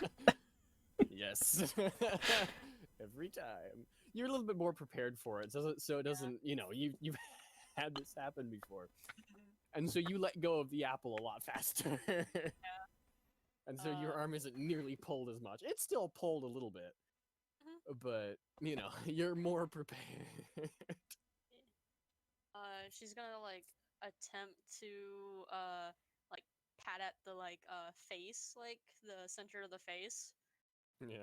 Yes. Every time. You're a little bit more prepared for it, so it doesn't, you know, you've had this happen before. And so you let go of the apple a lot faster. And so your arm isn't nearly pulled as much. It's still pulled a little bit. But, you know, you're more prepared. She's gonna like attempt to like pat at the like face, like the center of the face. Yeah.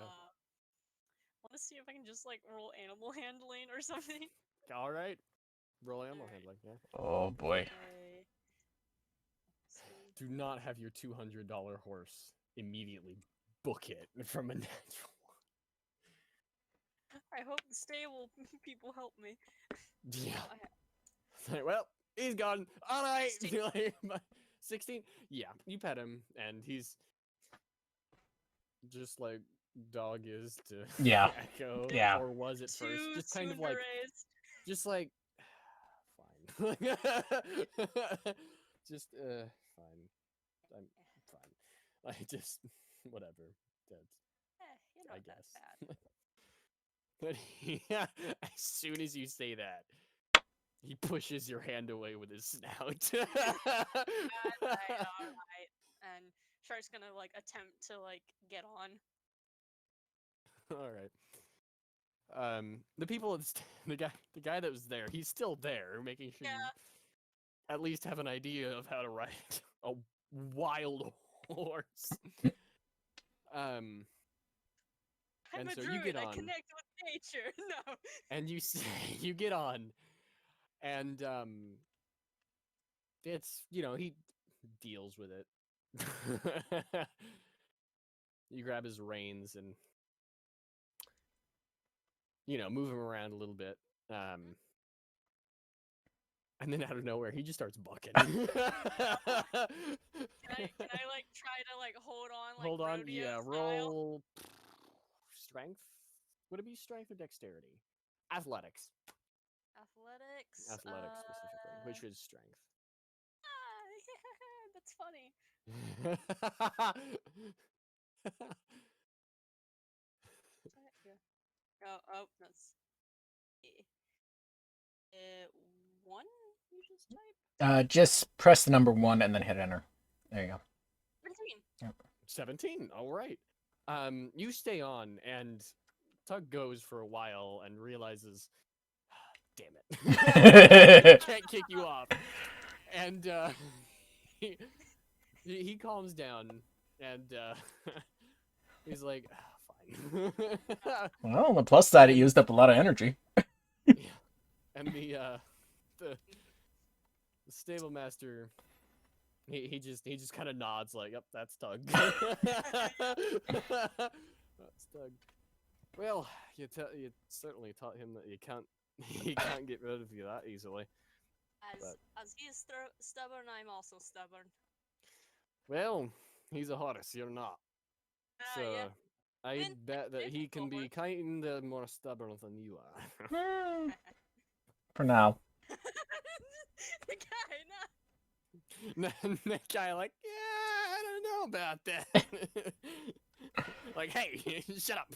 Want to see if I can just like roll animal handling or something. All right. Roll animal Alright. handling, yeah. Oh boy. Okay. Let's see. Do not have your $200 horse immediately book it from a natural I hope the stable people help me. one. Yeah. I ha- Like, well, he's gone. All right. 16. 16? Yeah, you pet him, and he's just like dog is to Yeah. Echo. Yeah. Or was it first? Too Just kind of soon to like, raise. just like, fine. Just, fine. I'm fine. I just, whatever. That's, You're I not that guess. bad. But as soon as you say that, he pushes your hand away with his snout. Alright, alright. And Shark's gonna like attempt to like get on. All right. The people, the guy that was there, he's still there, making sure you Yeah. at least have an idea of how to ride a wild horse. I'm And a so druid. you get I on. connect with nature. No. And you get on, and it's he deals with it. You grab his reins and move him around a little bit. And then out of nowhere, he just starts bucking. Can I like try to like hold on like Hold on, rodeo yeah, style? roll strength. Would it be strength or dexterity? Athletics. Athletics. Athletics specifically, which is strength. That's funny. Oh, that's one. You just type Just press the number 1 and then hit enter. There you go. 17. 17. All right. You stay on, and Tug goes for a while and realizes, damn it, can't kick you off. And he calms down, and he's like, fine. Well, on the plus side, it used up a lot of energy. Yeah. And the stable master, he just kind of nods like, yep, that's Tug. That's Tug. Well, you certainly taught him that he can't get rid of you that easily. As he is stubborn, I'm also stubborn. Well, he's a horse, you're not. So Yeah. I Win- bet that he can be difficult. kinda more stubborn than you are. For now. The guy, no. The guy like, yeah, I don't know about that. Like, hey, shut up.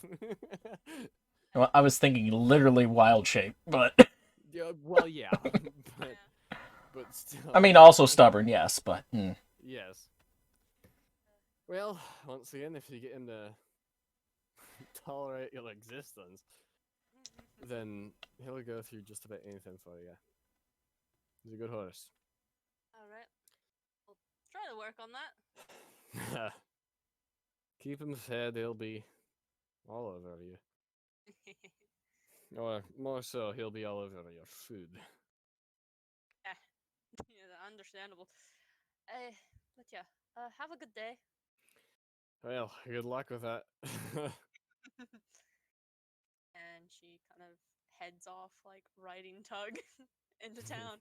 Well, I was thinking literally wild shape, but Yeah, well, yeah, but still. I mean, also stubborn, yes, but Yes. Well, once again, if you get him to tolerate your existence, then he'll go through just about anything for you. He's a good horse. Alright. I'll try to work on that. Keep him fed, he'll be all over you. Or more so, he'll be all over your food. Yeah, understandable. But yeah, have a good day. Well, good luck with that. And she kind of heads off, like riding Tug into town.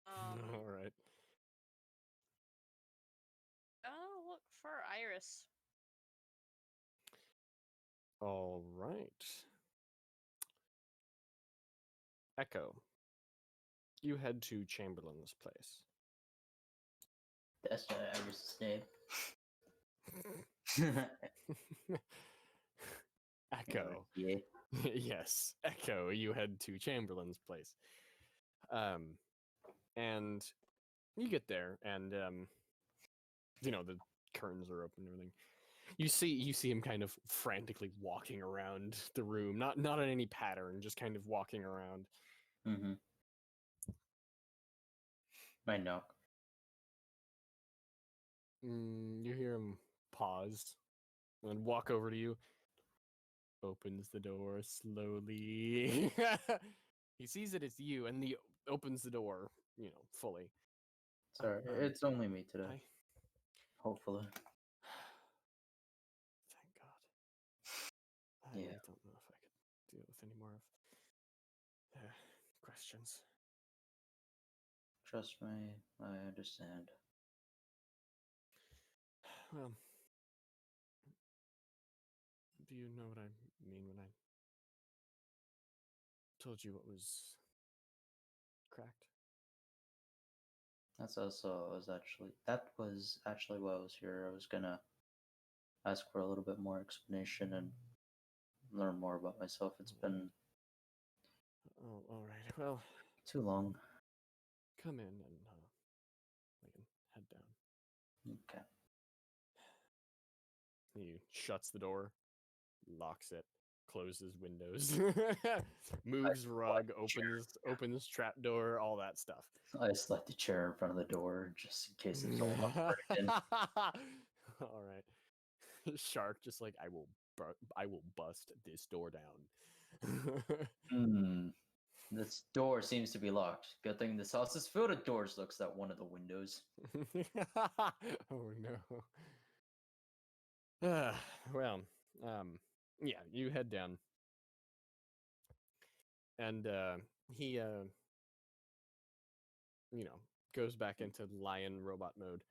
Alright. Look for Iris. Alright. Echo. You head to Chamberlain's place. That's Iris' name. Echo. Yeah. Yes, Echo, you head to Chamberlain's place. And you get there, and the curtains are open and everything. You see him kind of frantically walking around the room, not in any pattern, just kind of walking around. Mm-hmm. I knock. You hear him pause and walk over to you. Opens the door slowly. He sees that it's you, and he opens the door, fully. Sorry, it's only me today. Hi. Hopefully. Thank God. I Yeah. really don't know if I could deal with any more of their questions. Trust me, I understand. Well, do you know what I mean when I told you what was cracked? That was actually why I was here. I was gonna ask for a little bit more explanation and learn more about myself. It's been Oh, all right. Well, too long. come in and we can head down. Okay. He shuts the door, locks it, closes windows, moves rug, opens trap door, all that stuff. I slide the chair in front of the door just in case it's all up again. All right. Shark just like I will bust this door down. Hmm. This door seems to be locked. Good thing this house is filled with doors. Looks at one of the windows. Oh no. Well, yeah, you head down. And he goes back into lion robot mode.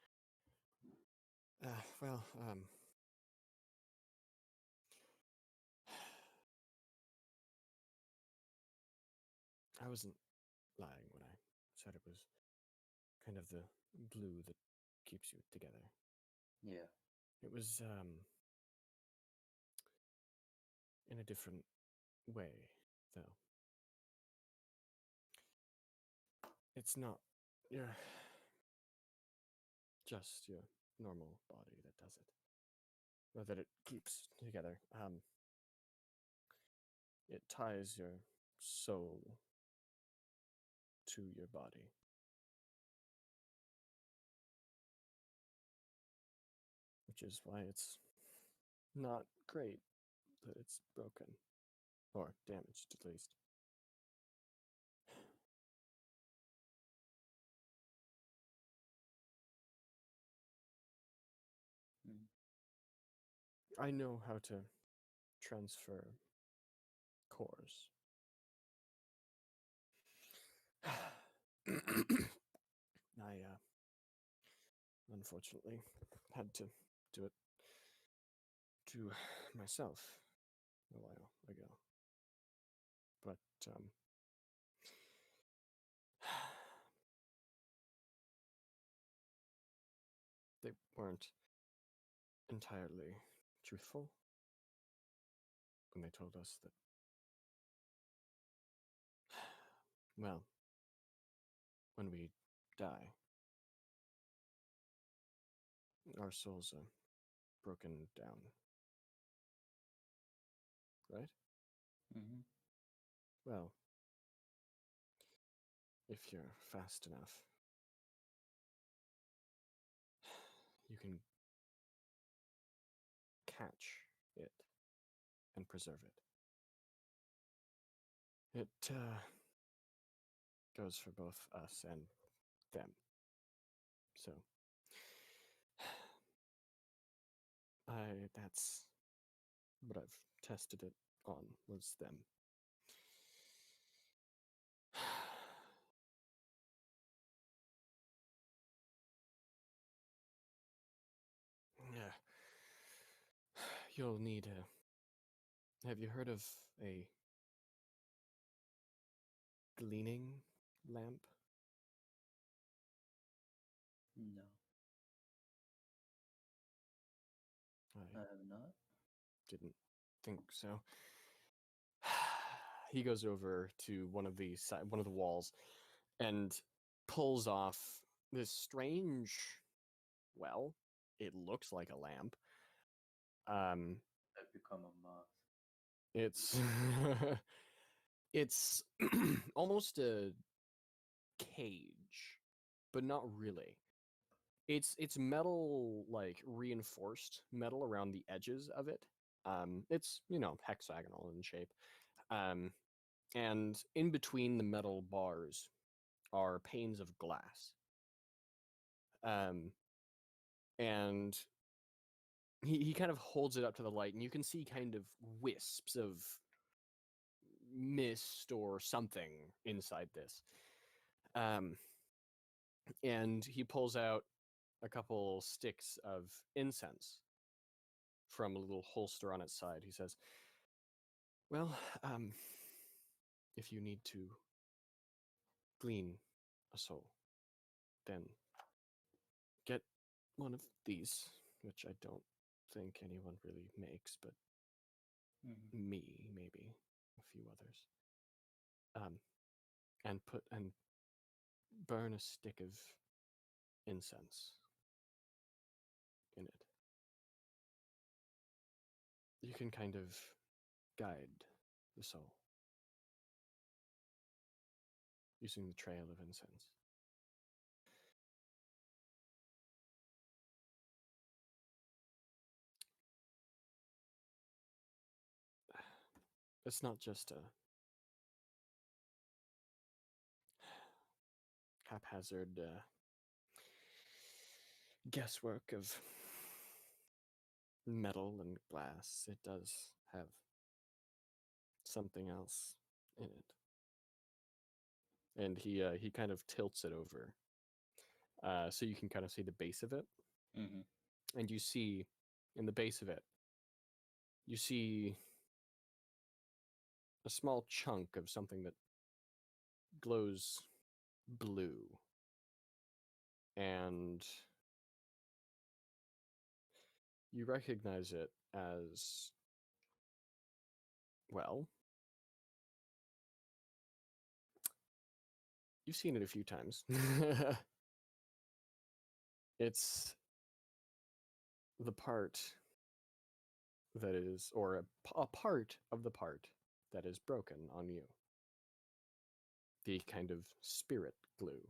Well, I wasn't lying when I said it was kind of the glue that keeps you together. Yeah. It was in a different way, though. It's not your just your normal body that does it, or that it keeps together. It ties your soul to your body. Which is why it's not great that it's broken. Or damaged, at least. Mm. I know how to transfer cores. I, unfortunately, had to do it to myself a while ago. But, they weren't entirely truthful when they told us that, well, when we die, our souls are broken down. Right? Mm-hmm. Well, if you're fast enough, you can catch it and preserve it. It goes for both us and them. So, that's what I've tested it on, was them. Yeah. You'll need a... Have you heard of a gleaning lamp? No, I I have not. didn't think so. He goes over to one of the walls and pulls off this strange... Well, it looks like a lamp. I've become a moth. It's it's almost a cage, but not really. It's metal, like reinforced metal around the edges of it. It's hexagonal in shape. And in between the metal bars are panes of glass. And he kind of holds it up to the light, and you can see kind of wisps of mist or something inside this. And he pulls out a couple sticks of incense from a little holster on its side. He says, well, if you need to glean a soul, then get one of these, which I don't think anyone really makes, but me, maybe a few others, and burn a stick of incense in it. You can kind of guide the soul using the trail of incense. It's not just a haphazard guesswork of metal and glass. It does have something else in it. And he kind of tilts it over, so you can kind of see the base of it. Mm-hmm. And you see in the base of it, you see a small chunk of something that glows blue. And you recognize it as, well, you've seen it a few times. It's the part that is, or a part of the part that is broken on you. The kind of spirit glue,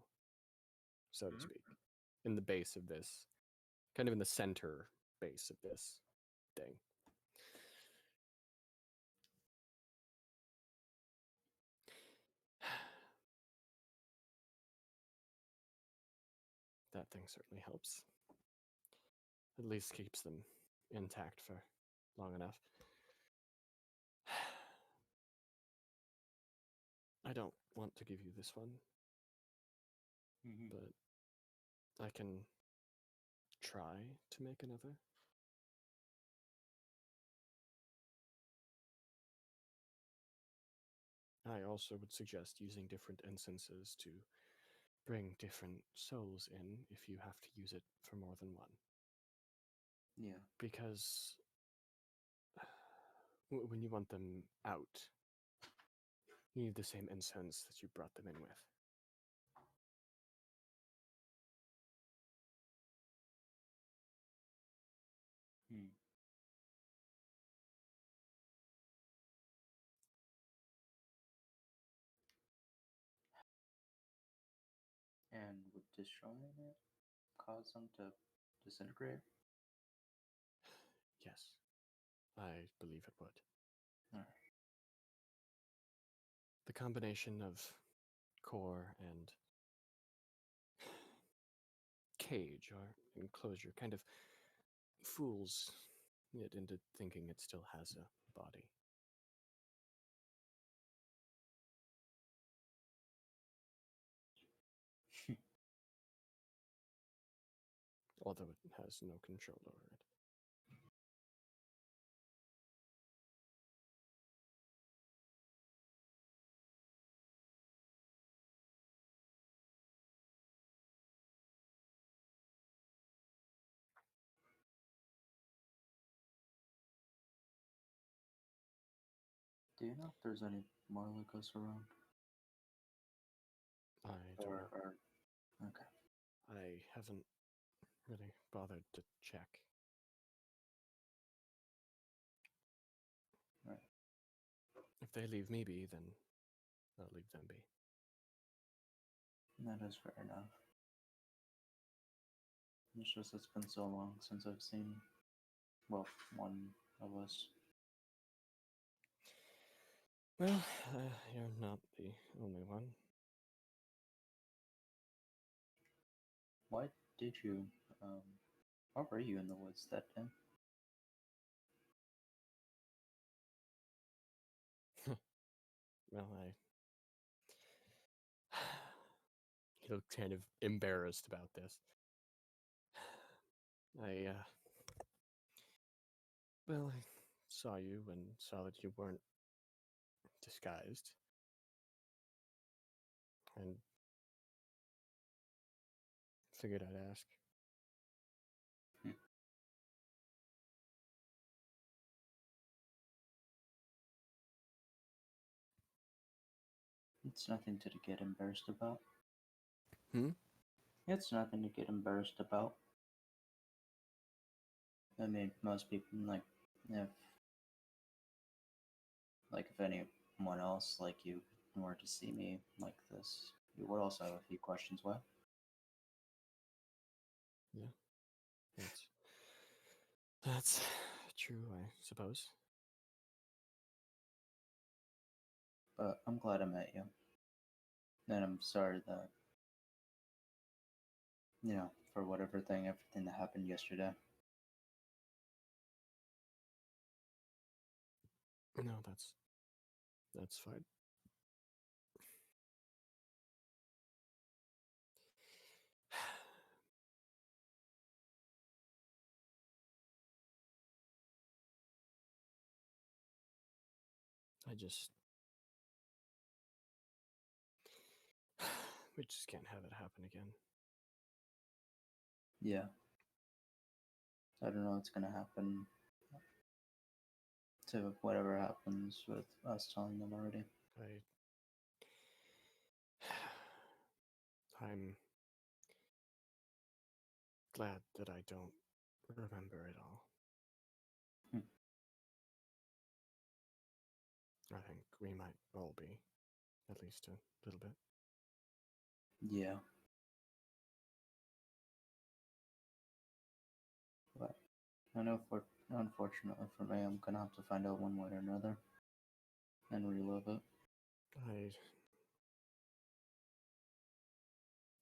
so to speak, in the base of this, kind of in the center base of this thing. That thing certainly helps. At least keeps them intact for long enough. I don't want to give you this one, Mm-hmm. but I can try to make another. I also would suggest using different incenses to bring different souls in if you have to use it for more than one. Yeah. Because when you want them out, you need the same incense that you brought them in with. Hmm. And would destroying it cause them to disintegrate? Yes, I believe it would. Alright. The combination of core and cage or enclosure kind of fools it into thinking it still has a body. Although it has no control over it. Do you know if there's any more like us around? I don't know. Or okay. I haven't really bothered to check. Right. If they leave me be, then I'll leave them be. That is fair enough. It's just it's been so long since I've seen, well, one of us. Well, you're not the only one. Why did you, why were you in the woods that day? Well, he looked kind of embarrassed about this. Well, I saw you and saw that you weren't disguised. And figured I'd ask. It's nothing to get embarrassed about. Hmm? It's nothing to get embarrassed about. I mean, most people if anyone else like you were to see me like this, you would also have a few questions. Why? Yeah. That's true, I suppose. But I'm glad I met you, and I'm sorry that for everything that happened yesterday. No, that's fine. We just can't have it happen again. Yeah. I don't know what's gonna happen to whatever happens with us telling them already. I'm glad that I don't remember it all. Hmm. I think we might all be, at least a little bit. Yeah. But I know unfortunately for me, I'm gonna have to find out one way or another and relive it.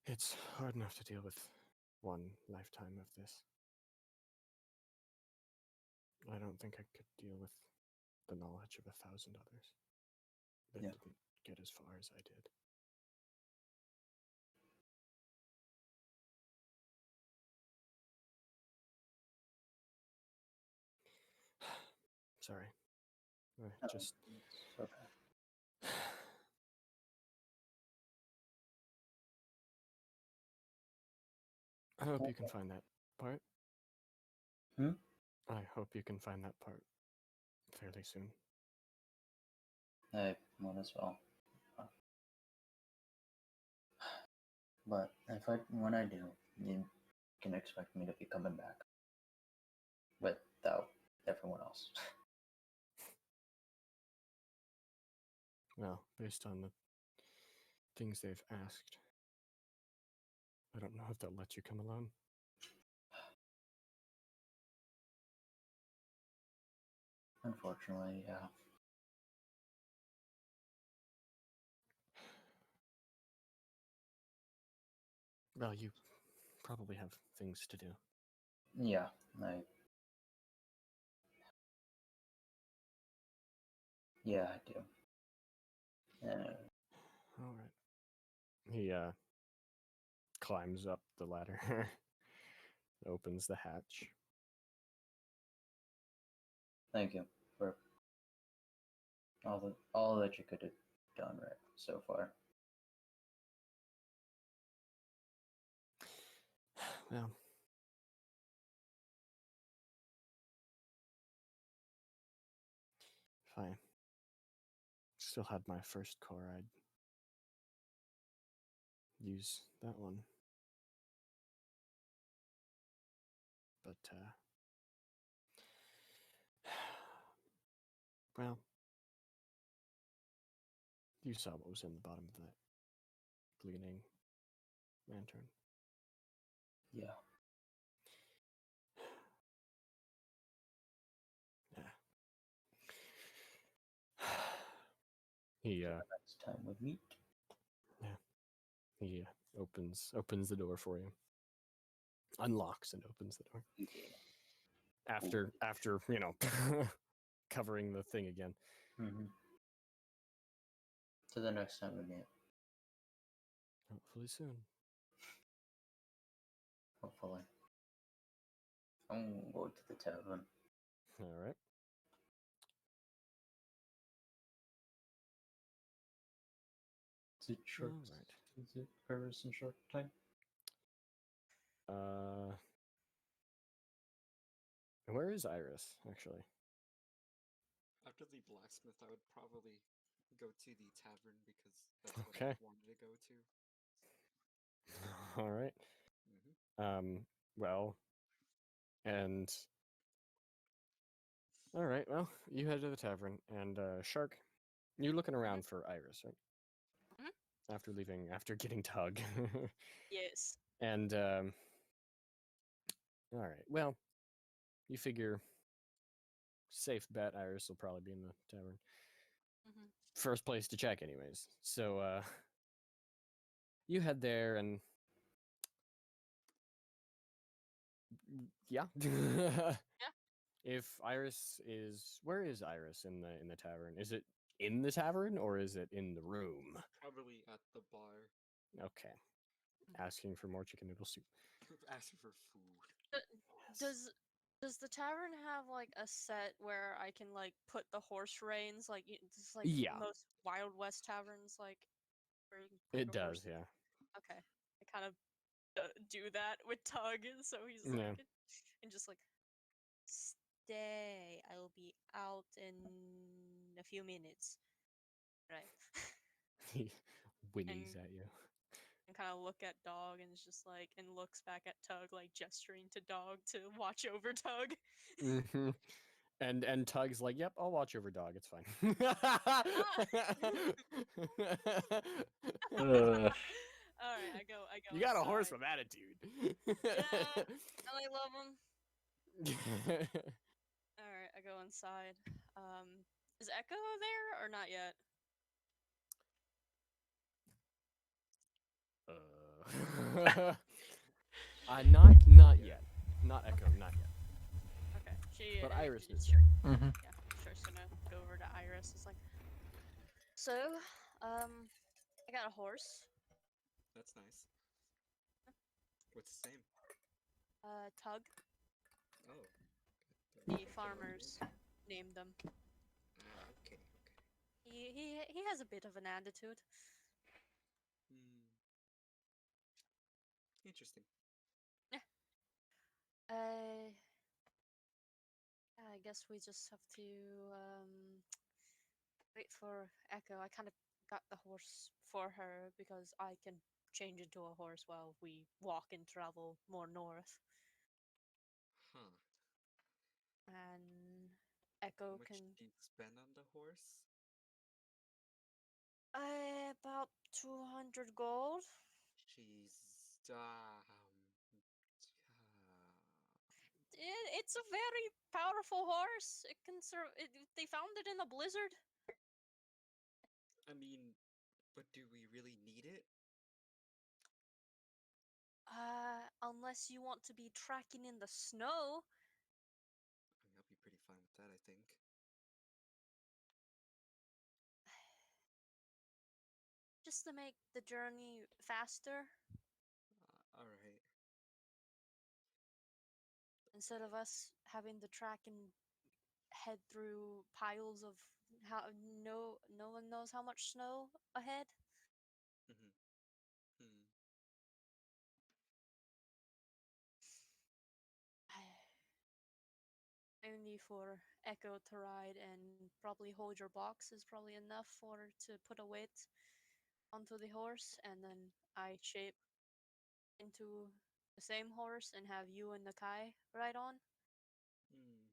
It's hard enough to deal with one lifetime of this. I don't think I could deal with the knowledge of 1,000 others that Yeah. didn't get as far as I did. Sorry. I just. It's okay. I hope you can find that part. Hmm? I hope you can find that part fairly soon. I might as well. But when I do, you can expect me to be coming back without everyone else. Well, based on the things they've asked, I don't know if they'll let you come alone. Unfortunately, yeah. Well, you probably have things to do. Yeah, yeah, I do. All right. He climbs up the ladder, opens the hatch. Thank you for all that you could have done right so far. Well, if I still had my first core, I'd use that one. But, well, you saw what was in the bottom of that gleaming lantern. Yeah. Yeah. He Next time we meet. he opens the door for you. Unlocks and opens the door. Yeah. After covering the thing again. Mm-hmm. To the next time we meet. Hopefully soon. Hopefully. I'm gonna go to the tavern. All right. Is it short? All right. Is it Paris in short time? Where is Iris, actually? After the blacksmith, I would probably go to the tavern because that's what Okay. I wanted to go to. All right. Well, and all right. Well, you head to the tavern, and Shark, you're looking around for Iris, right? Mhm. After getting Tug, Yes. and all right. Well, you figure safe bet Iris will probably be in the tavern. Hmm. First place to check, anyways. So you head there, and yeah. If Iris is, where is Iris in the tavern? Is it in the tavern or is it in the room? Probably at the bar, Okay. Asking for more chicken noodle soup. asking for food. Does does the tavern have like a set where I can like put the horse reins like just like Yeah. most Wild West taverns like where you can put It the horse? does, yeah. Okay, I kind of do that with Tug, and so he's Yeah. like, and just like, stay. I'll be out in a few minutes. Right. He whinnies And at you. and kind of look at Dog and is just like and looks back at Tug like gesturing to Dog to watch over Tug. Hmm. And Tug's like, "Yep, I'll watch over Dog. It's fine." All right, I go You got a horse inside. with attitude. Yeah, and I love him. All right, I go inside. Is Echo there or not yet? Not yet. Not Echo, Okay. not yet. Okay. She. But Iris is Sure. Mm-hmm. Yeah. Shark's gonna go over to Iris. It's like, so, I got a horse. That's nice. What's his name? Tug. Oh. The farmers named them. Ah, okay, okay. He has a bit of an attitude. Hmm. Interesting. Uh, I guess we just have to wait for Echo. I kind of got the horse for her because I can change into a horse while we walk and travel more north. Huh. And How Echo much can do you spend on the horse? about 200 gold. Jeez. It's a very powerful horse. It can they found it in a blizzard. I mean, but do we really need it? Unless you want to be tracking in the snow. I mean, I'll be pretty fine with that, I think. Just to make the journey faster Alright. instead of us having to track and head through piles of how no one knows how much snow ahead. Mm-hmm. Hmm. Only for Echo to ride and probably hold your box is probably enough for to put a weight onto the horse, and then I shape into the same horse and have you and Nakai ride on. Hmm.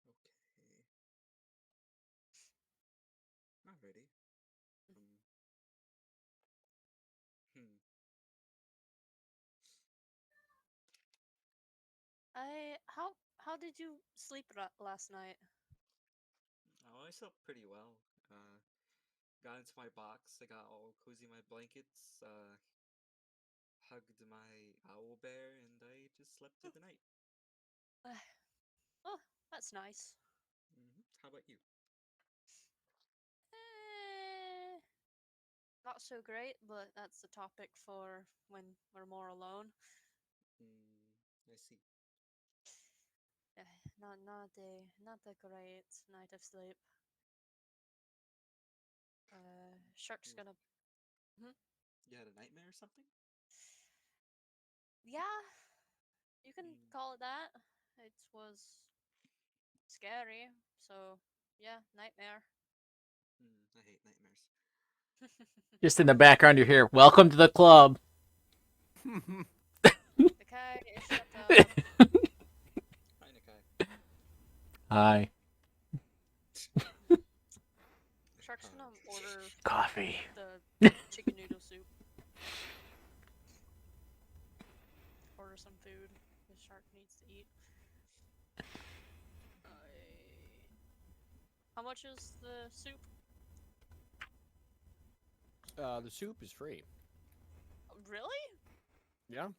Okay. Alrighty. Um. Hmm. I how did you sleep last night? Oh, I slept pretty well. Got into my box. I got all cozy in my blankets. Hugged my owl bear, and I just slept through the night. Oh, that's nice. How about you? Eh, not so great, but that's the topic for when we're more alone. I see. Not a great night of sleep. Shark's Ooh, gonna. Mhm. you had a nightmare or something? Yeah, you can Mm, call it that. It was scary, so yeah, nightmare. I hate nightmares. Just in the background, you hear, "Welcome to the club." Okay, shut up. Hi, Nikai. Hi. Shark's gonna order Coffee. the chicken noodle soup. Order some food. The shark needs to eat. How much is the soup? The soup is free. Really? Yeah.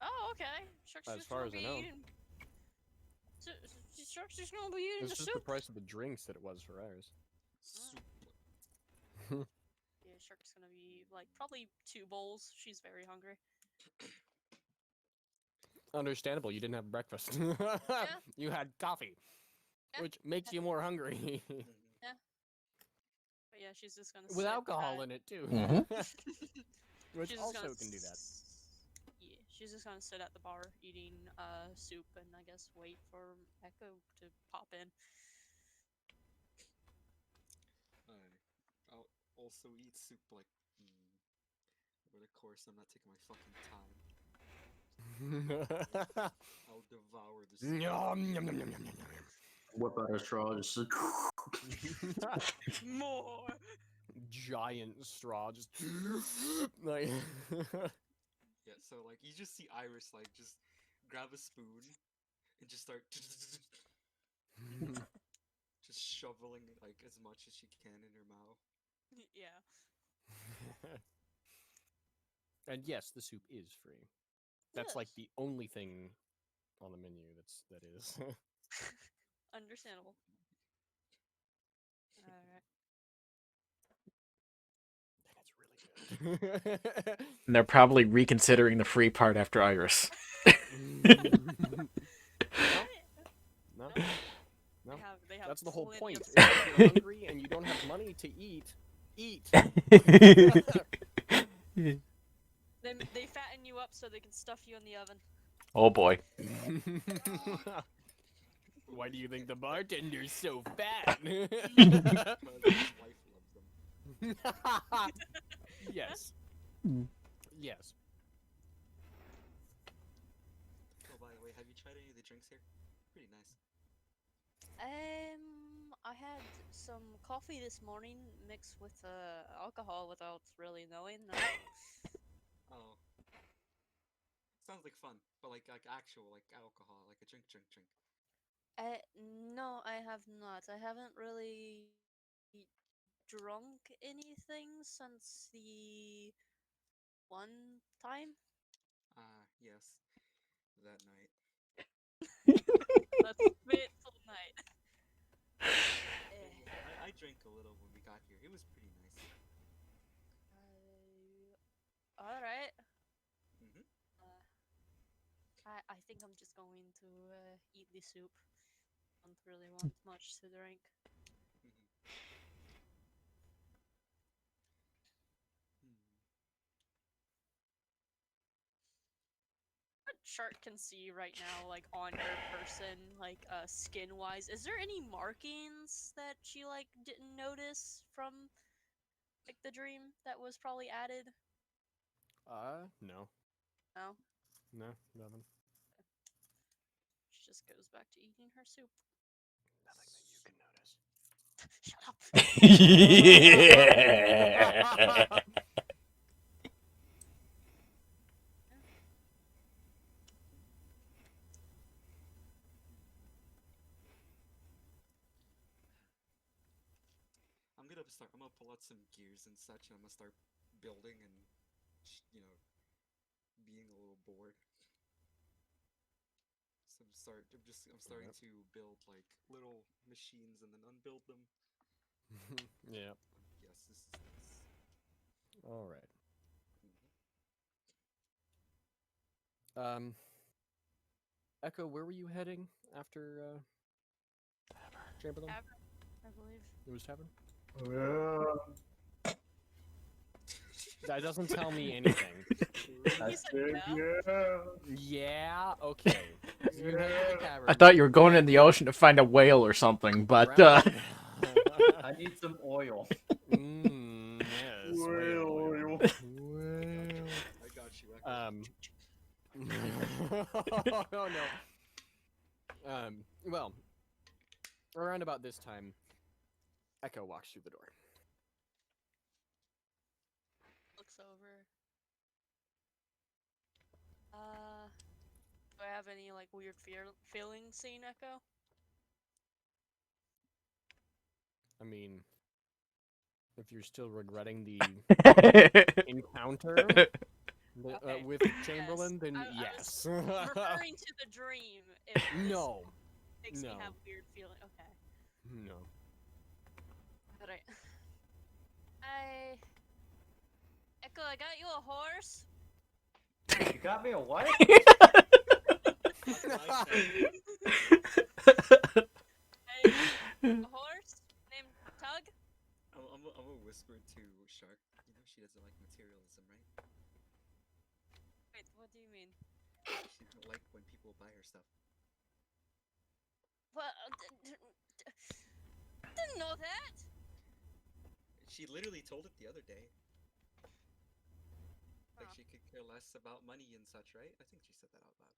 Oh, okay. Shark's As just far gonna as I be know. eating. Shark's just gonna be eating It's the just the soup. price of the drinks that it was for ours. Soup. Yeah, Shark's gonna be like probably 2 bowls. She's very hungry. Understandable. You didn't have breakfast. You had coffee, Yeah. which makes you more hungry. Mhm. But yeah, she's just gonna With sit alcohol at- in it too. Mhm. Which she's just also gonna can do that. Yeah, she's just gonna sit at the bar eating soup and I guess wait for Echo to pop in. I'll also eat soup like over the course. I'm not taking my fucking time. I'll devour the soup. Yum, yum, yum, yum, yum, yum, Whip out a straw, just yum. More. Giant straw, just like. Yeah, so like you just see Iris like just grab a spoon and just start just shoveling like as much as she can in her mouth. Yeah. And yes, the soup is free. That's like Yes. the only thing on the menu that is. Understandable. Alright. And it's really good. And they're probably reconsidering the free part after Iris. No, They no. they have That's the whole plenty point. of Is if you're hungry and you don't have money to eat, eat. They fatten you up so they can stuff you in the oven. Oh boy. Why do you think the bartender's so fat? Because his wife loves them. Yes. Yes. Oh, by the way, have you tried any of the drinks here? Pretty nice. I had some coffee this morning mixed with alcohol without really knowing that. Oh. Sounds like fun, but like actual like alcohol, like a drink. No, I have not. I haven't really drunk anything since the one time. Yes. That night. That's fateful night. I drank a little when we got here. It was pretty nice. Alright. Mhm. I think I'm just going to eat the soup. Don't really want much to drink. What Shark can see right now, like on her person, like skin wise, is there any markings that she like didn't notice from like the dream that was probably added? No. No, No, nothing. she just goes back to eating her soup. Nothing that you can notice. Shut up. I'm gonna pull out some gears and such, and I'm gonna start building and, being a little bored. So I'm starting to build like little machines and then unbuild them. Yeah. Yes, this is nice. All right. Mhm. Echo, where were you heading after Chamberlain? Tavern, I believe. It was Tavern? Yeah. That doesn't tell me anything. I He said said yeah. yeah. Yeah, okay. So you headed to the tavern. I thought you were going in the ocean to find a whale or something, but Right. I I need some oil. Yes. Whale oil. Whale. I got you. I got you. Oh no. Well, around about this time, Echo walks through the door. Looks over. Do I have any like weird feelings seeing Echo? I mean, if you're still regretting the encounter Okay, with Chamberlain, then I was yes. Referring to the dream. If this No. makes me no. have weird feeling. Okay. No. Alright. Echo, I got you a horse. You got me a what? Hey, a horse named Tug. I'm gonna whisper to Shark. You know she doesn't like materialism, right? Wait, what do you mean? She doesn't like when people buy her stuff. What? Didn't know that. She literally told it the other day. Like Huh. she could care less about money and such, right? I think she said that out loud.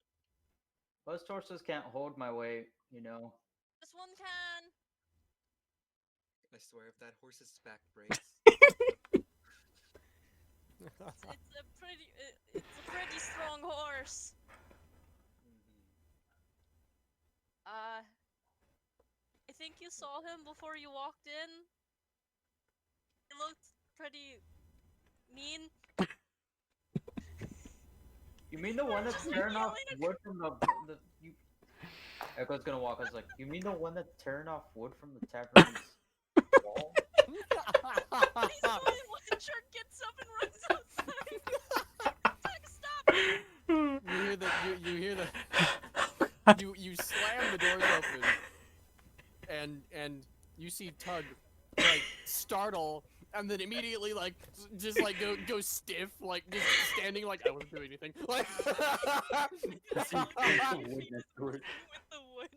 Most horses can't hold my weight, you know. This one can. I swear, if that horse's back breaks, It's a pretty strong horse. I think you saw him before you walked in. He looked pretty mean. You mean the one that's Just like tearing off yelling at- wood from the you? Echo's gonna walk. I was like, you mean the one that's tearing off wood from the tavern's wall? He's the one Shark gets up and runs outside. Tug, stop! You hear the you slam the doors open and you see Tug like startle and then immediately like just like go stiff, like just standing like I wasn't doing anything. Like With the wood.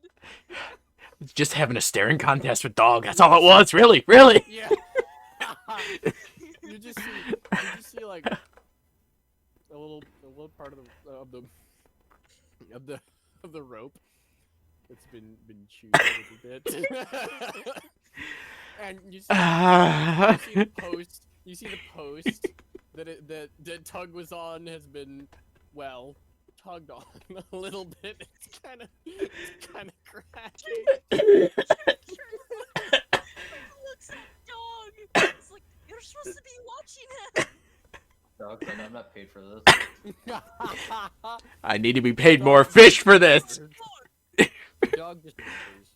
Just having a staring contest with dog. That's all it was, really, really. yeah. you just see like a little part of the rope that's been chewed a little bit. And you see the post that Tug was on has been tugged on a little bit. It's kind of cracking. Looks at dog. It's like you're supposed to be watching him. Dog's like, I'm not paid for this. I need to be paid more fish for this. Dog just whispers.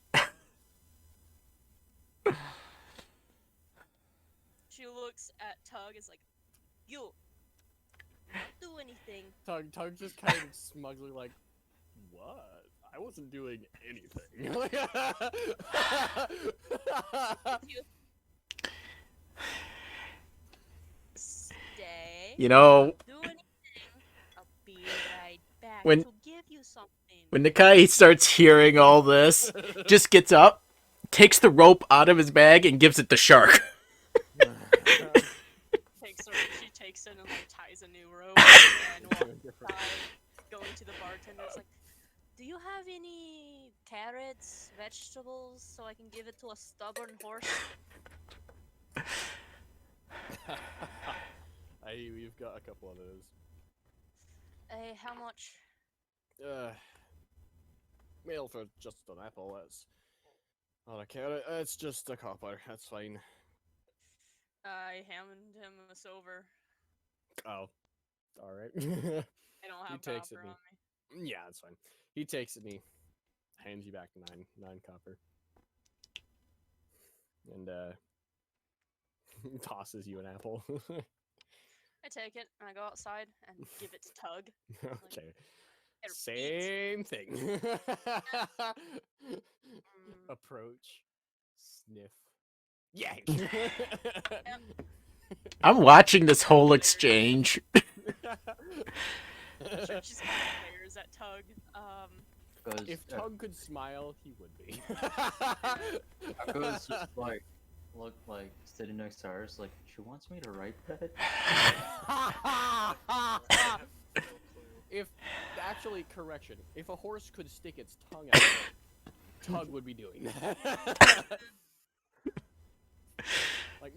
She looks at Tug. Is like, you don't do anything. Tug just kind of smugly like, what? I wasn't doing anything. Stay. You know, Do anything. I'll be right back When- to give you something. when Nakai starts hearing all this, just gets up, takes the rope out of his bag, and gives it to Shark. She takes it and like ties a new rope and walks outside, going to the bartender. It's like, do you have any carrots, vegetables, so I can give it to a stubborn horse? We've got a couple of those. Hey, how much? Mail for just an apple. That's not a carrot. It's just a copper. That's fine. I handed him a silver. Oh, all right. I don't have takes it copper and- on me. Yeah, that's fine. He takes it and he hands you back nine copper, and tosses you an apple. I take it and I go outside and give it to Tug. Okay. Get a Same thing. Mm. Approach. Sniff. Yeah. I'm watching this whole exchange. Sure, just kind of stares at Tug. Goes, If Tug could smile, he would be. Echo's just like, look like sitting next to her. It's like she wants me to write that. I have no clue. If actually correction, if a horse could stick its tongue out, Tug would be doing that. Like,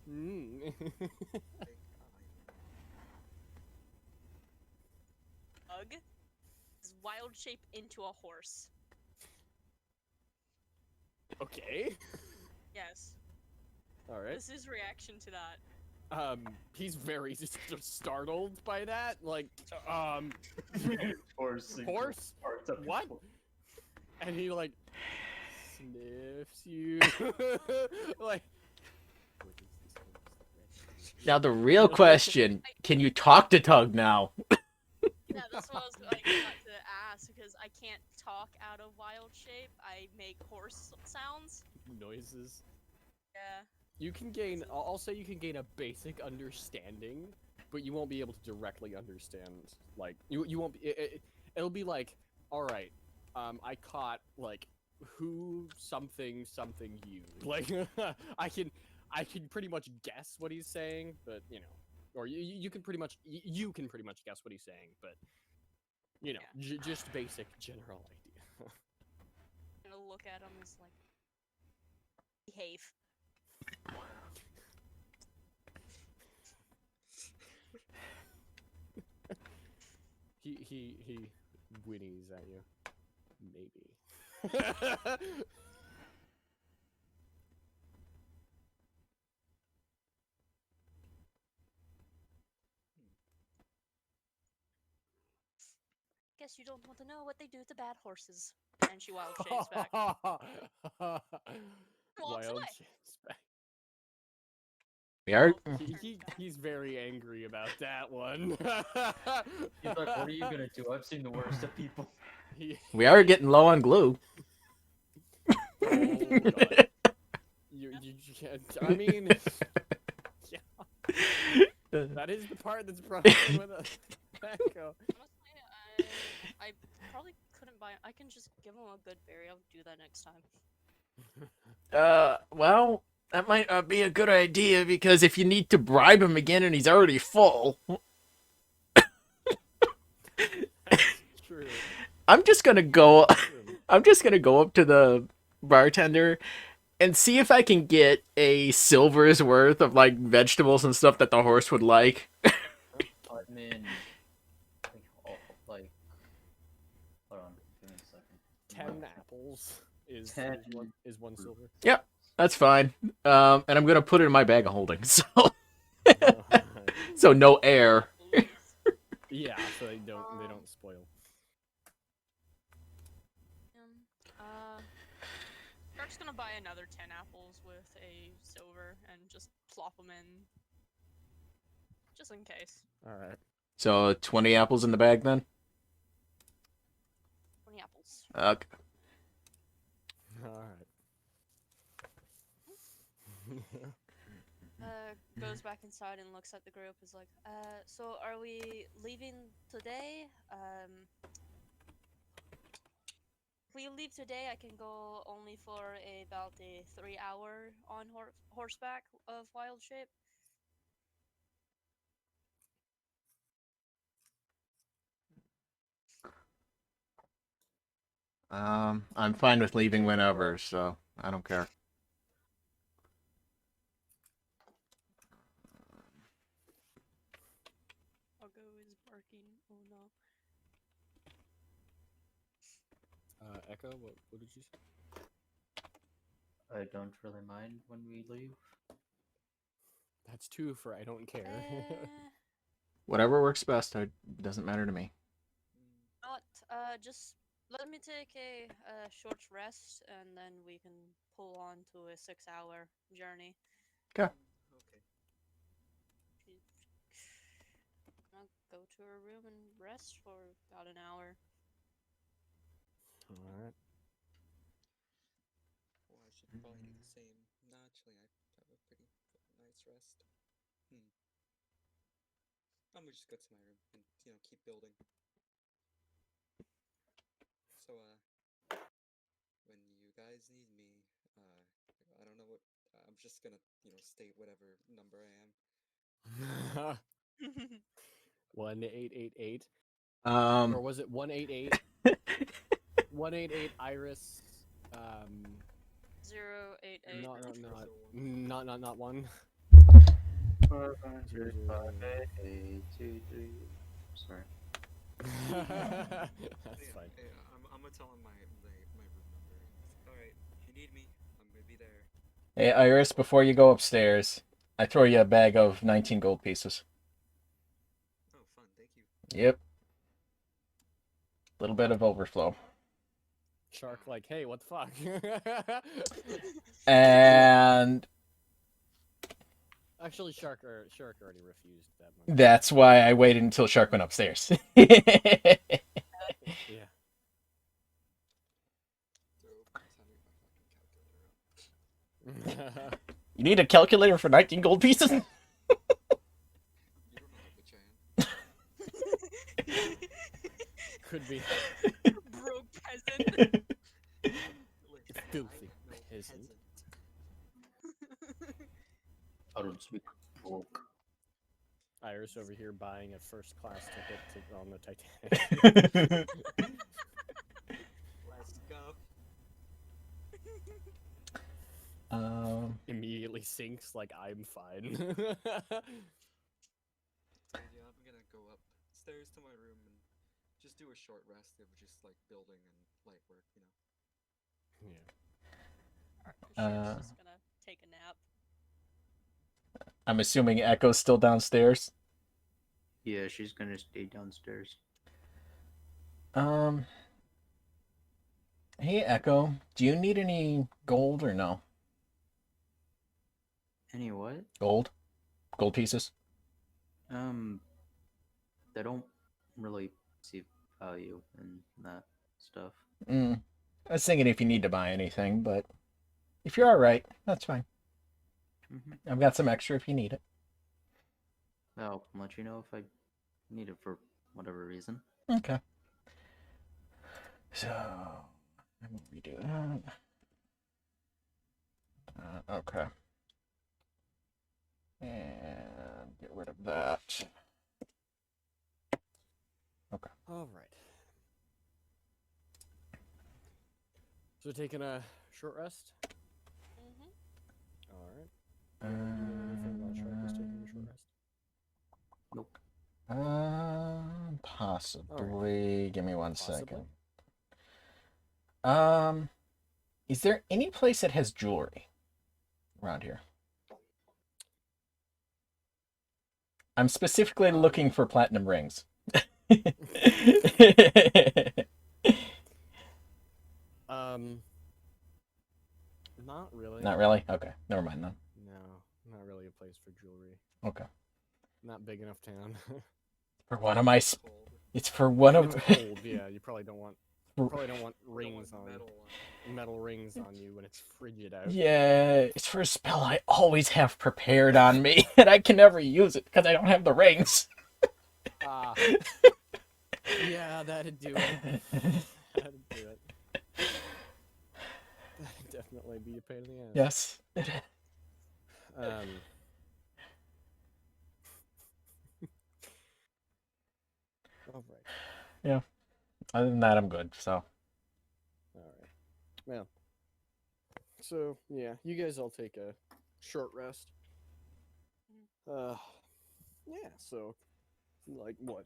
mm. Like, Bug is wild shape into a horse. Okay. Yes. All right. This is reaction to that. He's very just startled by that. Like, Horse. horse? Parts of What? it. And he like sniffs you. Like. Now the real question: can you talk to Tug now? Yeah, that's what I was like about to ask because I can't talk out of wild shape. I make horse sounds. Noises. Yeah. You can gain. I'll say you can gain a basic understanding, but you won't be able to directly understand. Like you won't. It'll be like, all right, I caught like who something you. Like I can pretty much guess what he's saying, but you know, or you can pretty much you can pretty much guess what he's saying, but you know, just basic general idea. I'm gonna look at him as like behave. He whinnies at you. Maybe. Guess you don't want to know what they do to bad horses. And she wild shapes back. Walks Wild away. shapes back. We are. He's very angry about that one. He's like, what are you gonna do? I've seen the worst of people. We are getting low on glue. Oh, God. You can't. I mean, yeah. That is the part that's probably with a echo. Honestly, I probably couldn't buy. I can just give him a good berry. I'll do that next time. Well, that might not be a good idea because if you need to bribe him again and he's already full, That's true. I'm just gonna go. True. I'm just gonna go up to the bartender and see if I can get a silver's worth of like vegetables and stuff that the horse would like. I mean, like, hold on, give me a second. 10 apples is 10 is one silver. That's fine. And I'm gonna put it in my bag of holding, so no air. Yeah, so they don't spoil. Shark's gonna buy another 10 apples with a silver and just plop them in, just in case. All right. So 20 apples in the bag then. 20 apples. Okay. All right. Goes back inside and looks at the group. Is like, so are we leaving today? If we leave today, I can go only for about a 3-hour on horseback of wild shape. I'm fine with leaving whenever, so I don't care. Oggo is barking. Oh no. Echo, what did you say? I don't really mind when we leave. That's 2 for I don't care. Whatever works best. It doesn't matter to me. Not. Just let me take a short rest, and then we can pull on to a 6-hour journey. Okay. Okay. I'll go to her room and rest for about an hour. All right. Well, I should probably do the same. No, actually, I have a pretty nice rest. I'm gonna just go to my room and, keep building. So, when you guys need me, just gonna, state whatever number I am. 1888. Or Um, was it 188? 188 Iris. 088. Not one. 500-588-23. Sorry. That's fine. I'm gonna tell him my room number. All right, if you need me, I'm gonna be there. hey, Iris, before you go upstairs, I throw you a bag of 19 gold pieces. Oh, fun, thank you. Yep. Little bit of overflow. Shark, like, hey, what the fuck? And Actually, Shark already refused that money. that's why I waited until Shark went upstairs. Yeah. So, please hand me my fucking calculator up. You need a calculator for 19 gold pieces? You don't know how bitch I am. Could be. Broke peasant. Listen, Filthy I am no peasant. I don't speak broke. Iris over here buying a first class ticket on the Titanic. Let's go. Immediately sinks like I'm fine. So, yeah, I'm gonna go upstairs to my room and just do a short rest of just like building and light work, Yeah. Shark's just gonna take a nap. I'm assuming Echo's still downstairs. Yeah, she's gonna stay downstairs. Hey Echo, do you need any gold or no? Any what? Gold pieces. They don't really see value in that stuff. I was thinking if you need to buy anything, but if you're all right, that's fine. I've got some extra if you need it. I'll let you know if I need it for whatever reason. Okay. So, let me redo that. Okay. And get rid of that. Okay. All right. So taking a short rest. Mm-hmm. All right. Do you know anything about Shark is taking a short rest? Nope. Possibly. Give me one Possibly? second. Is there any place that has jewelry around here? I'm specifically looking for platinum rings. Not really. Not really? Okay. Never mind then. No, not really a place for jewelry. Okay. Not big enough town. For one of my Cold. it's for one of It's cold, yeah. You probably don't want rings You don't want on metal metal rings on you when it's frigid out. Yeah, it's for a spell I always have prepared on me, and I can never use it because I don't have the rings. Ah. Yeah, that'd do it. That'd do it. That'd definitely be a pain in the ass. Yes. All right. Yeah. Other than that, I'm good. So. All right. Well. So yeah, you guys all take a short rest. Yeah. So, like what?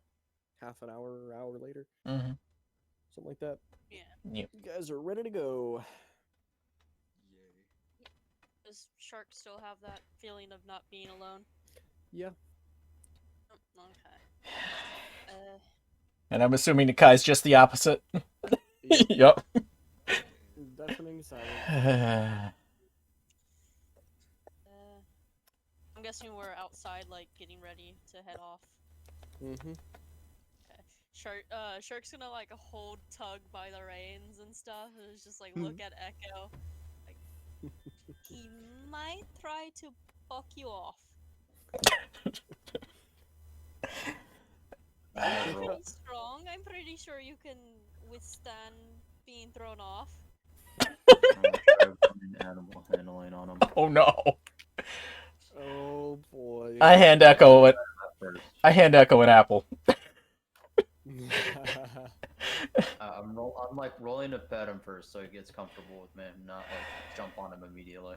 Half an hour, hour later, Mm-hmm. something like that. Yeah. You guys are ready to go. Yay. Does Shark still have that feeling of not being alone? Yeah. Oh, okay. And I'm assuming Nakai's just the opposite. Yep. Deafening silence. I'm guessing we're outside, like getting ready to head off. Mm-hmm. Shark's gonna like hold Tug by the reins and stuff, and it's just like look at Echo. Like he might try to fuck you off. You're pretty strong. I'm pretty sure you can withstand being thrown off. I'm sure I've done an animal handling on him. Oh no. Oh boy. I hand Echo it. First. I hand Echo an apple. I'm like rolling to pet him first, so he gets comfortable with me, and not like jump on him immediately.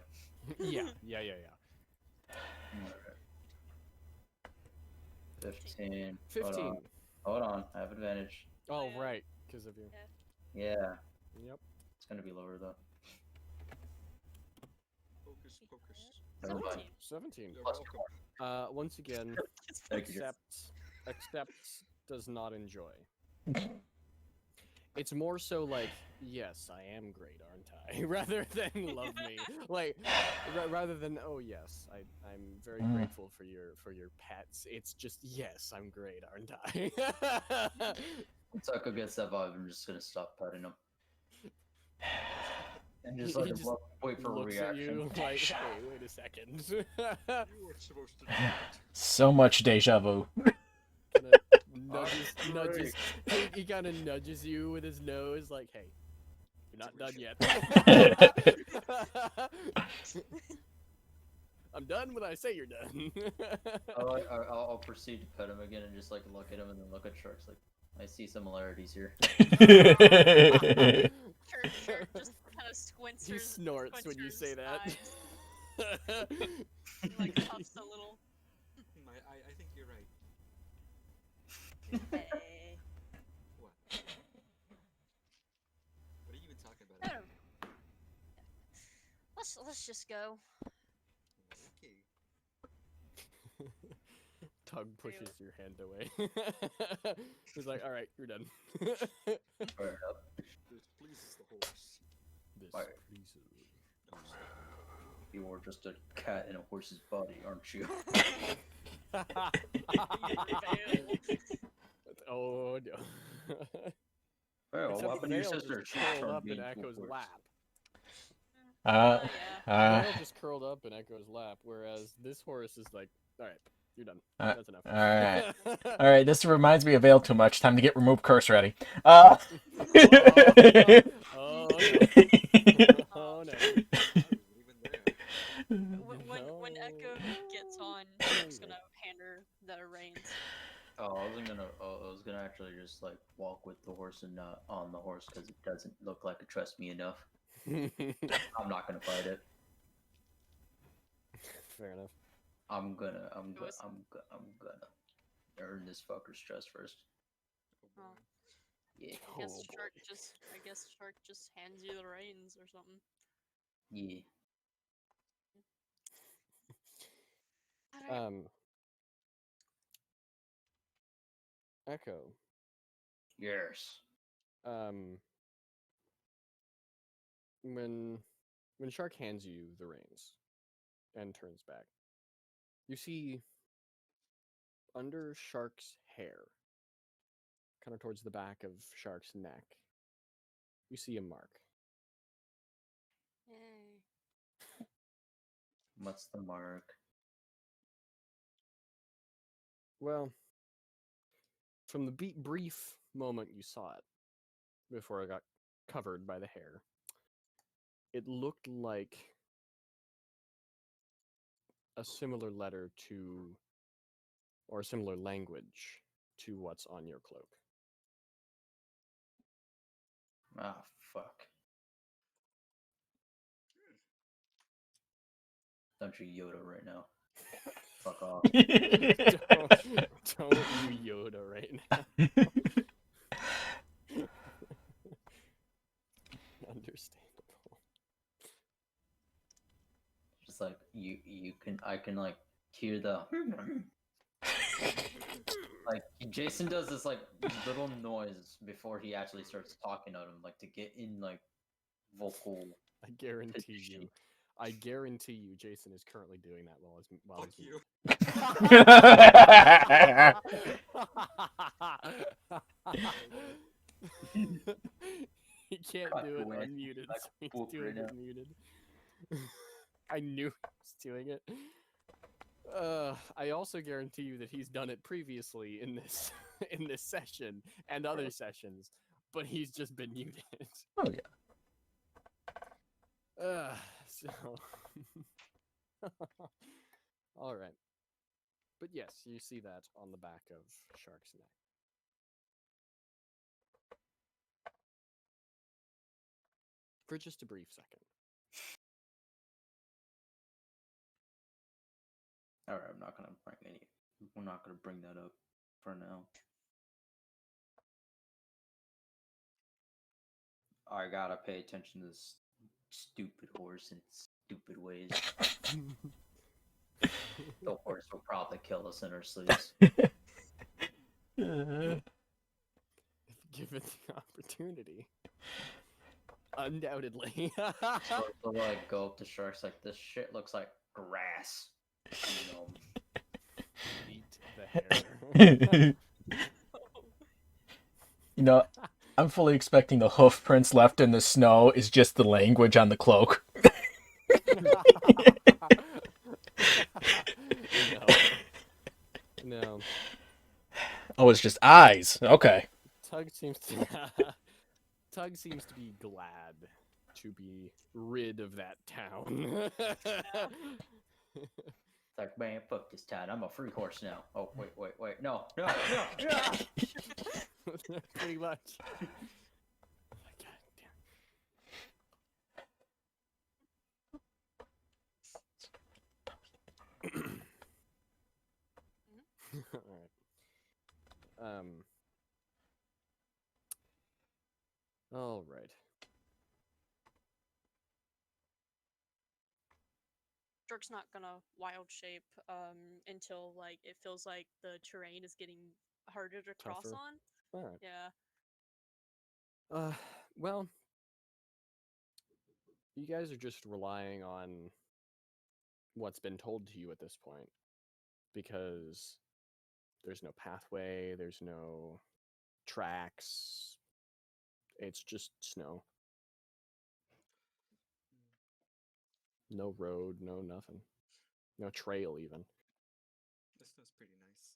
yeah. 15. 15. Hold on. I have advantage. Oh yeah. right, because of you. Yeah, Yep. it's gonna be lower though. Focus, focus. Never mind. 17. You're Plus welcome. Once again, Thank you. accepts does not enjoy. It's more so like, yes, I am great, aren't I? Rather than love me, like, rather than oh yes, I'm very grateful for your pets. It's just yes, I'm great, aren't I? Once Echo gets that vibe, I'm just gonna stop petting him. And just He like just wait for a looks at you reaction. like, hey, wait a second. You weren't supposed to do that. So much deja vu. Nudges. He kind of nudges you with his nose, like, "Hey, you're not done yet." I'm done when I say you're done. I'll proceed to pet him again and just like look at him and then look at Sharks. Like, I see similarities here. Sure, just kind of squints. He snorts when you say that. He like puffs a little. I think you're right. Hey. What? What are you even talking I about? don't- Let's just go. Okay. Tug pushes your hand away. He's like, "All right, you're done." Fair enough. This pleases the horse. This Alright. pleases me. You are just a cat in a horse's body, aren't you? Oh no. Well, Except what happened to your Vale sister? just She curled turned up me in into a Echo's horse. lap. Uh, Yeah. Vale just curled up in Echo's lap, whereas this horse is like, "All right, you're done. Uh, That's enough." all right. This reminds me of Veil too much. Time to get remove curse ready. Oh no. Oh no. I wasn't even there. When Echo gets on, I'm just gonna hand her the reins. Oh, I was gonna actually just like walk with the horse and not on the horse because it doesn't look like it trusts me enough. I'm not gonna fight it. Fair enough. I'm gonna was- earn this fucker's trust first. Oh, Oh. boy. Yeah, I guess Oh, Shark just hands you the reins or something. yeah. Alright. Echo. Yes. When Shark hands you the reins and turns back, you see under Shark's hair, kind of towards the back of Shark's neck, you see a mark. Yay. What's the mark? Well, from the brief moment you saw it, before it got covered by the hair, it looked like a similar letter to, or a similar language to what's on your cloak. Ah, fuck. Don't you Yoda right now. Fuck off. Don't you Yoda right now. Understandable. Just like I can like hear the like Jason does this like little noise before he actually starts talking to him, like to get in like vocal. I guarantee position. you. I guarantee you, Jason is currently doing that while Fuck he's you. He can't Cut do it away. unmuted, Like so he's book doing right now. it muted. I knew he was doing it. I also guarantee you that he's done it previously in this in this session and other sessions, but he's just been muted. Oh yeah. So, all right. But yes, you see that on the back of Shark's neck. For just a brief second. All right, I'm not gonna bring that up for now. I gotta pay attention to this stupid horse in stupid ways. The horse will probably kill us in our sleeps. If given the opportunity. Undoubtedly. So to like go up to Sharks like this shit looks like grass. You know, Beat the hair. You know, I'm fully expecting the hoof prints left in the snow is just the language on the cloak. No. Oh, it's just eyes. Okay. Tug seems to be glad to be rid of that town. it's like, man, fuck this town. I'm a free horse now. Oh, wait. No. Pretty much. Oh my God damn. All right. All right. Dirk's not gonna wild shape until like it feels like the terrain is getting harder to cross Tougher. on. All right. Yeah. Well, you guys are just relying on what's been told to you at this point, because there's no pathway, there's no tracks, it's just snow. No road, no nothing. No trail even. This was pretty nice.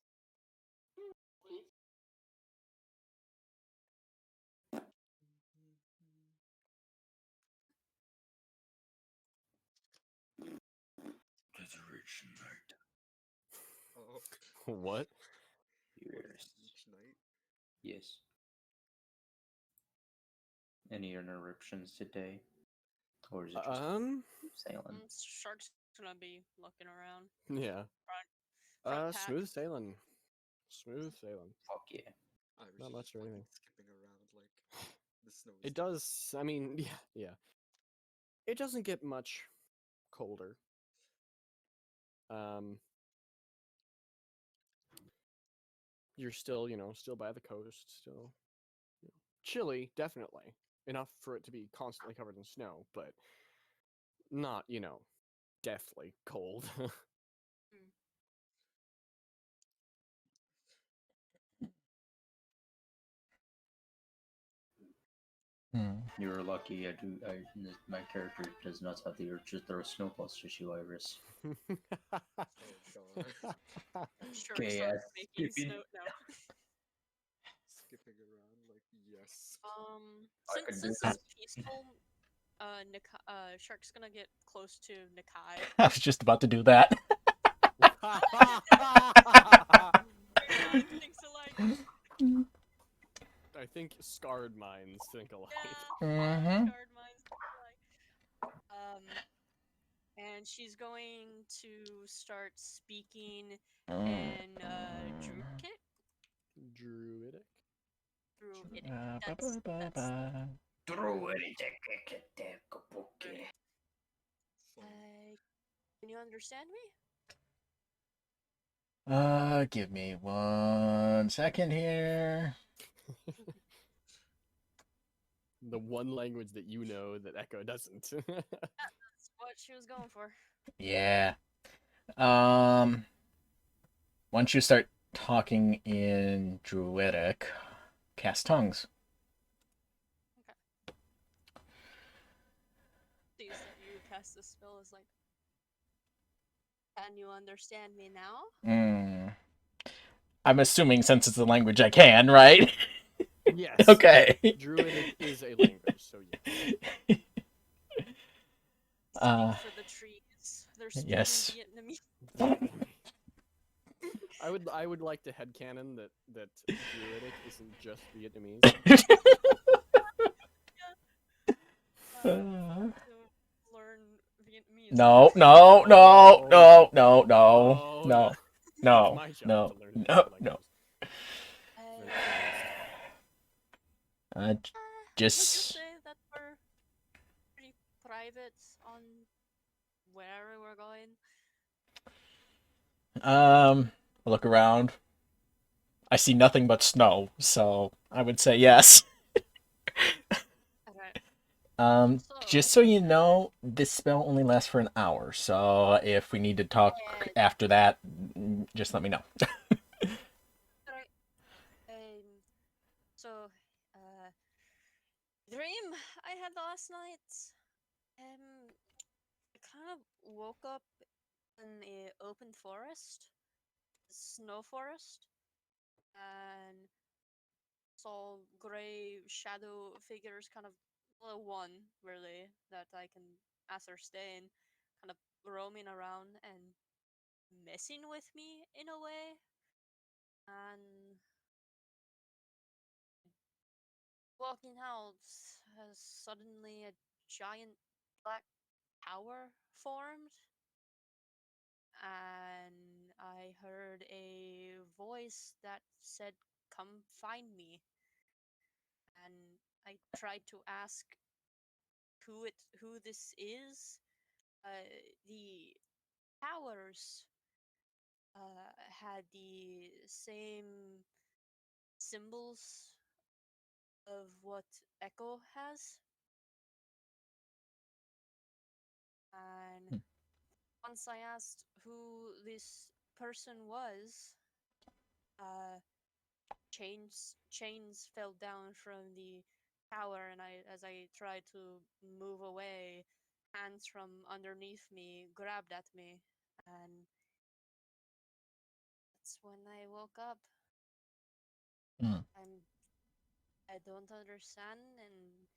It's rich night. Oh, What? what Yes. is each night? Yes. Any interruptions today? Or is it just sailing? Shark's gonna be looking around. Yeah. Front pack. Smooth sailing. Smooth sailing. Fuck yeah. I was Not just much or fucking anything. skipping around like the snow. It does, I mean, yeah. It doesn't get much colder. You're still, still by the coast, still chilly, definitely. Enough for it to be constantly covered in snow, but not, deathly cold. You're lucky. My character does not have the urge to throw snowballs to you, Iris. Oh god. Sure, Okay, starts yeah, making skipping. snow. No. Skipping around like yes. I can Since do this that. is peaceful, Shark's gonna get close to Nakai. I was just about to do that. I think so, like. I think scarred minds think alike. Yeah, Mhm. scarred minds think alike. And she's going to start speaking in Druidic. Druidic? Druidic. Can you understand me? Give me 1 second here. The one language that you know that Echo doesn't. That's what she was going for. Yeah. Once you start talking in Druidic, cast tongues. Sees that you cast this spell is like, can you understand me now? I'm assuming since it's a language I can, right? Yes. Okay. Druidic is a language, so yes. Speak for the trees. They're speaking yes. Vietnamese. I would like to headcanon that Druidic isn't just Vietnamese. To learn Vietnamese. No, huh? no, no, Oh, no, no, no, oh, no, It's no, my job no, to learn no, different no. languages. Uh, Uh, would you just say that we're pretty private on where we're going? look around. I see nothing but snow, so I would say yes. Okay. Just So, so you know, this spell only lasts for an hour, so if we need to talk and after that, just let me know. right. So, uh, dream I had last night. I kind of woke up in a open forest, snow forest, and saw gray shadow figures, kind of, well, one really that I can ascertain, kind of roaming around and messing with me in a way. And walking out, suddenly a giant black tower formed, and I heard a voice that said, "Come find me." And I tried to ask who this is. The towers had the same symbols of what Echo has, and once I asked who this person was, uh, chains fell down from the tower, and as I tried to move away, hands from underneath me grabbed at me, and that's when I woke up. Hmm. I don't understand, and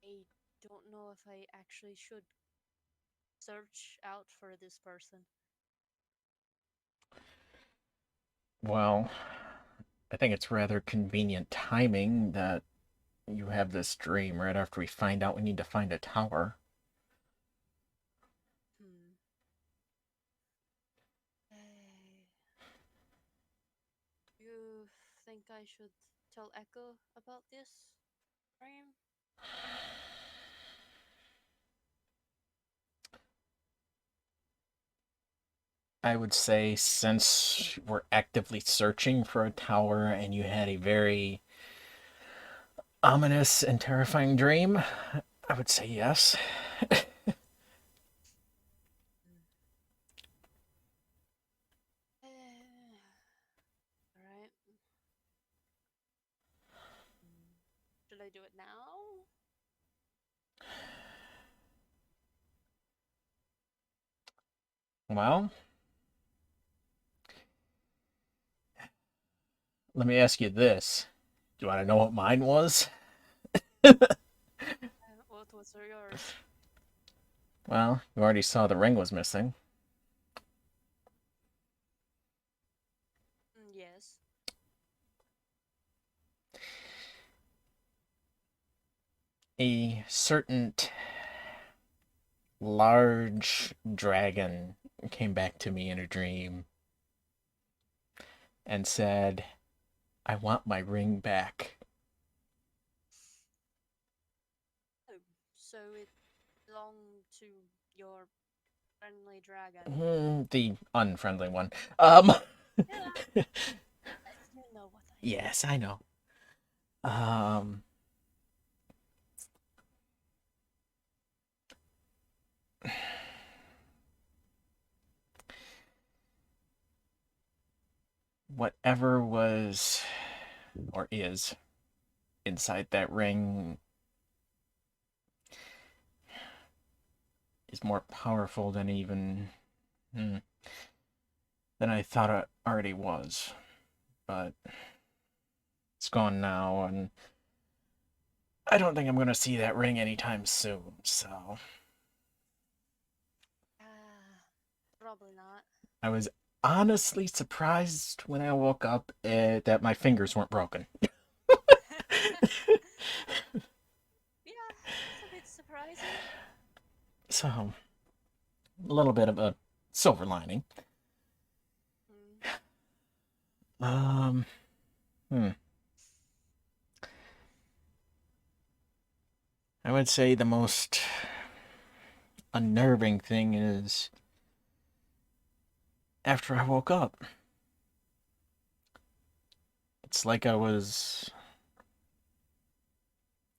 I don't know if I actually should search out for this person. Well, I think it's rather convenient timing that you have this dream right after we find out we need to find a tower. Hmm. Uh, you think I should tell Echo about this dream? I would say since we're actively searching for a tower and you had a very ominous and terrifying dream, I would say yes. Alright. Should I do it now? Well, let me ask you this. Do you want to know what mine was? What was yours? Well, you already saw the ring was missing. Yes. A certain large dragon came back to me in a dream and said, I want my ring back. Oh, so it belonged to your friendly dragon. The unfriendly one. Yeah, you know what I mean. Yes, I know. Um, whatever was or is inside that ring is more powerful than even than I thought it already was. But it's gone now, and I don't think I'm gonna see that ring anytime soon. So Probably not. I was honestly surprised when I woke up that my fingers weren't broken. Yeah, it's a bit surprising. So, a little bit of a silver lining. Mm. I would say the most unnerving thing is after I woke up. It's like I was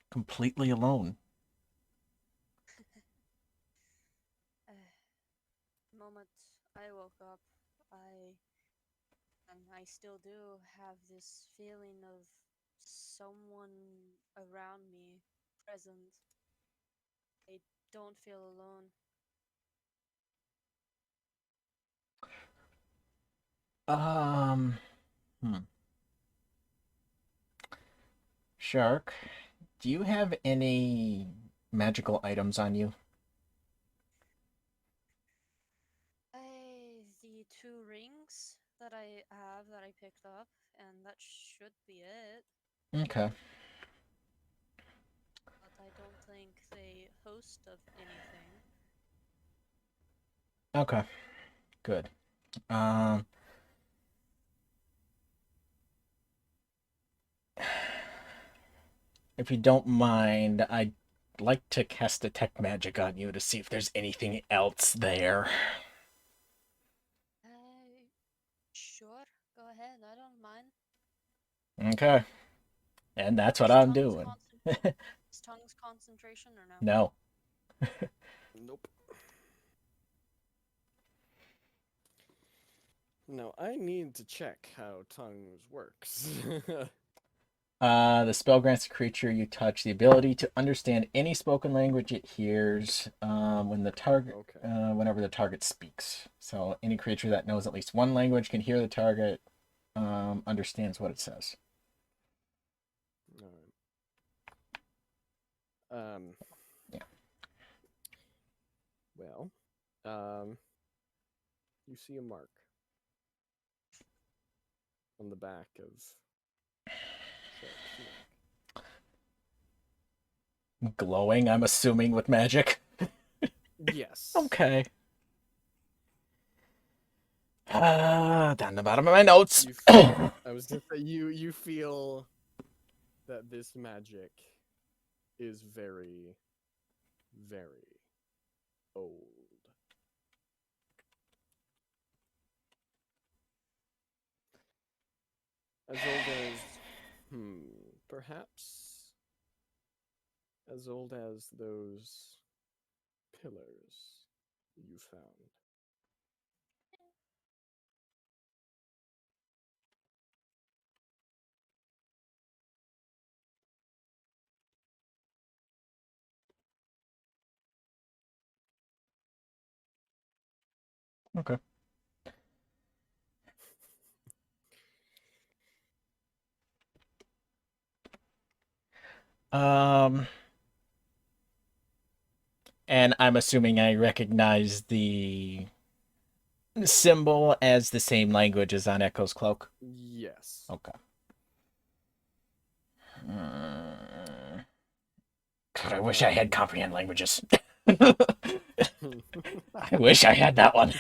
completely alone. The moment I woke up, I still do have this feeling of someone around me present. I don't feel alone. Um, hmm. Shark, do you have any magical items on you? The two rings that I have that I picked up, and that should be it. Okay. But I don't think they host of anything. Okay. Good. Um, if you don't mind, I'd like to cast Detect Magic on you to see if there's anything else there. Sure, go ahead. I don't mind. Okay. And that's what Is I'm tongues doing. Is tongues concentration or no? No. Nope. No, I need to check how tongues works. The spell grants the creature you touch the ability to understand any spoken language it hears when the target, Okay. whenever the target speaks. So any creature that knows at least one language can hear the target, understands what it says. Alright. Yeah. Well, you see a mark on the back of Shark's neck. Glowing, I'm assuming, with magic. Yes. Okay. Down the bottom of my notes. I was gonna say you feel that this magic is very, very old. As old as, perhaps as old as those pillars you found. Okay. And I'm assuming I recognize the symbol as the same language as on Echo's cloak. Yes. Okay. God, I wish I had comprehend languages. I wish I had that one.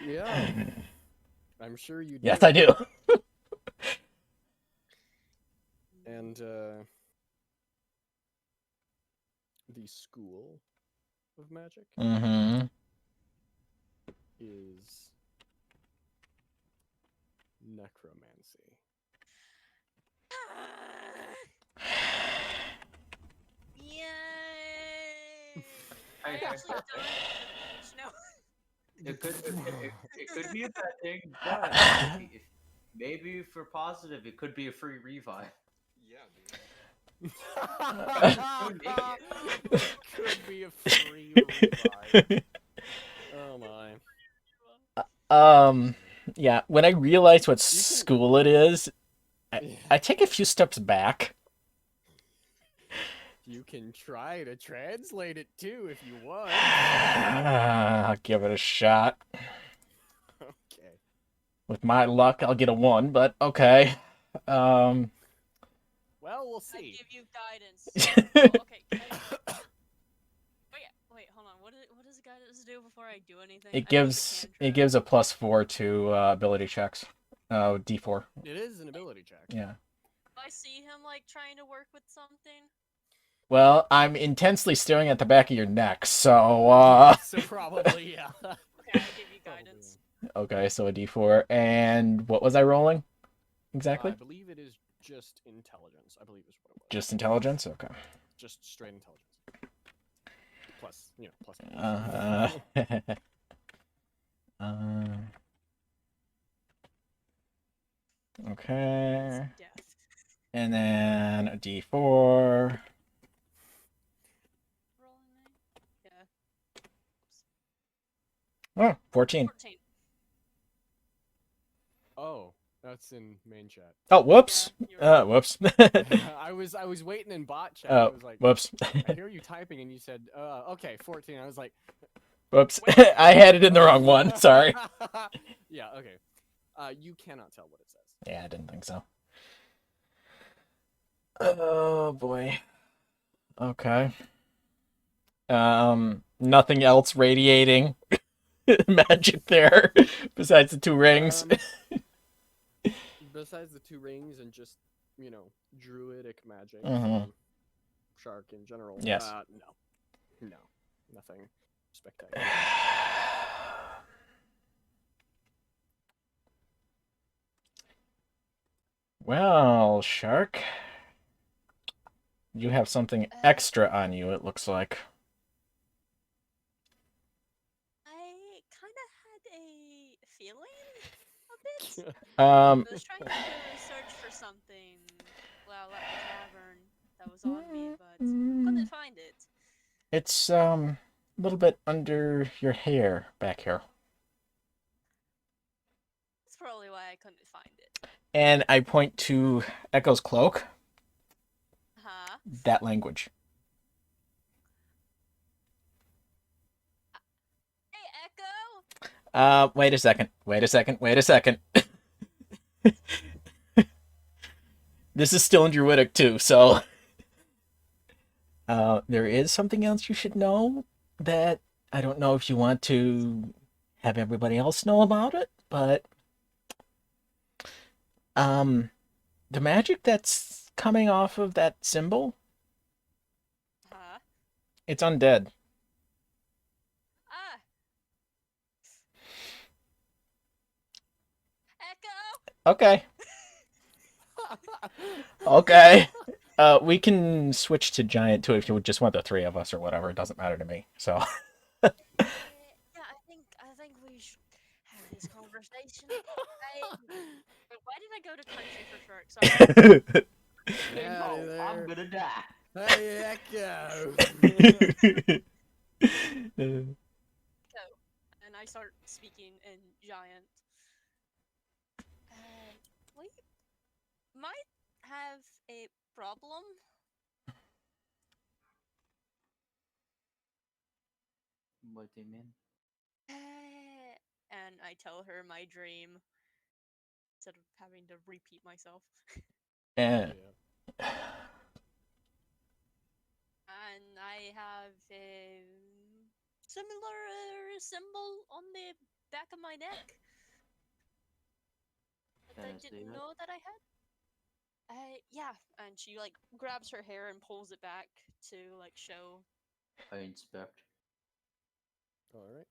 Yeah. I'm sure you do. Yes, I do. And the school of magic Mm-hmm. is necromancy. Yay! I Hey, hey, actually hey, don't hey. know. It could be a bad thing, but maybe if we're positive, it could be a free revive. Yeah, dude. Could be a free revive. Oh my. Yeah, when I realize what school it is, I take a few steps back. You can try to translate it too if you want. I'll give it a shot. Okay. With my luck, I'll get a 1, but okay. Well, we'll I see. give you guidance. Oh, okay. Wait, hold on. What does guidance do before I do anything? It I know it's a gives cantrip. a +4 to ability checks. D4. It is an ability check. Yeah. If I see him like trying to work with something. Well, I'm intensely staring at the back of your neck, so So probably, yeah. Okay, I give you Probably, guidance. okay, so a D4. And what was I rolling? I Exactly? believe it is just intelligence. I believe is what it was. Just intelligence? Okay. Just straight intelligence. Plus, plus. Okay. Death. And then a D4. Rolling it? Yeah. Oh, 14. 14. Oh, that's in main chat. Oh, whoops. Yeah, you're Whoops. I was waiting in bot chat. Oh, I was like, whoops. I hear you typing, and you said, okay, 14. I was like, Whoops. Wait. I had it in the wrong one. Sorry. Yeah, okay. You cannot tell what it says. Yeah, I didn't think so. Oh boy. Okay. Nothing else radiating magic there besides the 2 rings. Besides the 2 rings and just, druidic magic Mhm. from Shark in general. Yes. No, nothing spectacular. Well, Shark, you have something extra on you, it looks like. I kind of had a feeling a bit. Um, I was trying to search for something while at the tavern that was on me, but couldn't find it. it's a little bit under your hair back here. That's probably why I couldn't find it. And I point to Echo's cloak, Huh? that language. Hey, Echo! Wait a second. This is still in Druidic too, so there is something else you should know that I don't know if you want to have everybody else know about it, but the magic that's coming off of that symbol, Huh? it's undead. Ah! Echo! Okay. Okay. We can switch to giant too if you just want the 3 of us or whatever. It doesn't matter to me. So. Yeah, I think we should have this conversation. Why did I go to country for short? Sorry. Yeah, No, there. I'm gonna die. Hey, Echo! And I start speaking in giant. We might have a problem. What do you mean? And I tell her my dream instead of having to repeat myself. Yeah. And I have a similar symbol on the back of my neck that Can I I see didn't it? know that I had. Yeah, and she like grabs her hair and pulls it back to like show. I inspect. Alright.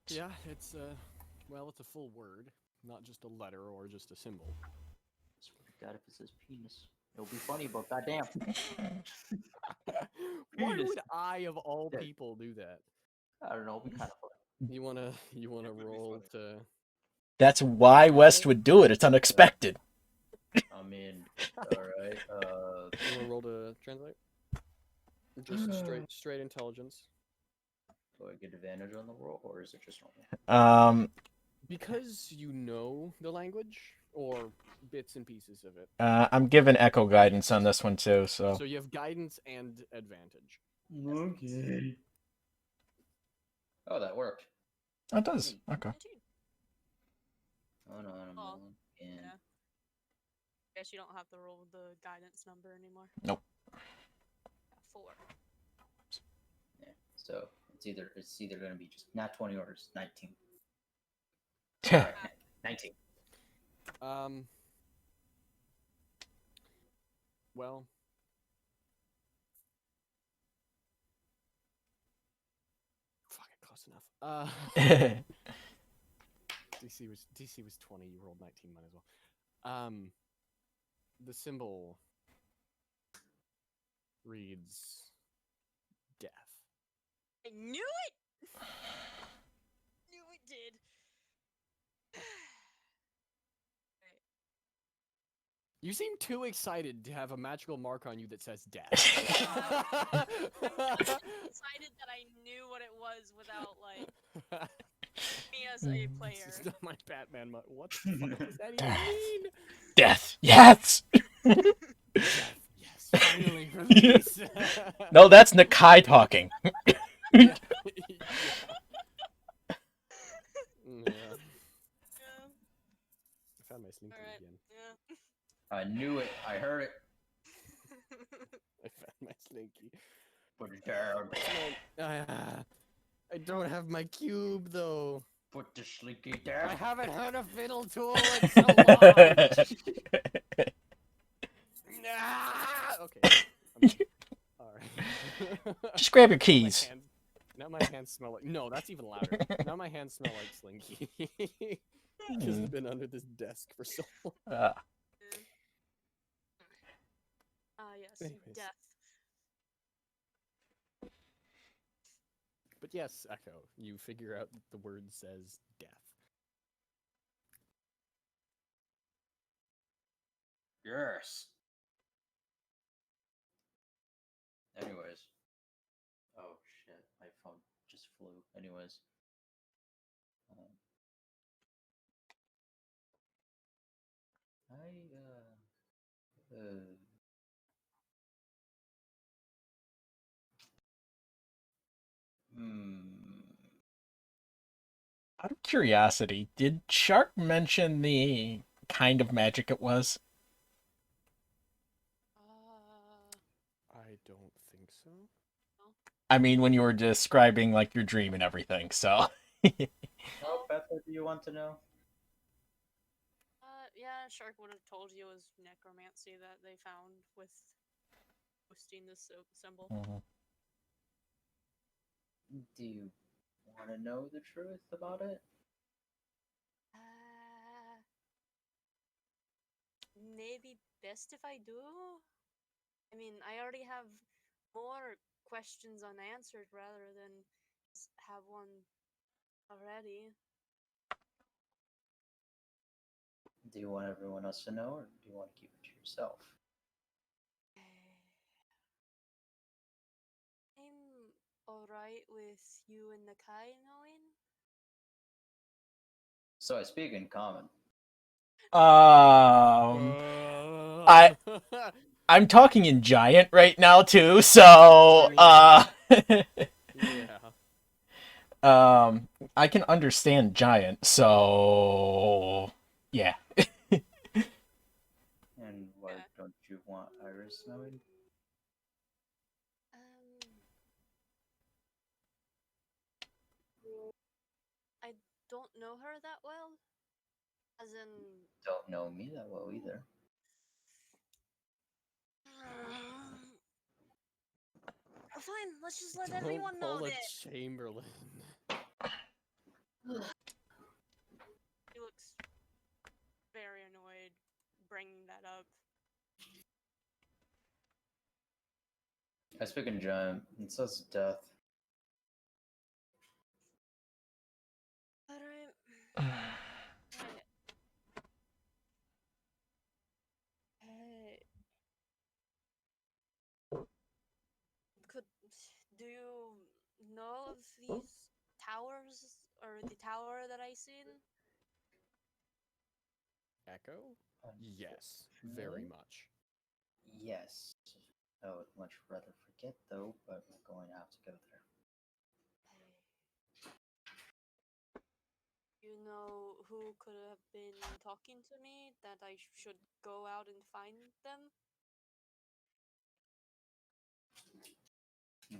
Yeah, it's it's a full word, not just a letter or just a symbol. I swear to God, if it says penis, it'll be funny, but goddamn. Why Penis. would I, of all Yeah. people, do that? I don't know, it'll be kind of funny. You wanna That would be roll funny. to? That's why West would do it. It's unexpected. I mean, alright, You wanna roll to translate? Just straight intelligence. do I get advantage on the roll, or is it just normal? Um, Because you know the language, or bits and pieces of it. I'm giving Echo guidance on this one too. So So you have guidance and advantage. Okay. Oh, that worked. oh, it does. Okay. 19. Oh no, I'm Oh, rolling again. Yeah. Guess you don't have to roll the guidance number anymore. Nope. 4. Yeah. So it's either gonna be just not 20 or it's 19. Alright, 19. Well, fuck it, close enough. DC was 20. You rolled 19. Might as well. The symbol reads death. I knew it! Knew it did. Right. You seem too excited to have a magical mark on you that says death. I'm excited that I knew what it was without, like, me as a player. This is not my Batman. What the fuck does that even mean? Death. Yes. Death. Yes. Finally release. No, that's Nakai talking. Yeah. Yeah. I found my sneaker Alright. again. Yeah. I knew it. I heard it. I found my slinky. Put it down. I don't have my cube though. Put the slinky I down. haven't heard a fiddle tool in so long. Okay. All right. Just grab your Now my keys. hands- Now my hands smell like. No, that's even louder. Now my hands smell like Slinky. Because it's been under this desk for so long. Yes. Anyways. Death. But yes, Echo, you figure out that the word says death. Yes. Anyways. Oh shit, my phone just flew. Anyways. Out of curiosity, did Shark mention the kind of magic it was? I don't think so. I mean, when you were describing like your dream and everything, so. Oh, Bethel, do you want to know? Yeah, Shark would have told you it was necromancy that they found with posting this symbol. Mhm. Do you want to know the truth about it? Maybe best if I do. I mean, I already have more questions unanswered rather than just have one already. Do you want everyone else to know, or do you want to keep it to yourself? I'm alright with you and Nakai knowing. So I speak in common. I'm talking in giant right now too, so Yeah. I can understand giant, so yeah. And why don't you want Iris knowing? I don't know her that well. As in, Don't know me that well either. fine. Let's just let Don't everyone know pull a that. Chamberlain. He looks very annoyed bringing that up. I speak in giant. It says death. Alright. Do you know of these towers or the tower that I seen? Echo? Yes, very Unfortunately, much. yes. I would much rather forget though, but we're going to have to go there. You know who could have been talking to me that I should go out and find them?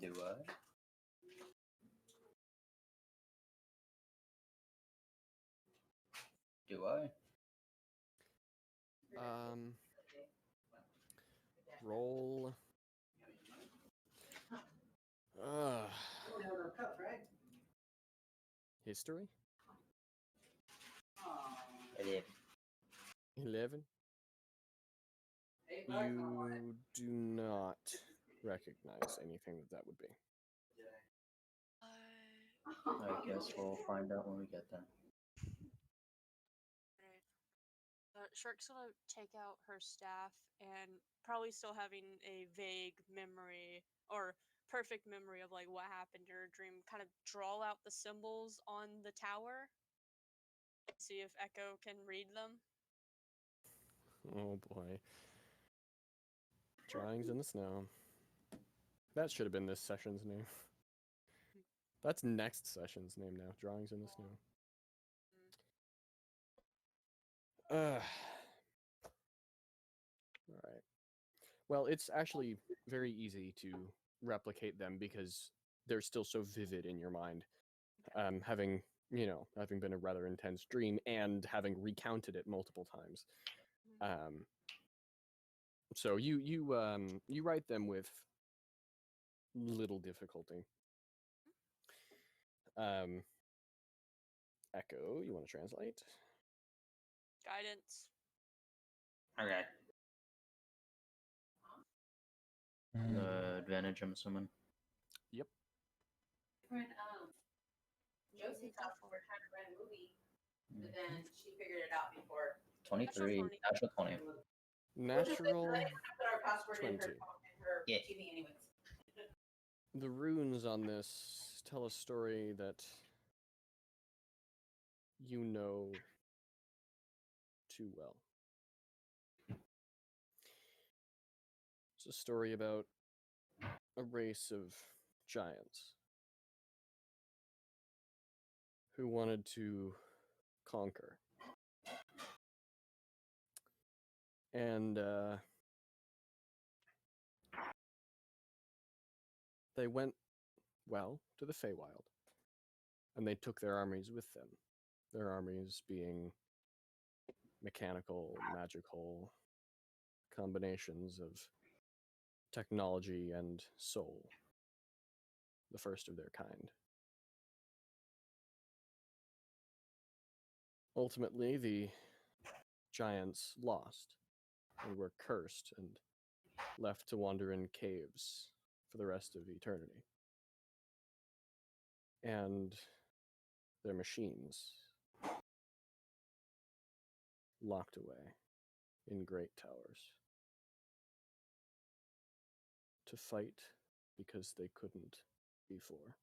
Do I? Do I? Roll. Uh, history? I did. 11. You do not recognize anything that would be. I guess we'll find out when we get there. Right. Shark's gonna take out her staff and probably still having a vague memory or perfect memory of like what happened in her dream, kind of draw out the symbols on the tower. See if Echo can read them. Oh boy. Drawings in the snow. That should have been this session's name. That's next session's name now. Drawings in the snow. All right. Well, it's actually very easy to replicate them because they're still so vivid in your mind. Having been a rather intense dream and having recounted it multiple times. So you write them with little difficulty. Echo, you want to translate? Guidance. Okay. Advantage, I'm assuming. Yep. When Josie thought we were trying to rent a movie, but then she figured it out before. 23, natural 20. Natural I put our password in 20. her Yeah. TV anyways. The runes on this tell a story that you know too well. It's a story about a race of giants who wanted to conquer. And they went, to the Feywild. And they took their armies with them. Their armies being mechanical, magical combinations of technology and soul. The first of their kind. Ultimately, the giants lost and were cursed and left to wander in caves for the rest of eternity. And their machines locked away in great towers to fight because they couldn't before.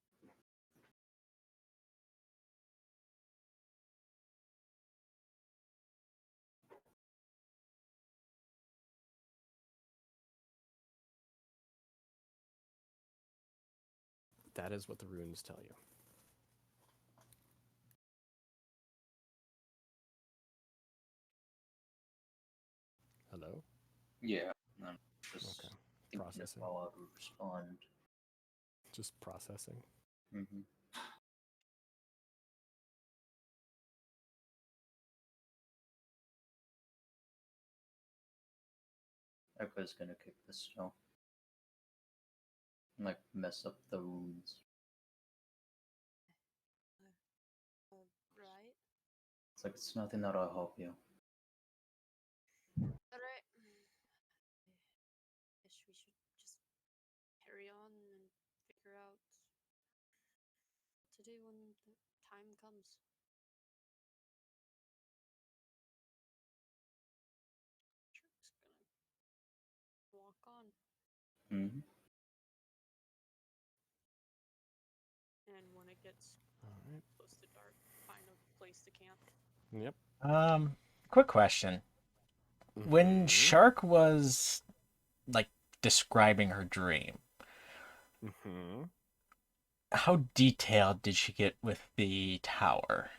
That is what the runes tell you. Hello? Yeah. I'm just Okay. thinking of Processing. how I would respond. Just processing. Mm-hmm. Echo's gonna kick the snow. And, like, mess up the runes. Right. It's like, it's nothing that'll help you. Alright. Guess we should just carry on and figure out what to do when the time comes. Shark's gonna walk on. Mm-hmm. And when it gets All right. close to dark, find a place to camp. Yep. Quick question. When Mhm. Shark was like describing her dream, Mhm. how detailed did she get with the tower?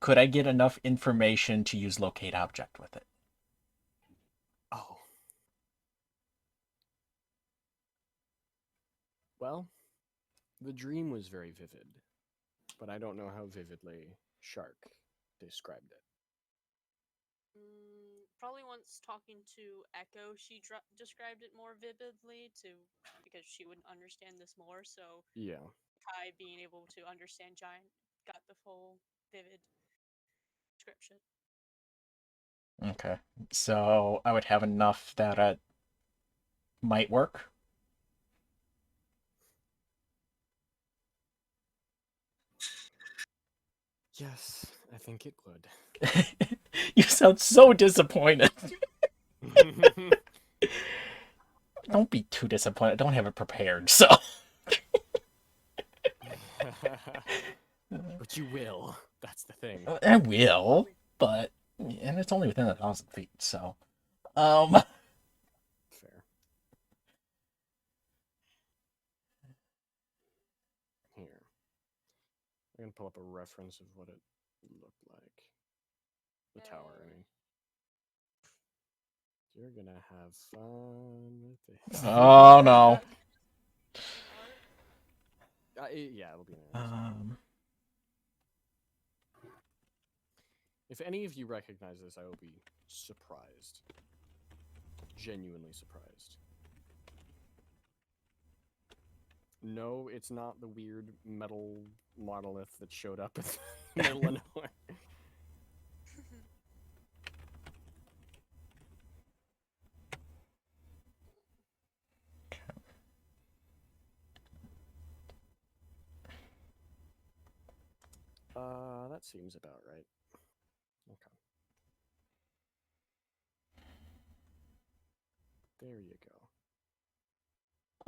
Could I get enough information to use locate object with it? Oh. Well, the dream was very vivid, but I don't know how vividly Shark described it. Probably once talking to Echo, she described it more vividly because she would understand this more. So Yeah. Kai being able to understand Giant got the full vivid description. Okay. So I would have enough that it might work. Yes, I think it would. You sound so disappointed. Don't be too disappointed. I don't have it prepared, so. But you will. That's the thing. I will, but and it's only within 1,000 feet, so. Fair. Here. I'm gonna pull up a reference of what it looked like. The tower, I mean. You're gonna have fun with this. Oh no. Yeah, it'll be nice. If any of you recognize this, I will be surprised. Genuinely surprised. No, it's not the weird metal monolith that showed up in the middle of nowhere. That seems about right. Okay. There you go.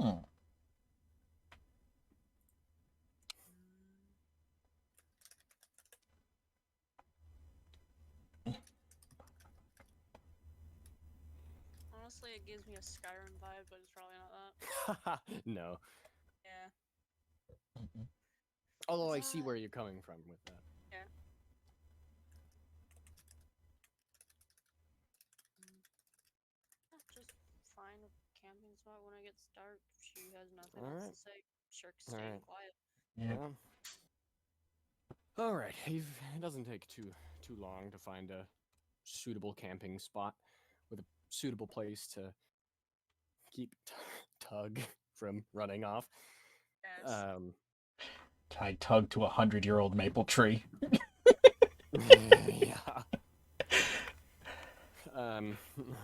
Hmm. Honestly, it gives me a Skyrim vibe, but it's probably not that. No. Yeah. Although I It's, see where you're coming from with that. Yeah. Just find a camping spot when it gets dark. She has nothing else Alright. to say. Shark's staying Alright. quiet. Yeah. All right. It doesn't take too long to find a suitable camping spot with a suitable place to keep Tug from running off. Yes. Tie Tug to 100-year-old maple tree. Yeah. All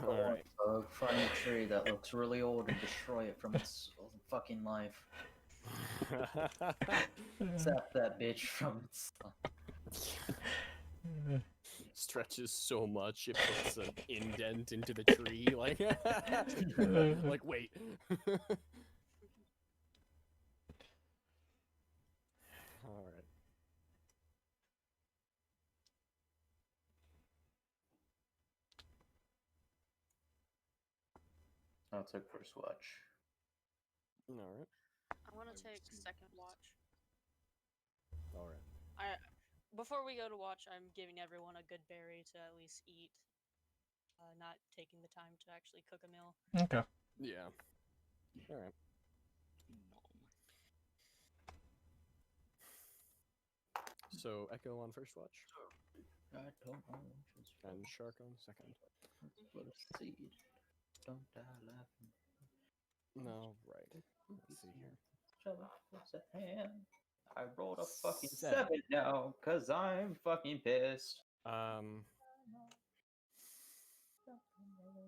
right. Find a tree that looks really old and destroy it from its fucking life. Zap that bitch from its Stretches so much it puts an indent into the tree. Like, like wait. All right. I'll take first watch. All right. I want to take second watch. All right. Before we go to watch, I'm giving everyone a good berry to at least eat. Not taking the time to actually cook a meal. Okay. Yeah. All right. So Echo on first watch. I don't know. And Shark on second. What a seed. Don't die laughing. No, right. Let's see here. What's a hand? I rolled a fucking 7. 7 now, cause I'm fucking pissed.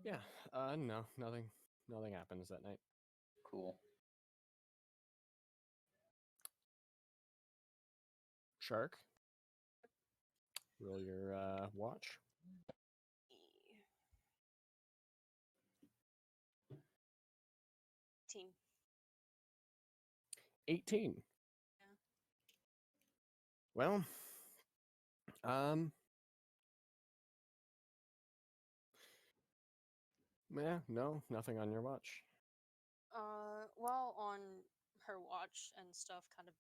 Yeah. No, nothing happens that night. Cool. Shark. Roll your watch. 18. Well, yeah, no, nothing on your watch. Well, on her watch and stuff, kind of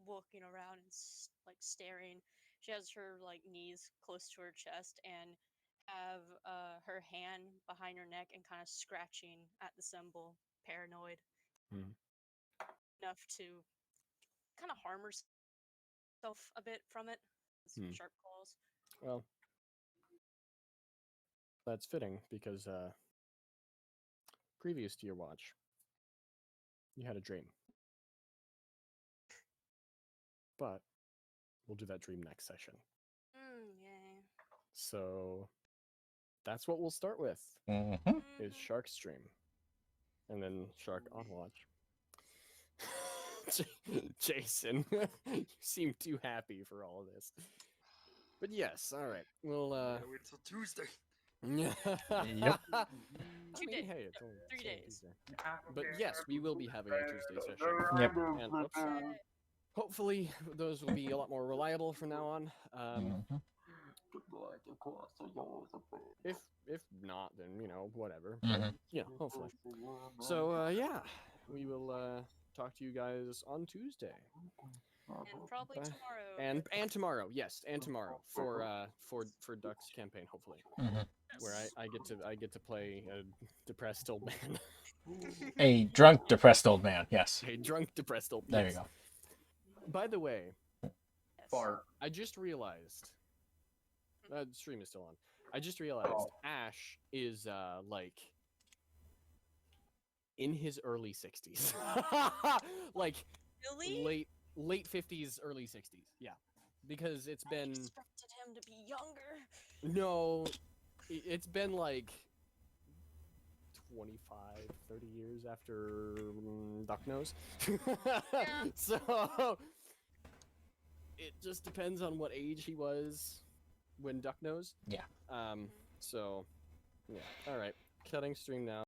looking around and like staring. She has her like knees close to her chest and have her hand behind her neck and kind of scratching at the symbol, paranoid Hmm. enough to kind of harm herself a bit from it. Some Hmm. sharp claws. Well, that's fitting because previous to your watch, you had a dream. But we'll do that dream next session. Yay. So that's what we'll start with Mm-hmm. is Shark's dream. And then Shark on watch. Jason, you seem too happy for all of this. But yes, all right. We'll Gotta wait until Tuesday. Yep. I 2 mean, days. hey, it's only 3 it's only days. Tuesday. But yes, we will be having a Tuesday session. Yep. And whoops, hopefully those will be a lot more reliable from now on. Mhm. If not, then whatever. Mhm. But, hopefully. So yeah, we will talk to you guys on Tuesday. And probably Bye. tomorrow. And tomorrow, yes, and tomorrow for Duck's campaign, hopefully, Mhm. where I get to play a depressed old man, A drunk, depressed old man. Yes. a drunk depressed old. There yes. you go. By the way, Yes. Fart. I just realized the stream is still on. I just realized Ash is like in his early 60s, like Really? late 50s, early 60s. Yeah, because it's I been expected him to be younger. no, it's been like 25, 30 years after Duck knows. Yeah. So it just depends on what age he was when Duck knows. Yeah. So yeah. All right. Cutting stream now.